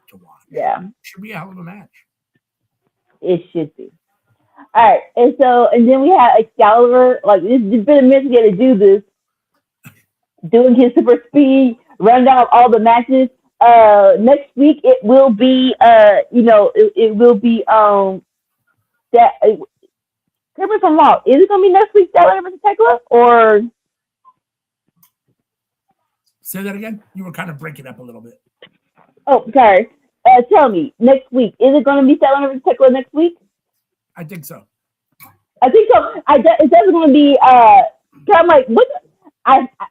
to watch. Yeah. It should be a hell of a match. It should be. All right, and then we have Excalibur. Like, it's been a minute to do this, doing his super speed rundown of all the matches. Next week it will be it will be that. Correct me if I'm wrong. Is it gonna be next week Statlander versus Tekla, or say that again? You were kind of breaking up a little bit. Oh, sorry. Tell me, next week is it gonna be Statlander versus Tekla next week? I think so. It's definitely going to be. I'm like, what?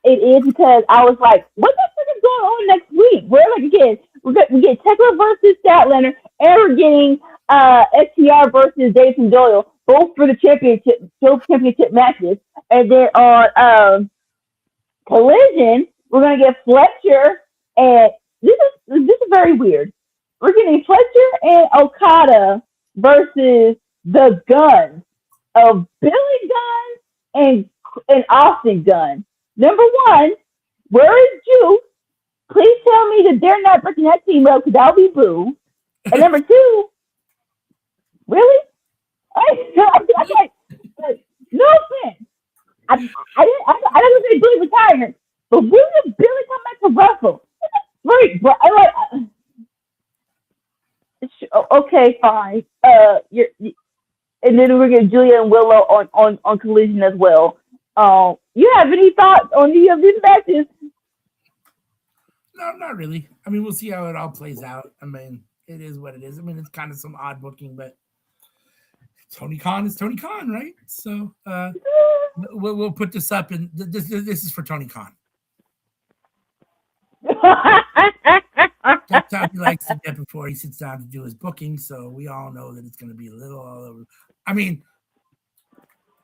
It is because I was like, what the fuck is going on next week? We're like, again, we get Tekla versus Statlander, and we're getting STR versus Jason Doyle, both for the championship matches. And then on Collision, we're going to get Fletcher, and this is very weird. We're getting Fletcher and Okada versus the Gunn of Billy Gunn and Austin Gunn. Number one, where is Juice? Please tell me that they're not breaking that team up, because that'll be boo. And number two, really? I'm like, no offense. I don't say Billy retired, but when did Billy come back to wrestle? Great, but I'm like, Oh, okay, fine. And then we're getting Julia and Willow on Collision as well. You have any thoughts on any of these matches? No, not really. I mean, we'll see how it all plays out. I mean, it is what it is. I mean, it's kind of some odd booking, but Tony Khan is Tony Khan, right? So we'll put this up, and this is for Tony Khan. That's how he likes to get before he sits down to do his booking. So we all know that it's going to be a little all over. I mean,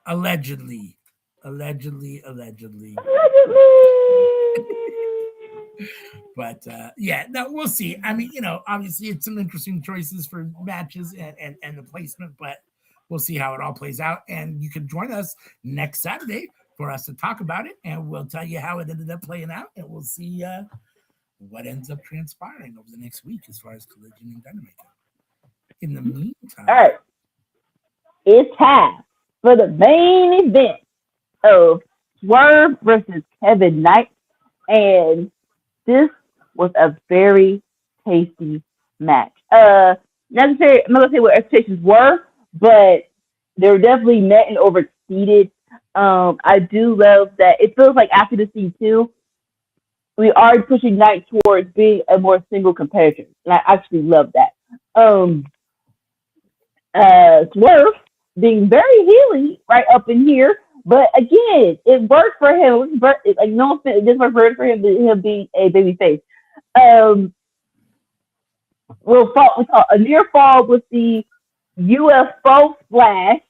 allegedly. But yeah, no, we'll see. I mean, obviously it's some interesting choices for matches and the placement, but we'll see how it all plays out. And you can join us next Saturday for us to talk about it, and we'll tell you how it ended up playing out, and we'll see what ends up transpiring over the next week as far as Collision and Dynamite go. In the meantime, all right, it's time for the main event of Swerve versus Kevin Knight, and this was a very tasty match. I'm not gonna say what expectations were, but they were definitely met and overexceeded. I do love that it feels like after the C2, we are pushing Knight towards being a more single competitor, and I actually love that. Swerve being very healy right up in here, but again, it worked for him. Like no offense, it just worked for him to be a baby face. We saw a near fall with the UFO splash,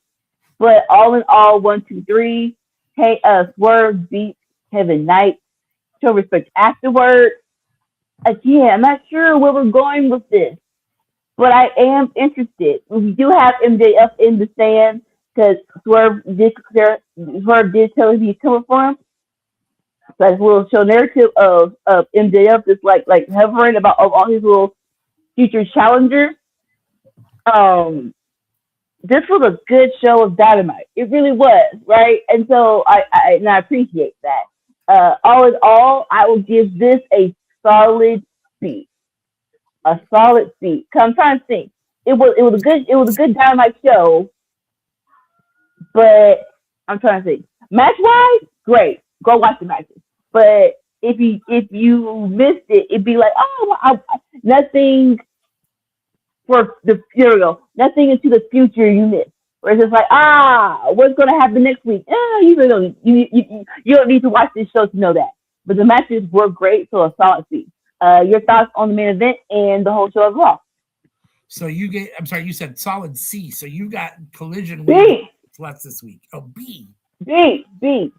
but all in all, 1, 2, 3. Hey, Swerve beat Kevin Knight. Show respect afterward. Again, I'm not sure where we're going with this, but I am interested. We do have MJF in the stand because Swerve did tell us he's coming for him. So it's a little show narrative of MJF just like hovering about all his little future challengers. This was a good show of Dynamite. It really was, right? And so I appreciate that. All in all, I will give this a solid C. A solid C. Cause I'm trying to think. It was a good Dynamite show, but I'm trying to think. Match wise, great. Go watch the matches. But if you missed it, it'd be like, nothing for the nothing into the future you missed. Where it's just like, what's gonna happen next week? You don't you don't need to watch this show to know that. But the matches were great, so a solid C. Your thoughts on the main event and the whole show as well? So I'm sorry, you said solid C. So you got Collision B plus this week. Oh, B. Yeah. B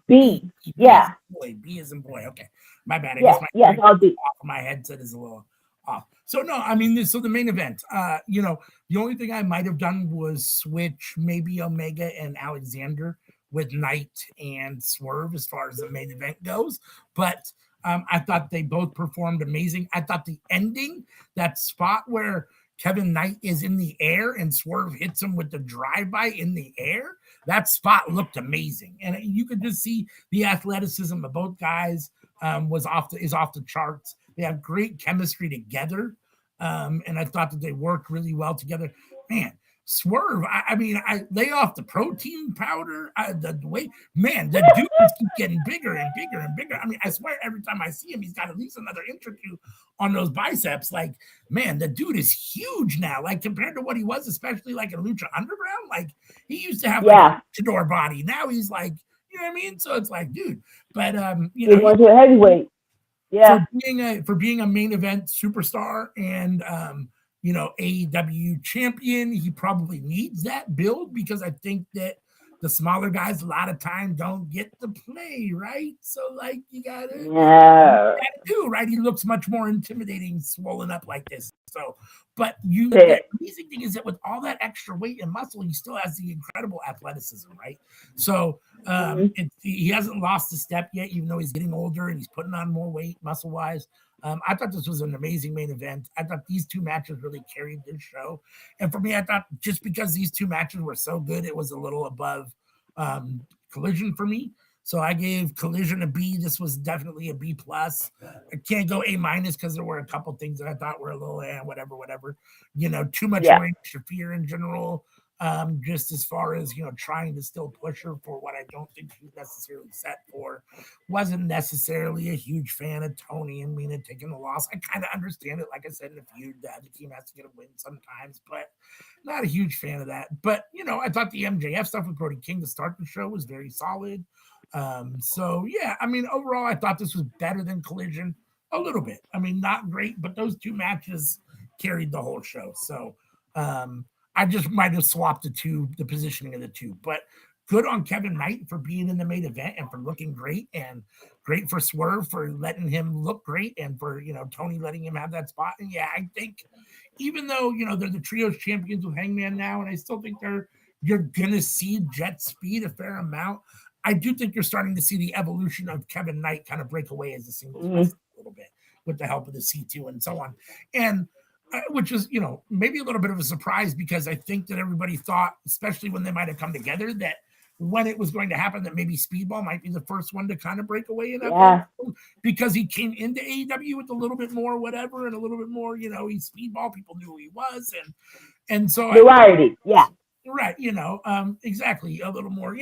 is in boy. Okay, my bad. I guess I'll be off. My headset is a little off. So no, I mean, so the main event. The only thing I might have done was switch maybe Omega and Alexander with Knight and Swerve as far as the main event goes, but I thought they both performed amazing. I thought the ending, that spot where Kevin Knight is in the air and Swerve hits him with the drive-by in the air, that spot looked amazing. And you could just see the athleticism of both guys is off the charts. They have great chemistry together. And I thought that they worked really well together. Man, Swerve, I lay off the protein powder, the weight. Man, the dude just keeps getting bigger and bigger and bigger. I mean, I swear every time I see him, he's got at least another inch or two on those biceps. Like, man, the dude is huge now. Like, compared to what he was, especially like in Lucha Underground. Like, he used to have like a luchador body. Now he's like, you know what I mean? So it's like, dude. But he went to a heavyweight. Yeah. For being a main event superstar and AEW champion, he probably needs that build because I think that the smaller guys a lot of time don't get to play, right? So like you gotta do, right? He looks much more intimidating, swollen up like this. So, but the amazing thing is that with all that extra weight and muscle, he still has the incredible athleticism, right? So he hasn't lost a step yet, even though he's getting older and he's putting on more weight muscle wise. I thought this was an amazing main event. I thought these two matches really carried this show. And for me, I thought just because these two matches were so good, it was a little above Collision for me. So I gave Collision a B. This was definitely a B plus. I can't go A minus because there were a couple things that I thought were a little whatever. Too much Yeah. Marina Shafir in general. Just as far as trying to still push her for what I don't think she's necessarily set for. Wasn't necessarily a huge fan of Tony and Mina taking the loss. I kind of understand it, like I said in the feud, that the team has to get a win sometimes, but not a huge fan of that. But I thought the MJF stuff with Brody King to start the show was very solid. So yeah, I mean, overall, I thought this was better than Collision a little bit. I mean, not great, but those two matches carried the whole show. So I just might have swapped the positioning of the two, but good on Kevin Knight for being in the main event and for looking great, and great for Swerve for letting him look great, and for Tony letting him have that spot. And yeah, I think even though they're the trios champions with Hangman now, and I still think you're gonna see jet speed a fair amount. I do think you're starting to see the evolution of Kevin Knight kind of break away as a singles wrestler a little bit with the help of the C2 and so on. And which is, maybe a little bit of a surprise, because I think that everybody thought, especially when they might have come together, that when it was going to happen, that maybe Speedball might be the first one to kind of break away in that, because he came into AEW with a little bit more whatever and a little bit more, he's Speedball. People knew who he was, and so variety, yeah. Right, exactly. A little more.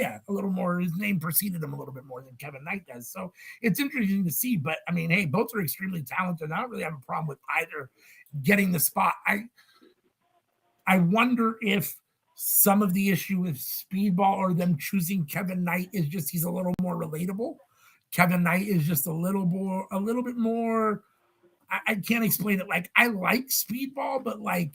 His name preceded him a little bit more than Kevin Knight does. So it's interesting to see. But I mean, hey, both are extremely talented. I don't really have a problem with either getting the spot. I wonder if some of the issue with Speedball or them choosing Kevin Knight is just he's a little more relatable. Kevin Knight is just a little bit more. I can't explain it. Like, I like Speedball, but like,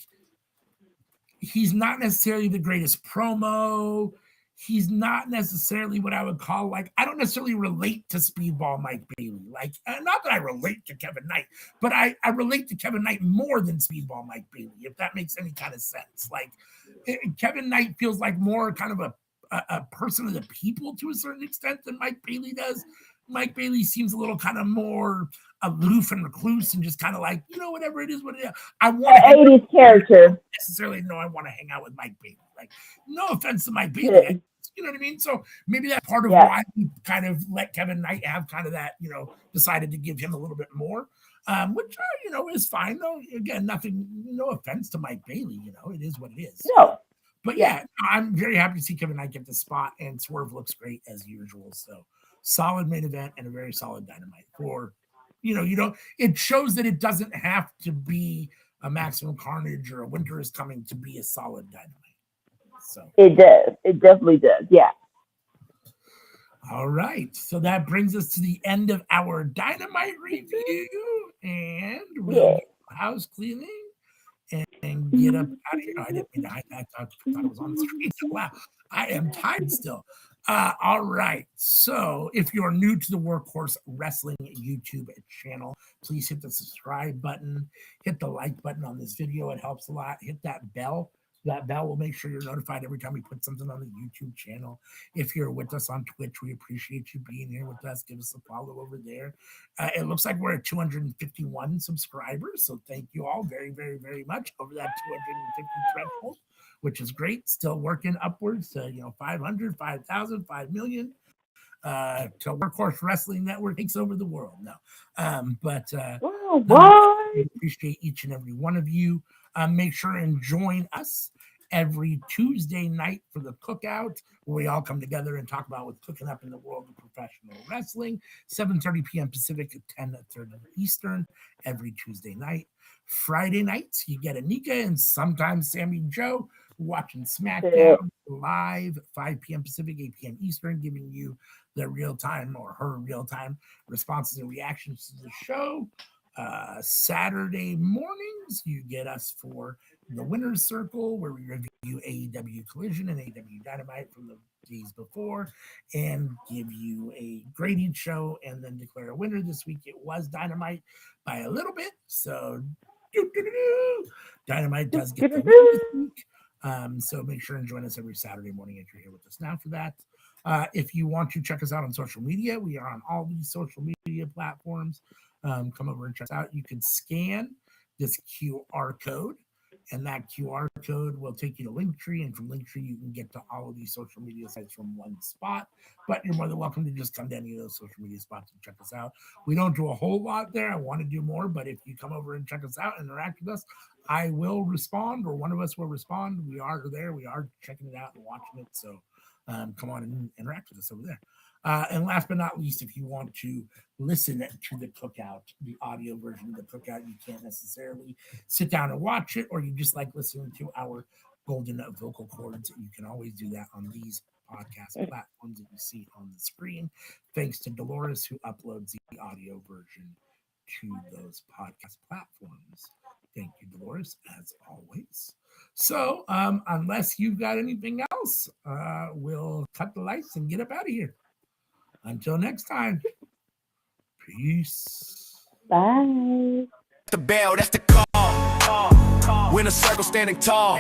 he's not necessarily the greatest promo. He's not necessarily what I would call, like, I don't necessarily relate to Speedball Mike Bailey. Like, not that I relate to Kevin Knight, but I relate to Kevin Knight more than Speedball Mike Bailey, if that makes any kind of sense. Like, Kevin Knight feels like more kind of a person of the people to a certain extent than Mike Bailey does. Mike Bailey seems a little kind of more aloof and recluse and just kind of like, whatever it is, what it is. I want to 80s character. Necessarily know I want to hang out with Mike Bailey. Like, no offense to Mike Bailey. You know what I mean? So maybe that's part of why we kind of let Kevin Knight have kind of that, decided to give him a little bit more, which, is fine though. Again, no offense to Mike Bailey, it is what it is. No. But yeah, I'm very happy to see Kevin Knight get the spot, and Swerve looks great as usual. So solid main event and a very solid Dynamite for, it shows that it doesn't have to be a Maximum Carnage or a Winter is Coming to be a solid Dynamite. So it does. It definitely does. Yeah. All right. So that brings us to the end of our Dynamite review, and we'll do house cleaning and get up out of here. I didn't mean to hide that. I thought it was on the screen. Wow. I am tired still. All right. So if you're new to the Workhorse Wrestling YouTube channel, please hit the subscribe button, hit the like button on this video. It helps a lot. Hit that bell. That bell will make sure you're notified every time we put something on the YouTube channel. If you're with us on Twitch, we appreciate you being here with us. Give us a follow over there. It looks like we're at 251 subscribers. So thank you all very, very, very much over that 250 threshold, which is great. Still working upwards to 500, 5,000, 5 million. Till Workhorse Wrestling Network takes over the world. No, but we appreciate each and every one of you. Make sure and join us every Tuesday night for the cookout, where we all come together and talk about what's cooking up in the world of professional wrestling. 7:30 p.m. Pacific at 10:30 Eastern every Tuesday night. Friday nights, you get Anika and sometimes Sammy Joe watching SmackDown live, 5 p.m. Pacific, 8 p.m. Eastern, giving you the real-time or her real-time responses and reactions to the show. Saturday mornings, you get us for the Winner's Circle, where we review AEW Collision and AEW Dynamite from the days before and give you a grading show and then declare a winner. This week it was Dynamite by a little bit, so Dynamite does get the win this week. So make sure and join us every Saturday morning if you're here with us now for that. If you want to check us out on social media, we are on all these social media platforms. Come over and check us out. You can scan this QR code and that QR code will take you to Linktree, and from Linktree you can get to all of these social media sites from one spot. But you're more than welcome to just come to any of those social media spots and check us out. We don't do a whole lot there. I want to do more, but if you come over and check us out and interact with us, I will respond, or one of us will respond. We are there. We are checking it out and watching it. So come on and interact with us over there. And last but not least, if you want to listen to the cookout, the audio version of the cookout, you can't necessarily sit down and watch it, or you just like listening to our golden vocal cords, you can always do that on these podcast platforms that you see on the screen. Thanks to Dolores, who uploads the audio version to those podcast platforms. Thank you, Dolores, as always. So, unless you've got anything else, we'll cut the lights and get up out of here. Until next time, peace. Bye. The bell, that's the call. Win a circle standing tall.